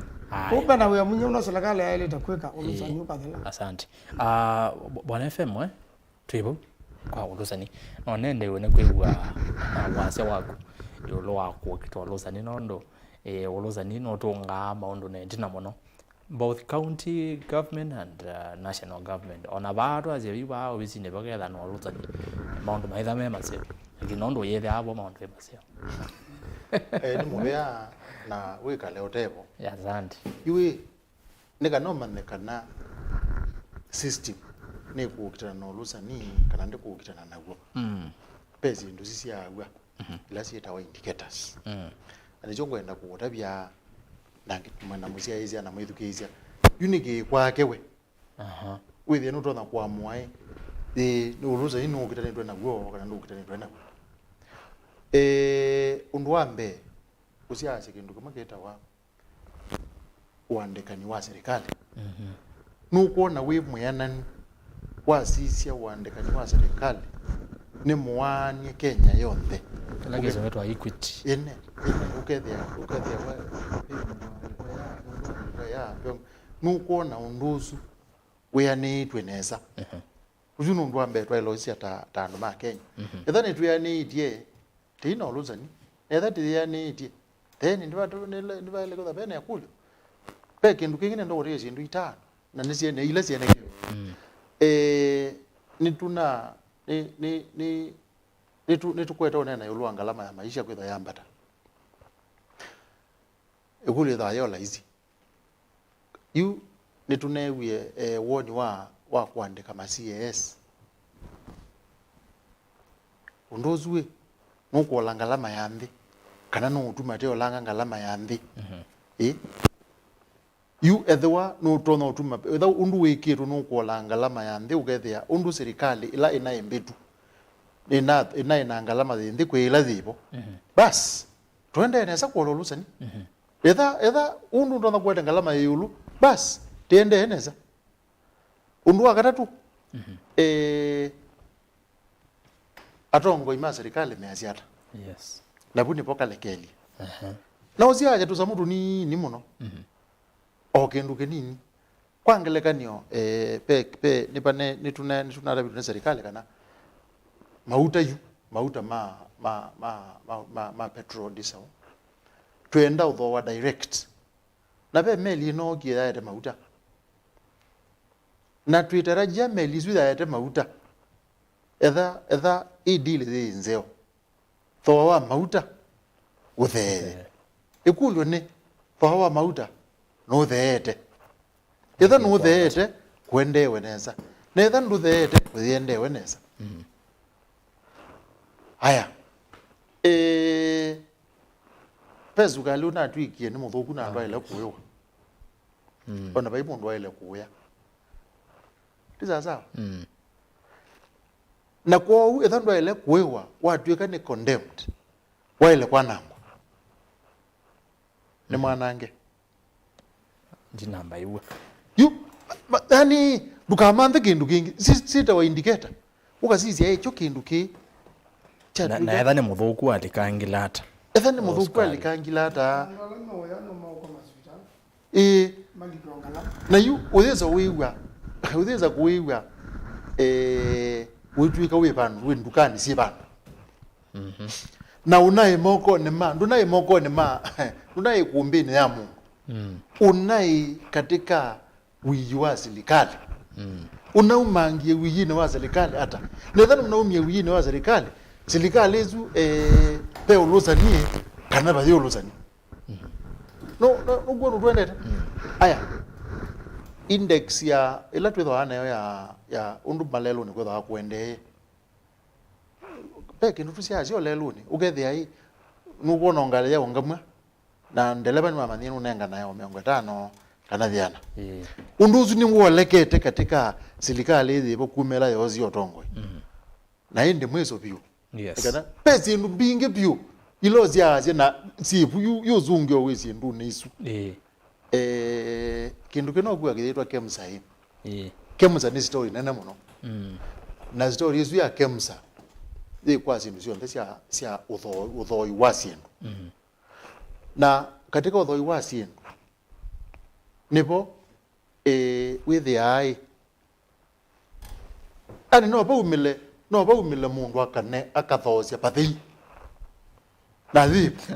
[SPEAKER 4] kumbe na we munyo no serikali ya ile takweka ulusani ukathela
[SPEAKER 1] asante bwana FM tuibo kwa ulusani no nende wone kwigwa wase wako yolo wako kitwa ulusani nondo ulusani no tunga maundu nendina muno both county government and national government ona bado azebiwa obisine bagetha no ulusani maundu maitha me mase ginondo yethe abo maundu mase
[SPEAKER 3] ni mubea na wika leo tebo
[SPEAKER 1] asante
[SPEAKER 3] iwe nika no manekana system ne kuukitana no lusani kana ndi kuukitana nagwo pezi ndo sisi yagwa ila sieta wa indicators ani chongwenda kuotabya na musia izia na mwithukizia unike kwake we withi no tona kwa mwai no lusani no kuukitana ndo nagwo kana ndo kuukitana ndo nagwo undu wambe usiase kindu kama keta wa uandikani wa serikali nukuona we mweyanani wasisia uandikani wa serikali ni muwanie Kenya yonthe
[SPEAKER 1] lagizo wetu wa Equity
[SPEAKER 3] ene ukethia ya nukuona unduzu weyanitwe neza uju nundu wambe twailo ta andu ma Kenya ethani tuyaniitie tino lusani ethati yaniitie then ndibaile ko bene yakulo peke ndu kingine ndo ori zindu itano na nisiene ile siene nituna tukweta onena yolwa ngalama ya maisha kwetha yambata ekuli tha yola hizi yu nitunewie woni wa kuandika ma CAS undozwe nukuola ngalama ya mbi kana no utuma te olanga ngalama ya mbi yu ethewa no tona utuma etha undu wikiro no kuola ngalama ya mbi ugethia undu serikali ila ina embetu ina ngalama thindi kwila thibo bas twende nesa kuola lusani etha undu ndo kweta ngalama yulu bas tiende nesa undu wa katatu atongo ima serikali measiata
[SPEAKER 1] Yes.
[SPEAKER 3] na buni poka lekeli na usiaje tu samutu ni muno okendu kenini kwangelekanio pe nipane nituna rabitu na serikali kana mauta ma petrol diesel twenda uthowa direct na be meli no kia ya mauta na twitarajia meli zwi ya mauta etha deal the nzeo thowa mauta uthe ikulwe ni thowa mauta no theete etha no theete kwendewe neza na etha ndu theete kwendewe neza haya pezuka lu na twikie ni muthuku na ndwaile kuiwa ona bai mundu waile kuya tiza na kwa etha ndwaile kuiwa watwika ni condemned waile kwa nangwa ni mwanange
[SPEAKER 1] ndi namba iwe
[SPEAKER 3] yani dukamanthe kindu kingi sita wa indicator ukasizia echo kindu ki
[SPEAKER 1] na etha ni muthuku alikangilata
[SPEAKER 3] etha ni muthuku alikangilata na yu utheza kuiwa witwika wi bandu wi ndukani si bandu na unaye moko ni ma ndunaye moko ni ma ndunaye kuumbini ya Mungu unai katika wiji wa serikali unaumangie wiji wa serikali hata nadhani unaumia wiji wa serikali ezu pe ulosanie kana ba ulosanie no ugonu twendete aya index ya ila twetho ana ya undu malelo ni kwetho akwende peke ndu tusia azio lelo ni ugethia hii nubona ngale ya ngamwa na ndeleba ni mama ninu nenga nayo 50 kana thiana unduzu ni wolekete katika serikali ithi bokumela yozi otongo na indi mweso biu kana pesi ndu binge biu ilozi aje na sipu yozungyo wesi ndu nisu kindu kino kwa githitwa KEMSA KEMSA ni story nene muno na story isu ya KEMSA kwa sindu cionthe cia uthoi wa sindu na katika uthoi wa sindu nipo withiai ani no baumile mundu akane akathocia pathei na thipo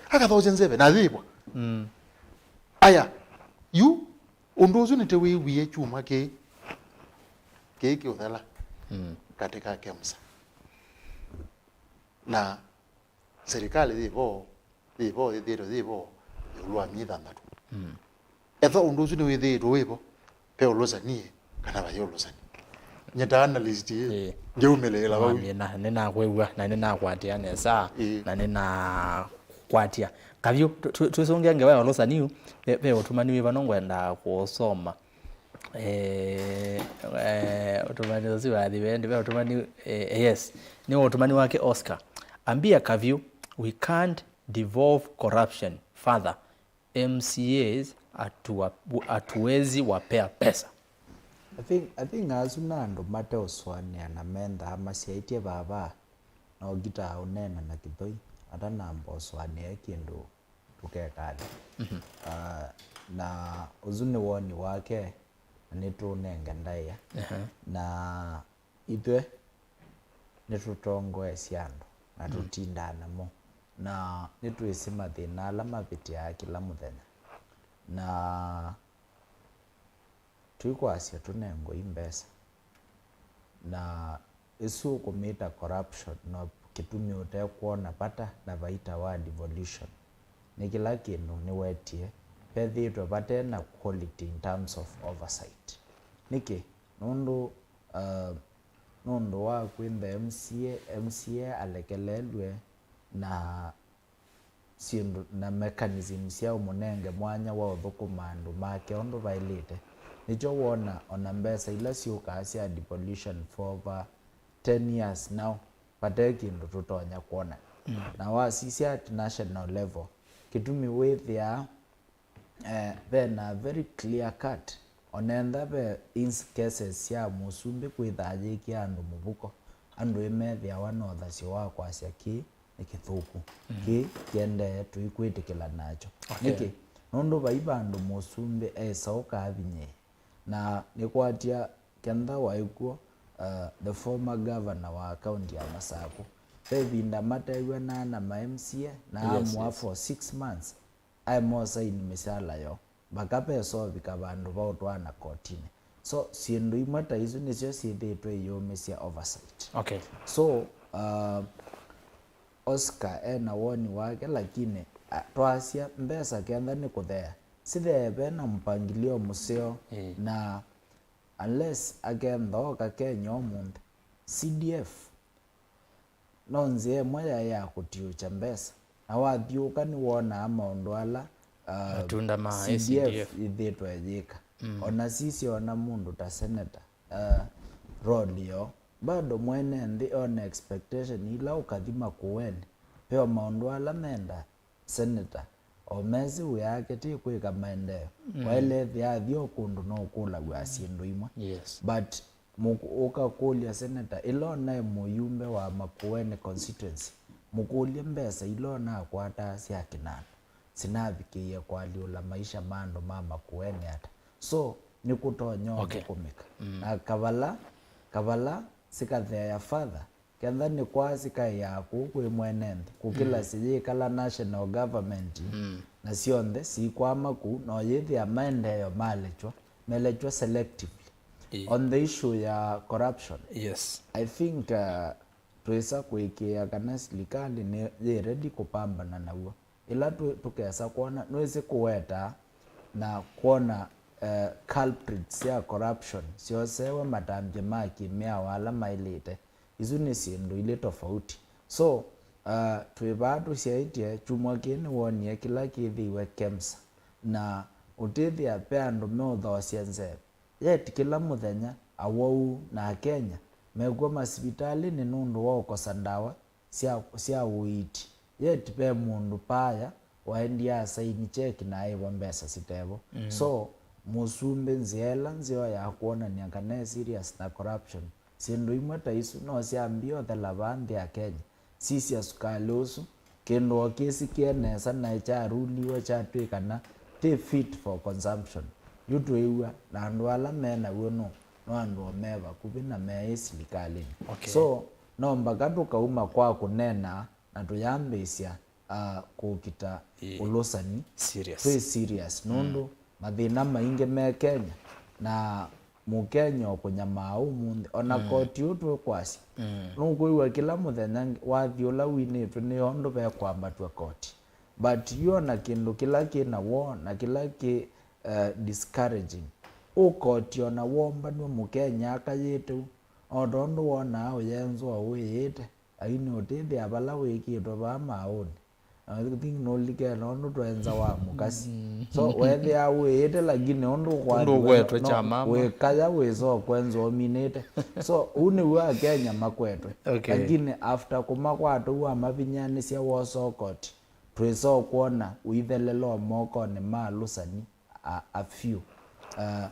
[SPEAKER 3] akathocia nzebe na thipo aya yu unduzu nite wiwie chuma ki uthela katika KEMSA na serikali thipo ulwa mithanthatu etho unduzu ni withitwo wipo pe ulosanie kana ba ulosanie nyeta analyst ngeumeleela bau
[SPEAKER 1] na nina kwewa na nina kwatia nesa na nina kwatia KAVYU tusongia ngewa ulosaniu pe utumani bano ngwenda kusoma utumani ziwa dibendi pe utumani yes ni utumani wake Oscar ambia KAVYU we can't devolve corruption further MCAs atuwezi wapea pesa.
[SPEAKER 2] I think azunando mate oswania na menda amasiaitie baba na ogita unena na kithoi ata namba oswania kindu tukekali na uzuni woni wake nitunenga ndaya na itwe nitutongoe siando na tutindana mo na nitwisima thina ala mapitia kila muthenya na tuikwasia tunengo imbesa na isu kumita corruption na kitumi utekuona pata na vaita wa devolution ni kila kindu niwetie pethitwe pate na quality in terms of oversight niki nundu wa kwinda MCA alekelelwe na sindu na mechanism cia umunenge mwanya wa uthukuma andu make ondu vailite nicho wona ona mbesa ila ciuka cia devolution for over 10 years now pate kindu tutonya kuona na wasisia at national level kitumi with ya then a very clear cut onenda be in cases cia musumbi kwithaje ki andu mubuko andu imethia wanotha cio wa kwasya ki nikithuku ki kiende tuikwitikila nacho niki nundu vai bandu musumbi esauka avinye na nikwatia kenda waikuo the former governor wa county ya Masako pevinda matewe na MCA na amwa for 6 months aimosa ini misala yo bakapeso vika bandu bautwana kotini so sindu imata izo nicio cithitwe yumisia oversight so Oscar ena woni wake lakini twasia mbesa kenda ni kuthea sithebe na mpangilio museo na unless again thoka Kenya omunthi CDF nonzie moya ya kutiucha mbesa na wathiuka ni wona maundu ala
[SPEAKER 1] tunda ma
[SPEAKER 2] CDF ithitwe yika ona sisi ona mundu ta seneta rolio bado mwene ndi on expectation ila ukathima kuweni peo maundu ala menda seneta omezi uyake ti kwika maendeleo wale thio kundu no kula gwa sindu imwe but ukakulia seneta ilona muyumbe wa Makueni constituency mukulia mbesa ilona kwata sia kinana sinavikie kwaliula maisha mando mama Makueni hata so nikutonyoka kumika na kavala sikathea ya father kenda ni kwasi kai yaku kwi mwenendi kukila sijikala national government na sionthe si kwa maku no yithi amaendeyo melechwa selectively on the issue ya corruption I think tuisa kuikia kana serikali ni ready kupambana nawo ila tukesa kuona nwezi kuweta na kuona culprits ya corruption siosewe matambye maki mea wala mailite izu ni sindu ile tofauti so twibatu siaitie chumwa kini wonie kila kithiwe KEMSA na utithia pe andu meuthosia nzebe yet kila muthenya awau na Kenya megwa masibitali ni nundu wa ukosa ndawa sia uiti yet pe mundu paya waendia saini cheki na iwa mbesa sitevo so musumbe nziela nzio ya kuona niangane serious na corruption sindu imwe taisu no siambio the lavandi ya Kenya sisi asukalosu kendo kesi kienesa na cha ruliwa cha twikana te fit for consumption yutwewa na andu ala mena wono no andu omeva kubina me serikali so no mbagatu kauma kwa kunena na tuyambisia kukita ulosani serious nundu mathina maingi me Kenya na mukenya okunyama umundi ona koti utwe kwasi nukuiwa kila muthenya wathiula winitwe ni ondu be kwambatwa koti but yona kindu kila kina wo na kila ki discouraging ukoti ona womba nwe mukenya akayitu odondu wona uyenzo uyite aini utithia abala wikitwe ba mauni I think no like no twenza wa mukasi so wethi awite lakini ondu
[SPEAKER 1] kwetwe chama
[SPEAKER 2] we kaya wezo kwenzo minute so uni wa Kenya makwetwe lakini after kumakwatu wa mavinyani sia wosokoti tweso kuona uithelelo moko ni malusani a few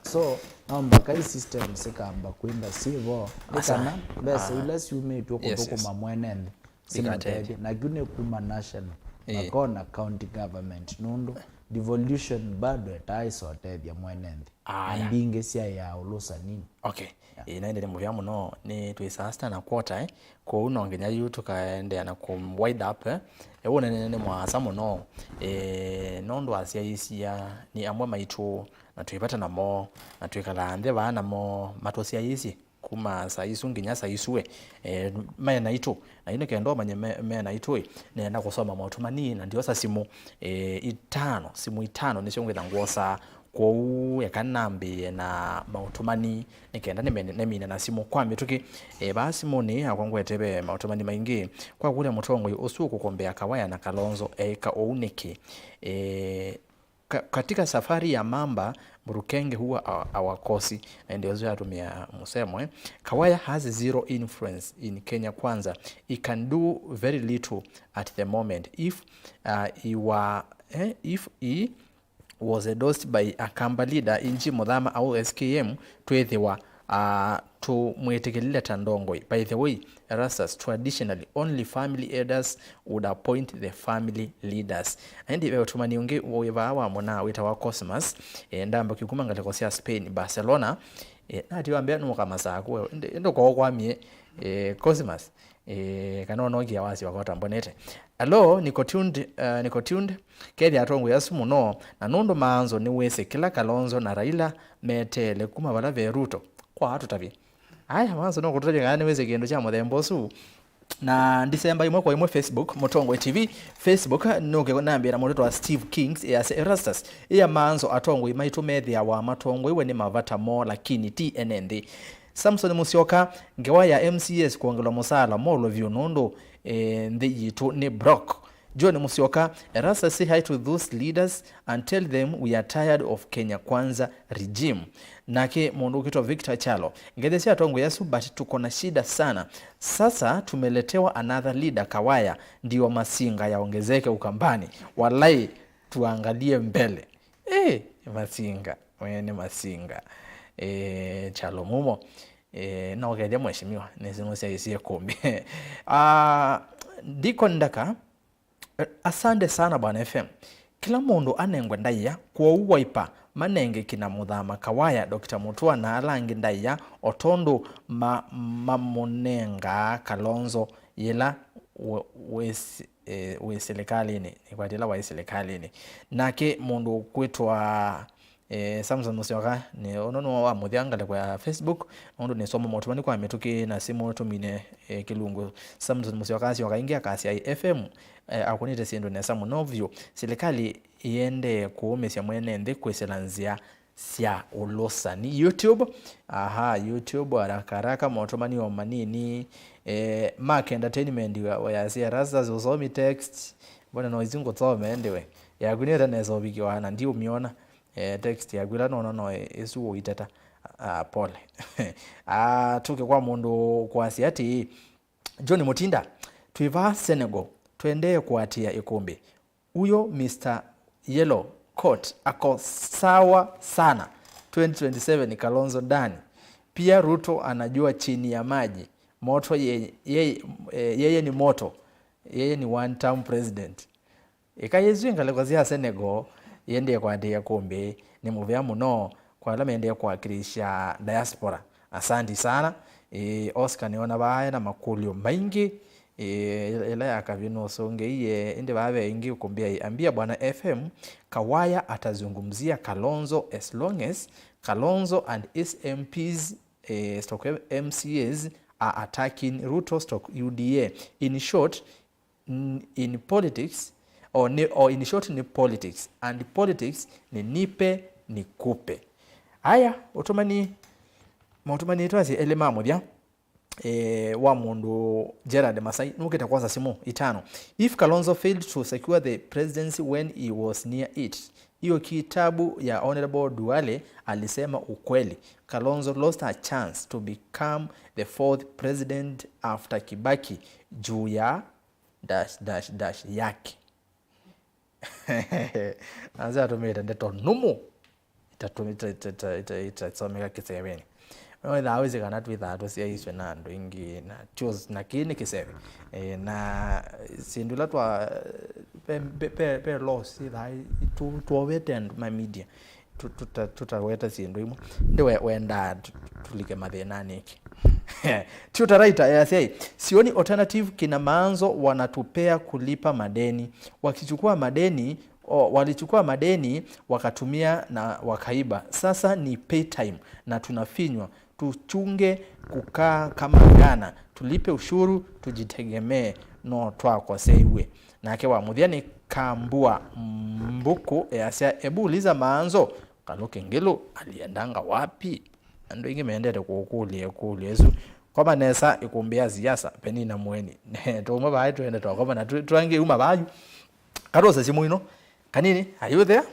[SPEAKER 2] so namba kai system sikamba kwinda sivo nikana bese ile siume tu kutoko mamwenende sinatebi na gune kuma national makona county government nundu devolution bado etaisote bya mwenende mbinge sia ya ulusa nini
[SPEAKER 1] inaendele muvya muno ni twisasta na quarter ko uno ngenya yutu kaende na kum wide up ewona nene mwasa muno nondo asia isia ni amwe maitu na tuipata namo na tuikalande bana mo matosia isi kuma saisu nginya saisue mena itu na ino kendo manye mena itu nenda kusoma MATHATANI na ndio sa simu itano nisho ngwetha ngosa kwa yakanambi na MATHATANI nikenda nemine na simu kwa mituki basi moni akwangwetebe MATHATANI maingi kwa kule mutongo usuku kombea Kawaya na Kalonzo eka ouniki katika safari ya mamba Murukenge huwa awakosi na ndio zoea tumia musemo Kawaya has zero influence in Kenya kwanza. He can do very little at the moment if he was endorsed by a Kamba leader inji Muthama au SKM twethiwa tumwetekelile tandongoi. By the way, Erastus, traditionally only family elders would appoint the family leaders. Andi wewe tumaniunge weva awa mona wita wa Cosmas ndamba kikuma ngalekosia Spain Barcelona nati wambia nuka masako ndo kwa mie Cosmas kanono gia wasi wakota mbonete. Hello, niko tuned kedi atongo yasumu no na nundo maanzo ni wese kila Kalonzo na Raila metele kuma bala veruto kwa hatu tabi. Aya maanzo no kutoje ngani wese kiendo cha mudhembosu na December imwe kwa imwe Facebook Motongwe TV Facebook nuke nambira mutoto wa Steve Kings ya Erastus ya maanzo atongwe MAITû media wa matongwe we ni mavata mo lakini TNND Samson Musyoka ngewa ya MCS kuongela musala molo vyonondo ndi yitu ni Brock John Musyoka Erastus say hi to those leaders and tell them we are tired of Kenya Kwanza regime. Nake mundu kitwa Victor Chalo ngedesi atongo Yesu but tuko na shida sana. Sasa tumeletewa another leader Kawaya ndio Masinga yaongezeke Ukambani. Walai tuangalie mbele. Masinga wene Masinga Chalo mumo na wagedia mheshimiwa nezimusia isi Îkûmbî. Diko ndaka asante sana bwana FM. Kila mundu anengwe ndaiya kwa uwaipa manenge kina muthama Kawaya Dr. Mutua na alangi ndaiya otondo mamonenga Kalonzo yela we serikali ni kwa dila wa serikali ni nake mundu kwitwa Samson Musyoka ni onono wa muthiangale kwa Facebook ondo ni somo motumani kwa metuki na simu tumine kilungu Samson Musyoka asyoka ingia kasi ya FM akunite siendo nesa munovyo serikali iende kuumesia mwene ndi kweselanzia sia ulosa ni YouTube YouTube arakaraka motumani wa manini Mark Entertainment wa ya Erastus usomi text bona no izingo tsome anyway ya kunira nezo bikiwana ndio umiona text ya gwila no esu uiteta pole tuke kwa mundu kwa siati John Mutinda tuiva Senegal tuendee kuatia Îkûmbî. Uyo Mr. Yellow Coat ako sawa sana 2027 ni Kalonzo ndani. Pia Ruto anajua chini ya maji moto yeye ni moto, yeye ni one term president. Ikayezu ngalekozia Senegal yende kwa ndia Îkûmbî ni muvya muno kwa la mende kwa kirisha diaspora. Asante sana. Oscar niona baya na makulio maingi ila ya KAVYU songe iye inde bawe ingi Îkûmbî ambia bwana FM Kawaya atazungumzia Kalonzo as long as Kalonzo and his MPs stock MCAs are attacking Ruto stock UDA. In short, in politics or in short ni politics and politics ni nipe ni kupe. Aya otomani twasi elema moja wa mundu Gerard Masai nuketa kwanza simu 5. If Kalonzo failed to secure the presidency when he was near it, hiyo kitabu ya Honorable Duale alisema ukweli. Kalonzo lost a chance to become the 4th president after Kibaki juu ya ... yake. Anza atumita ndeto numu itatsomeka kisebeni. Hawezi kana twithathu cia iswe na andu ingi na choose na kini kisebe na sindula twa pe loss thai to wetend my media tutaweta sindu imwe ndiwe wenda tulike mathina niki tutaraita yasei sioni alternative kina maanzo wanatupea kulipa madeni walichukua madeni wakatumia na wakaiba. Sasa ni pay time na tunafinywa. Tuchunge kukaa kama Ghana, tulipe ushuru, tujitegemee no twako seiwe. Nake wa muthiani kambua mbuku yasia ebu uliza maanzo Kaluke Ngilo aliendanga wapi? Ando ingi meendete kukulie yesu kwa nesa Îkûmbî Siasa peni na mweni tuma bae tuende kwa na tuange uma bayu karosa simu ino kanini are you there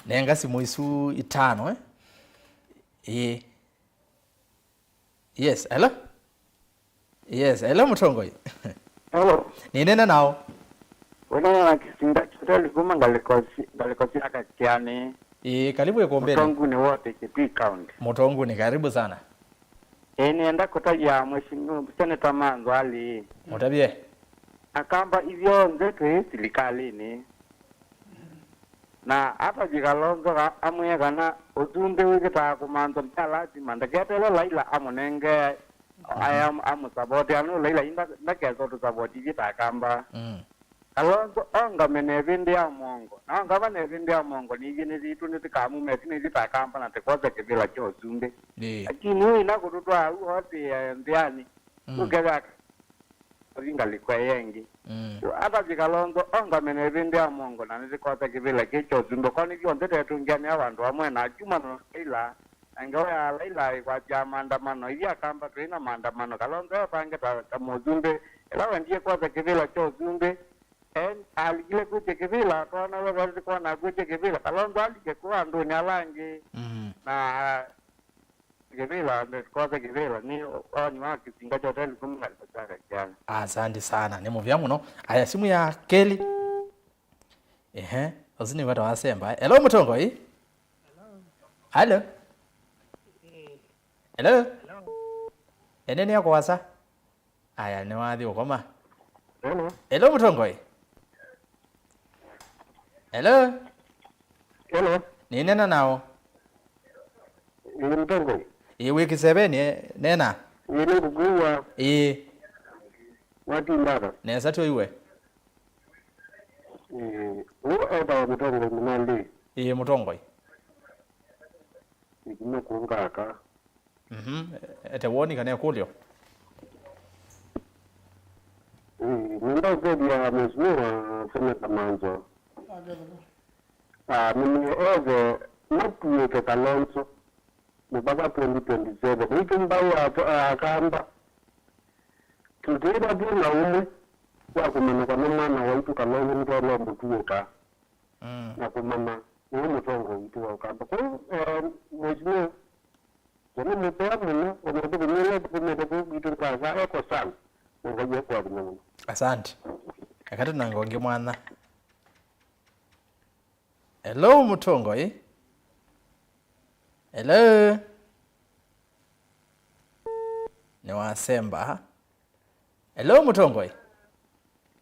[SPEAKER 1] nenga simu isu 5 Yes, hello? Yes, hello Mutongoi.
[SPEAKER 5] Hello.
[SPEAKER 1] Ni nena nao?
[SPEAKER 5] Wana na kisinda kitali kuma galikosi akakiani.
[SPEAKER 1] Karibu Îkûmbî.
[SPEAKER 5] Motongu ni wote Kitui County.
[SPEAKER 1] Motongu ni karibu sana.
[SPEAKER 5] Nienda kutajia mheshimiwa Seneta MAANZO ali.
[SPEAKER 1] Mutabie.
[SPEAKER 5] Akamba hivyo nzetu serikalini. Na hata jikalonzo amwe kana ujumbe wikita kumanzo lazima ndaketele laila amunenge amusaboti anu laila inda ndakezo tusaboti vita kamba kalonzo onga menevindi ya mongo na onga vanevindi ya mongo ni vini vitu nitikamu metini vita kamba na tekoza kivila cho ujumbe lakini hui na kututwa hoti ndiani ukevaka ringa likwe yengi hata jikalonzo onga menevindi ya mongo na nitikoza kivila kicho ujumbe kwani vyo ndete tungiani ya wandu wamwe na juma no laila angewa laila kwa ja maandamano hivi akamba tuina maandamano kalonzo pange ta mujumbe ela ndiye kwa kivila cho ujumbe aligile kuche kivila twana wewe kwa na kuche kivila kalonzo alike kwa ndo ni alangi na kivila ndo kwa kivila ni oni wa kisinga cha hotel kumla kwa jana.
[SPEAKER 1] Asante sana ni muvya muno aya simu ya Kelly ozini wata wasemba hello mutongo hii hello hello enene yako wasa aya ni wathi ukoma hello mutongo hii hello ni nena nao
[SPEAKER 5] Mutongo
[SPEAKER 1] wiki 7 nena
[SPEAKER 5] ni kuguwa watu mbara
[SPEAKER 1] nesa tu iwe
[SPEAKER 5] eba mutongo mnandi
[SPEAKER 1] mutongo hii
[SPEAKER 5] ikimo kungaka
[SPEAKER 1] ete woni kana kulio
[SPEAKER 5] nenda kwa mheshimiwa Seneta MAANZO mimi ove matuye kalonzo mbaba 2027 ikimbao akamba tutira bila ume kwa kumana kwa mama wa itu kalonzo mtu ala mtuoka na kumama ni mutongo itu akamba kwa mheshimiwa Jadi mupea muna unato kumele kumele kubitu kaza eko sana ngoje kwa muna.
[SPEAKER 1] Asante. Akati nangonge mwana. Hello mutongo hello. Ni wasemba. Hello mutongo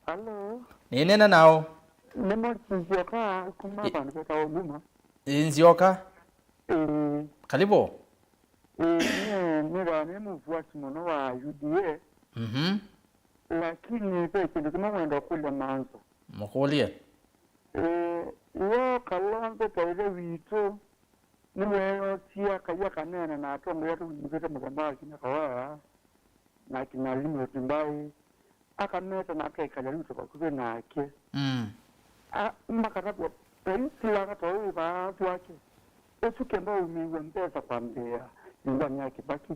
[SPEAKER 5] Hello.
[SPEAKER 1] Ni nena nao.
[SPEAKER 5] Nemo nzioka kumaba nipeka huduma.
[SPEAKER 1] Nzioka? Karibu.
[SPEAKER 5] Mira mfuasi mwana wa UDA. Lakini peke ndio mwendo kule MAANZO.
[SPEAKER 1] Mkulie.
[SPEAKER 5] Yo kalonzo taile wito. Niwe tia kaya kanena na atombe yetu mzete mzambaa kina kawa. Na kinalimu timbai. Akameta na kai kajaribu kwa kuwe na ake. Mbakatapo penisila katoe ba tuache. Esu kemba umiwembeza kwa mbea. Nyumbani yake baki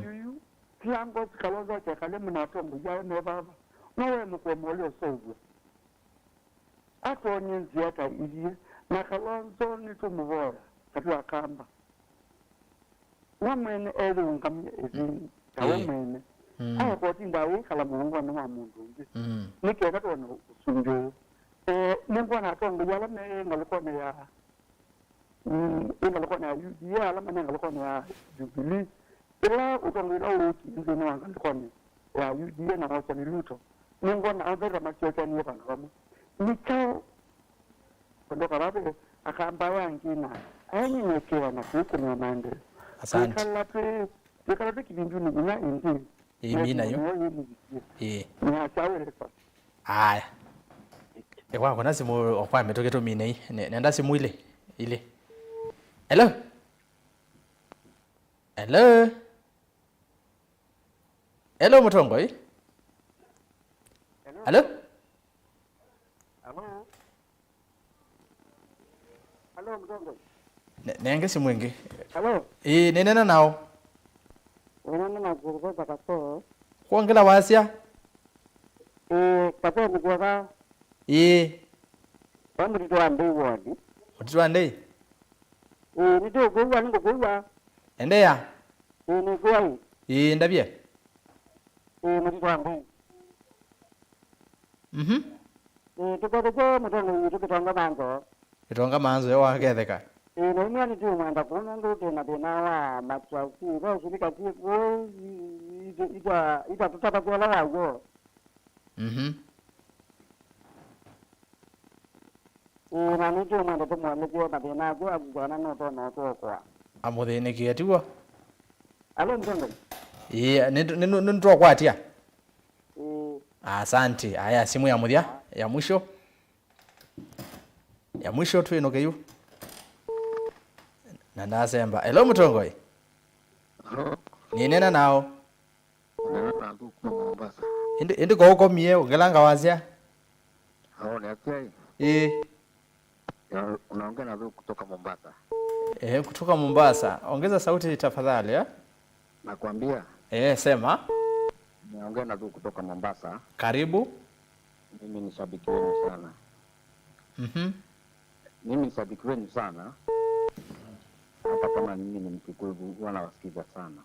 [SPEAKER 5] yuyu kiango kalonzo cha kale mnatombo ya ne baba nawe mkomoleo sozo ato nyenzi hata ili na kalonzo ni tumuvora katwa kamba wamene ngam ezini tawamene ko tinda we kala mungu na mundu nike kato no sunjo mungu na tongo yala me ngalokona ya ngalokona ya ala mane ngalokona ya Jubilee ila utongira uti ndio ngalokona ya UDA na wacha ni luto mungu na avera machoka ni bana kama nikao ndo karabe akamba wangina ayini nekewa na kuko mande
[SPEAKER 1] asante
[SPEAKER 5] nikala kibindu ni ina indi
[SPEAKER 1] mina yo
[SPEAKER 5] na chawe kwa
[SPEAKER 1] aya kwa kuna simu okwa metoke to mina hii nenda simu ile hello hello hello mutongo hello
[SPEAKER 5] hello hello mutongo
[SPEAKER 1] nenge simu ingi
[SPEAKER 5] hello
[SPEAKER 1] nenena nao
[SPEAKER 5] unaona na kuruka kaso
[SPEAKER 1] kuongela wasia
[SPEAKER 5] kato mkuwa kama mtoto ndio wadi
[SPEAKER 1] mtoto ndei
[SPEAKER 5] ndio kuwa ningo kuwa
[SPEAKER 1] endeya
[SPEAKER 5] ni kuwa
[SPEAKER 1] ndabie
[SPEAKER 5] mtoto ndio tuko mtoto tukitanga MAANZO
[SPEAKER 1] itonga MAANZO yo waketheka
[SPEAKER 5] no mwana ndio mwanda kuno ndo tena wa kwa kwa sulika kwa ita tutata kwa la go na nito na ndo mwana kwa na na kwa bwana no to kwa
[SPEAKER 1] amuthini kietiwa
[SPEAKER 5] alo mtongo
[SPEAKER 1] nitwa kwatia asante haya simu ya muthia ya mwisho tu ino keyu na ndasemba hello mutongoi ni nena nao indi ko ukomie ugelanga wazia
[SPEAKER 5] haona kai unaongea na kutoka Mombasa
[SPEAKER 1] kutoka Mombasa ongeza sauti tafadhali
[SPEAKER 5] nakwambia
[SPEAKER 1] sema
[SPEAKER 5] naongea na kutoka Mombasa
[SPEAKER 1] karibu
[SPEAKER 5] mimi ni shabiki wenu sana mimi ni shabiki wenu sana hata kama mimi ni Mkikuyu wana wasikiza sana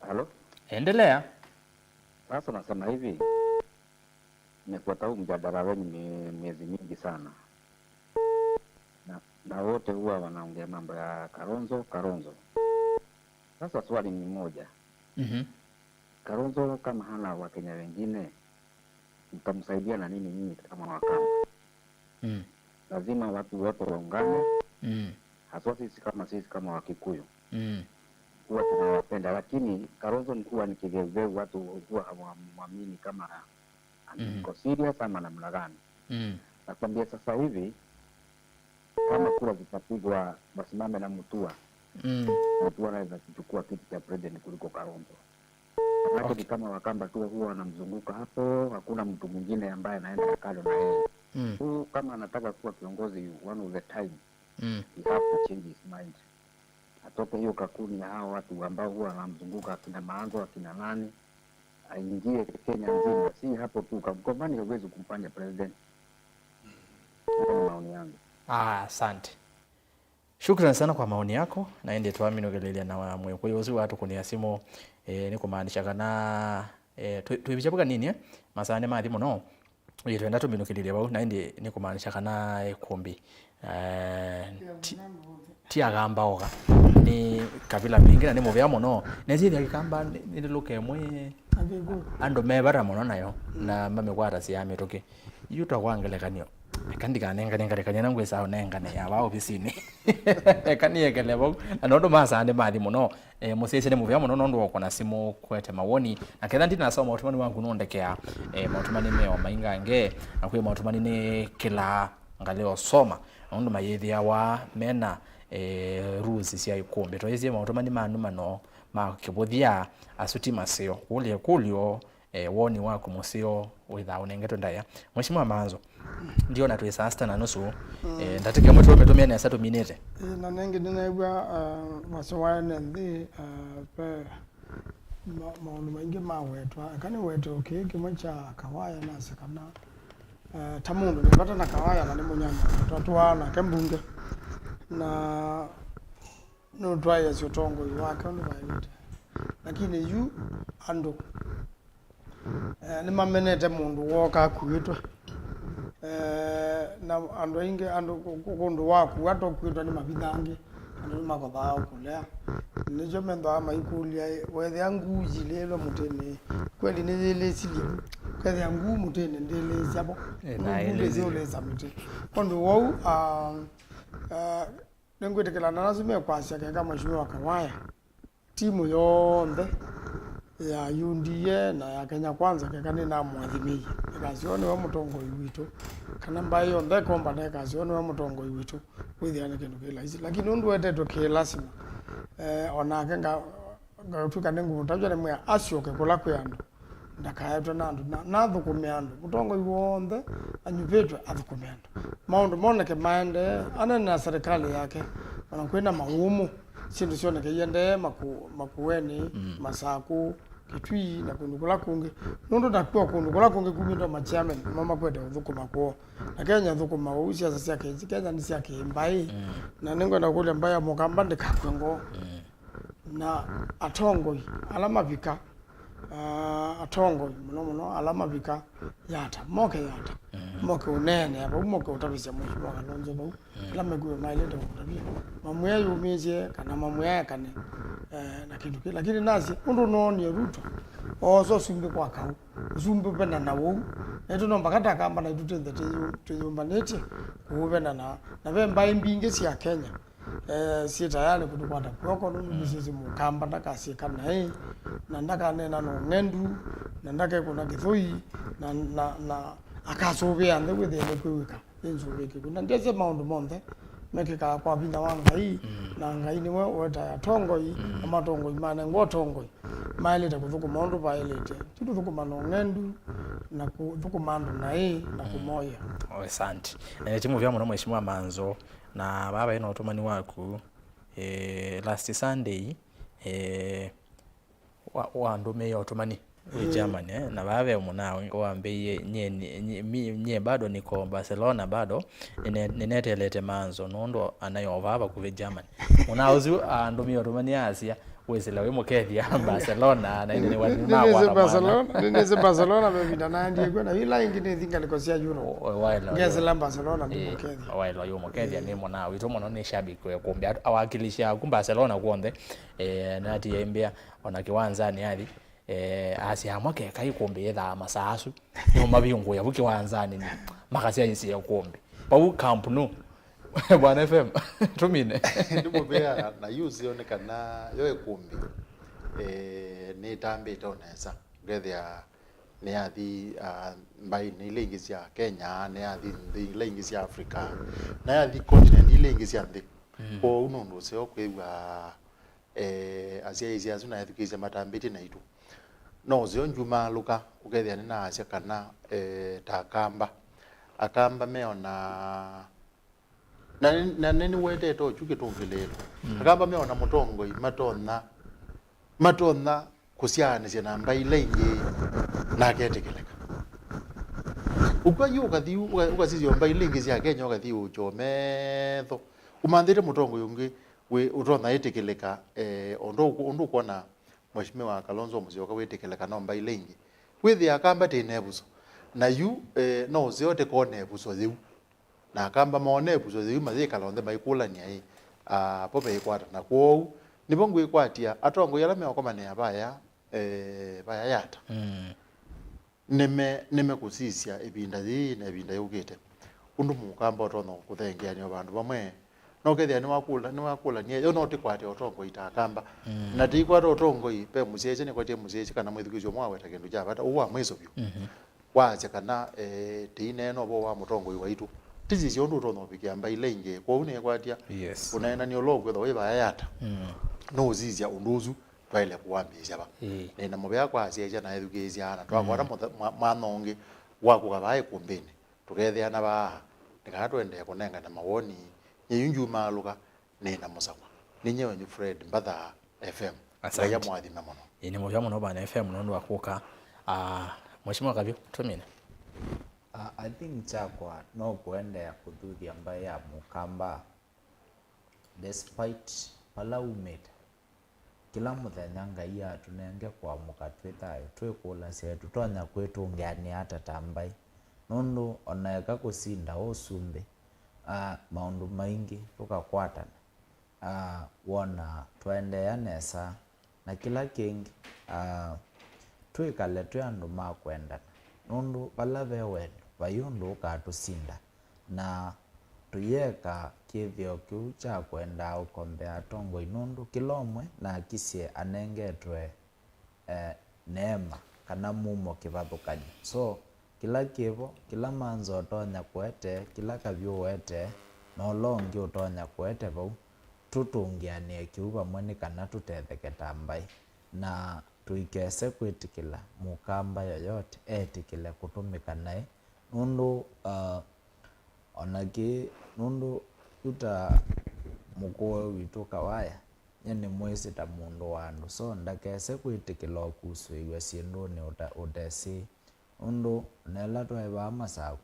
[SPEAKER 5] halo
[SPEAKER 1] endelea
[SPEAKER 5] sasa nasema hivi nimefuata huu mjadala wenu miezi mingi sana na wote huwa wanaongea mambo ya Kalonzo sasa swali ni moja Kalonzo kama hana Wakenya wengine mtamsaidia na nini nyinyi kama Wakamba lazima watu wote waungane haswa sisi kama Wakikuyu huwa tunawapenda lakini Kalonzo huwa ni kigeugeu watu huwa hawamwamini kama iko serious ama namna gani nakwambia sasa hivi kama kura zitapigwa wasimame na Mutua Mutua anaweza kuchukua kiti cha president kuliko Kalonzo lakini kama Wakamba tu huwa wanamzunguka hapo hakuna mtu mwingine ambaye anaenda kando na yeye kama anataka kuwa kiongozi one of the time he have to change his mind atoke hiyo kakuni ya hao watu ambao huwa wanamzunguka akina MAANZO akina nani aingie Kenya nzima si hapo tu kwa huwezi kumfanya president maoni yangu
[SPEAKER 1] asante shukrani sana kwa maoni yako na ende tuamini ogelelia na mwe kwa hiyo watu kunia simu ni kumaanisha kana tuibichabuka nini masane mathi muno twenda tuminukiliria bau na ende ni kumaanisha kana Îkûmbî tiagamba oga ni kabila mingi na ni muvea muno nezidi akikamba ni luke mwe ando mebara muno nayo na mamekwara siame toke yuta kwangelekanio kandika nenga nangu esao nenga ne yaba ofisini kaniekele bo anondo masande mali muno musese ne muvya muno ndo okona simu kwete mawoni na ketha ndina soma otumani wangu nondekea otumani meo maingange akwe otumani ne kila ngaleo soma ndo mayethia wa mena rules cia Îkûmbî toizie otumani manu mano makibuthia asuti masio kulio woni wako musio without unengeto ndaya mheshimiwa MAANZO ndio na tuisasta na nusu ndatike mtu umetumia na satu minute
[SPEAKER 4] na nengi ninaibwa masowa nende pe maono maingi mawetwa kani wetu kimwecha kawaya na sakana tamundu nipata na kawaya na nimunyama twatwana kembunge na no twaya sio tongo iwaka ndo baite lakini yu ando ni mamenete mundu woka kuitwa na ando inge ando kundu waku wato kuitwa ni mabithangi ando makothao kulea nijo mendo ama ikulia wethe angu jilelo mutene kweli ni ile silia kwethe angu mutene ndele siabo
[SPEAKER 1] na ile
[SPEAKER 4] zile za mutene kondo wau nengwetekela na lazima kwasya kama mheshimiwa Kawaya timu yonde ya UNDA na ya Kenya Kwanza kekani na mwathimii ikazione wa mutongo witu kana mbayo ndeko mbane kazione wa mutongo witu withiane kindu kila hizi lakini undu wetetwe kilasima onake ngatuka nengu mutajwa nemwe asioke kula kyandu ndakaetwa nandu na thukume andu mutongo iwonde anyupetwe athukume andu maundu moneke maende ana na serikali yake wanakwenda maumu sindu sioneke yende makueni masaku kitui na kundukula kungi nondo takua kundukula kungi kumindo machairman mama kwete uthukuma kwa na Kenya thukuma usia sasa Kenya ni sia kimbai na nengo na kule mbaya mukamba ndikakwengo na atongoi alama vika atongo muno alama bika yata moke moke unene aba moke utabisha mheshimiwa Kalonzo bau kila megwe maile ndo utabia mamuya yumizie kana mamuya kane na kindu kile lakini nasi undu no ni Ruto ozo sumbe kwa kau sumbe benda na wo eto no mbakata kamba na tutende tuyumbanete kuubena na bemba imbinge sia Kenya si tayari kutukwata kwako no bisisi mukamba ndakasi kana na ndaka nena no ngendu na ndaka kuna githoi na akasobe ande withe ne kwika inzubeke kuna ngeze maundu monthe mekika kwa bina wangai na ngai ni weta ya tongoi amatongo imane ngotongoi mailete kuthuku maundu bailete tuthuku mano ngendu na kuthuku mandu na na kumoya
[SPEAKER 1] asante timu vya mheshimiwa MAANZO na baba ina utumani waku last Sunday wa ndume ya utumani Germany na baba munawe wambeye nye bado niko Barcelona bado ninetelete MAANZO nondo anayovaba ku Germany unauzu ndume ya utumani Asia wezela we mukethia Barcelona na ine wadi na wa
[SPEAKER 4] Barcelona nene Barcelona bebida na ndiye kwa ila ingine thinga likosia Euro ngezela Barcelona ndi mukethia
[SPEAKER 1] wailo yo mukethia ni mona wito mono ni shabiki we kumbe awakilisha ku Barcelona kuonde na tiembea ona kiwanzani hadi Asia mwake kai kumbe yetha masasu no mabingu ya buki wanzani makasia isi ya kumbe pau camp no Bwana FM tumine
[SPEAKER 3] ndimo bea na yuzi onekana yo Îkûmbî ni tambe tonesa ngethia ni athi mbai ni lingi cia Kenya ni athi lingi cia Africa na athi continent lingi cia nthi ko uno ndo se okwewa asia isia zuna athikise matambiti na itu no zio njuma luka ukethia ni na asia kana akamba meona na neni wete to chuke tongilelo akamba meona mutongo matona kusiane cia namba ile ingi na ketekeleka ukayu ukathiu ukasizio mba ile ingi cia Kenya ukathiu uchometho umandire mutongo yungi we utona yetekeleka ondo kuona mheshimiwa Kalonzo Musyoka wetekeleka no mba ile ingi withi akamba tenebuso na yu no ziote kone buso ziu na akamba maone buso ziu mazika londe maikulania pope ikwata na kwou nibongo ikwatia atongo yala meokomane abaya baya yata neme kusisia ibinda thi na ibinda yugite undu mukamba otono kuthengeania abandu bamwe no kethia ni wakula nie yo no tikwate otongo itakamba na tikwate otongo ipe musieche ni kwatie musieche kana mwithukizo mwaweta kindu ja bata uwa mwezo byo wache kana tiine no bo wa mutongo iwaitu tizi cio ndu tono bikia mba ile inge kwa une kwatia unaenda ni ologwe tho iba yata no zizia unduzu twaile kuwambia ba nina mubya kwa asia na edukizia na twakwara manonge wakugaba Îkûmbîni tukethia na ba nikatwende kunenga na mawoni yinju maluka nina musakwa ninyewe ni Fred MBATHA FM ya mwathi na mono
[SPEAKER 1] ni mubya muno bana FM nondo akuka mheshimiwa KAVYU tumine
[SPEAKER 2] I think chakwa no kuendea kuthuthia mbai ya mukamba despite pala umete kila muthenya ngai atunenge kwa mukatwitayo twikula setu tonya kwetu ngiani hata tambai nundu oneka kusinda usumbe maundu maingi tukakwatana wona twendea nesa na kila kingi twikale twi andu makwendana nundu pala bewe bayundu ukatusinda na tuyeka kithio kiu cha kwenda ukombea tongo inundu kilomwe na kisie anengetwe neema kana mumo kivathukani so kila kivo kila MAANZO otonya kwete kila KAVYU wete no longi utonya kwete vau tutungianie kiu vamwe kana tutetheketa mbai na tuikese kwitikila mukamba yoyote etikile kutumika nae nundu onaki nundu uta mukoe witu kawaya nyene mwezi ta mundu wandu so ndakese kwitikila okusuiwe sindu ni utesi nundu nela twaiva masaku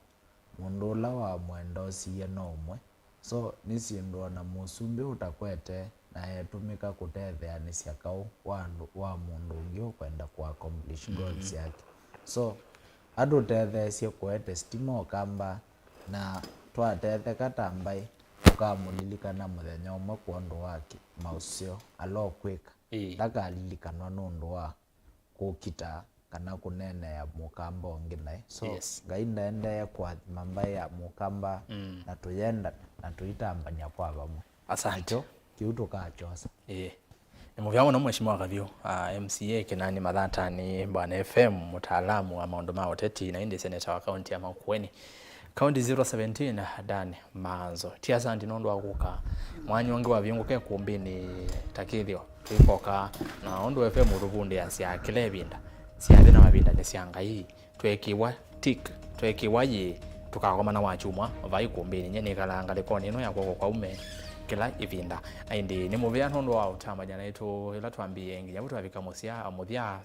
[SPEAKER 2] mundu ula wa mwendo siye no umwe so ni sindu na musumbi utakwete na yetumika kutetheanisya kau wa mundu ungi kwenda ku accomplish goals yake. So adu tetheesye kuete stima ukamba na twatetheka tambai ukamulilikana muthenya umwe kuondu wake mausio alo kwika ndakalilikanwa nundu wa kukita kana kunene ya mukamba ongi nae. So ngai ndaendeye kwa mambai ya mukamba na tuyenda na tuitambania kwa vamwe.
[SPEAKER 1] Asante
[SPEAKER 2] kiuto kachosa
[SPEAKER 1] Nimuvyamo na mheshimiwa KAVYU MCA Kinani MATHATANI Bwana FM mtaalamu wa maondo ma uteti na indi seneta wa kaunti ya MAKUENI County 017 Dan MAANZO Siasa ndinondo akuka mwanyu wangi wa vyungu ke kumbini takithio twipoka na ondo FM ruvundi asya kilebinda siathi na mabinda ni siangai twekiwa tik twekiwa yi tukakoma na wachumwa vai kumbini nyene kalanga lekoni no yakoko kwa ume kila ivinda indi ni muvia ntondo wa utama jana itu ila twambie nginya butu abika muthia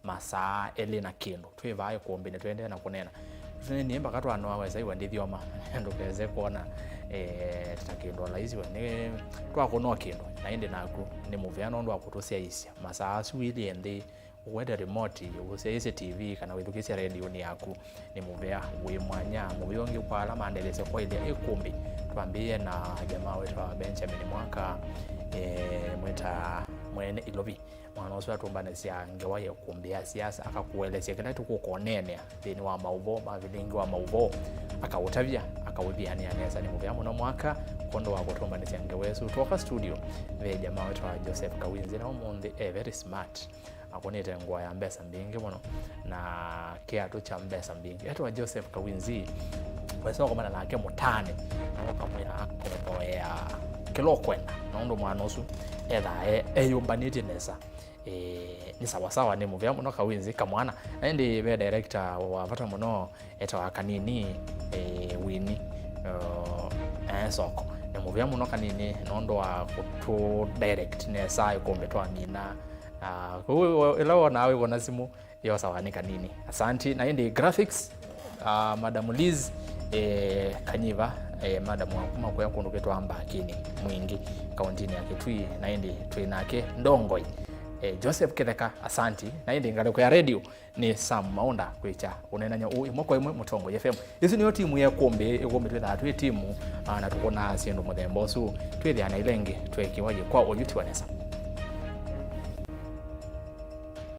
[SPEAKER 1] masaa eli na kindu twivaye kumbini twende na kunena ni mpaka twano aweza iwa ndithioma ndukeze kuona tutakindu laizi wene twakuno kindu na indi naku ni muvia ntondo wa kutusia isia masaa swili endi whether remote useise TV kana withukisia radio ni yaku ni muvea wi mwanya muviongi kwa alama andeleze kwa ile Îkûmbî twambie na jamaa wetu wa Benjamin mwaka mweta mwene ilovi mwana uso atumbane sia ngewa Îkûmbî siasa akakuelezea kila tukukonene thini wa mauvo mavilingi wa mauvo akautavia akawithiani anesa ni muvea muno mwaka kondo wa kutumbane sia ngewesu toka studio ve jamaa wetu wa Joseph Kawinzi na umundi very smart akonete ngwa ya mbesa mbingi muno na kiatu cha mbesa mbingi atu wa Joseph Kawinzi weso komana nake mutane no kamwira akopo ya kilokwenda nondo mwanosu etha eyumbaniti nesa ni sawa ni muvya muno Kawinzi kamwana ndi be director wa vata muno etawa kanini wini soko ni muvya muno kanini nondo wa kutu direct nesa Îkûmbî twamina ila nawe wona simu yo sawanika nini. Asante na indi graphics Madam Liz Kanyiva madam wa kwa kundu ketu amba kini mwingi kauntini ya Kitui na indi twinake ndongoi Joseph Kitheka asante na indi ngaleko ya radio ni Sam Maunda kwicha unenanya mwako imwe mutongo FM isu niyo timu ya Îkûmbî twetha twi timu na tukona sindu muthembo su twithia na ilengi twekiwaje kwa oyuti wanesa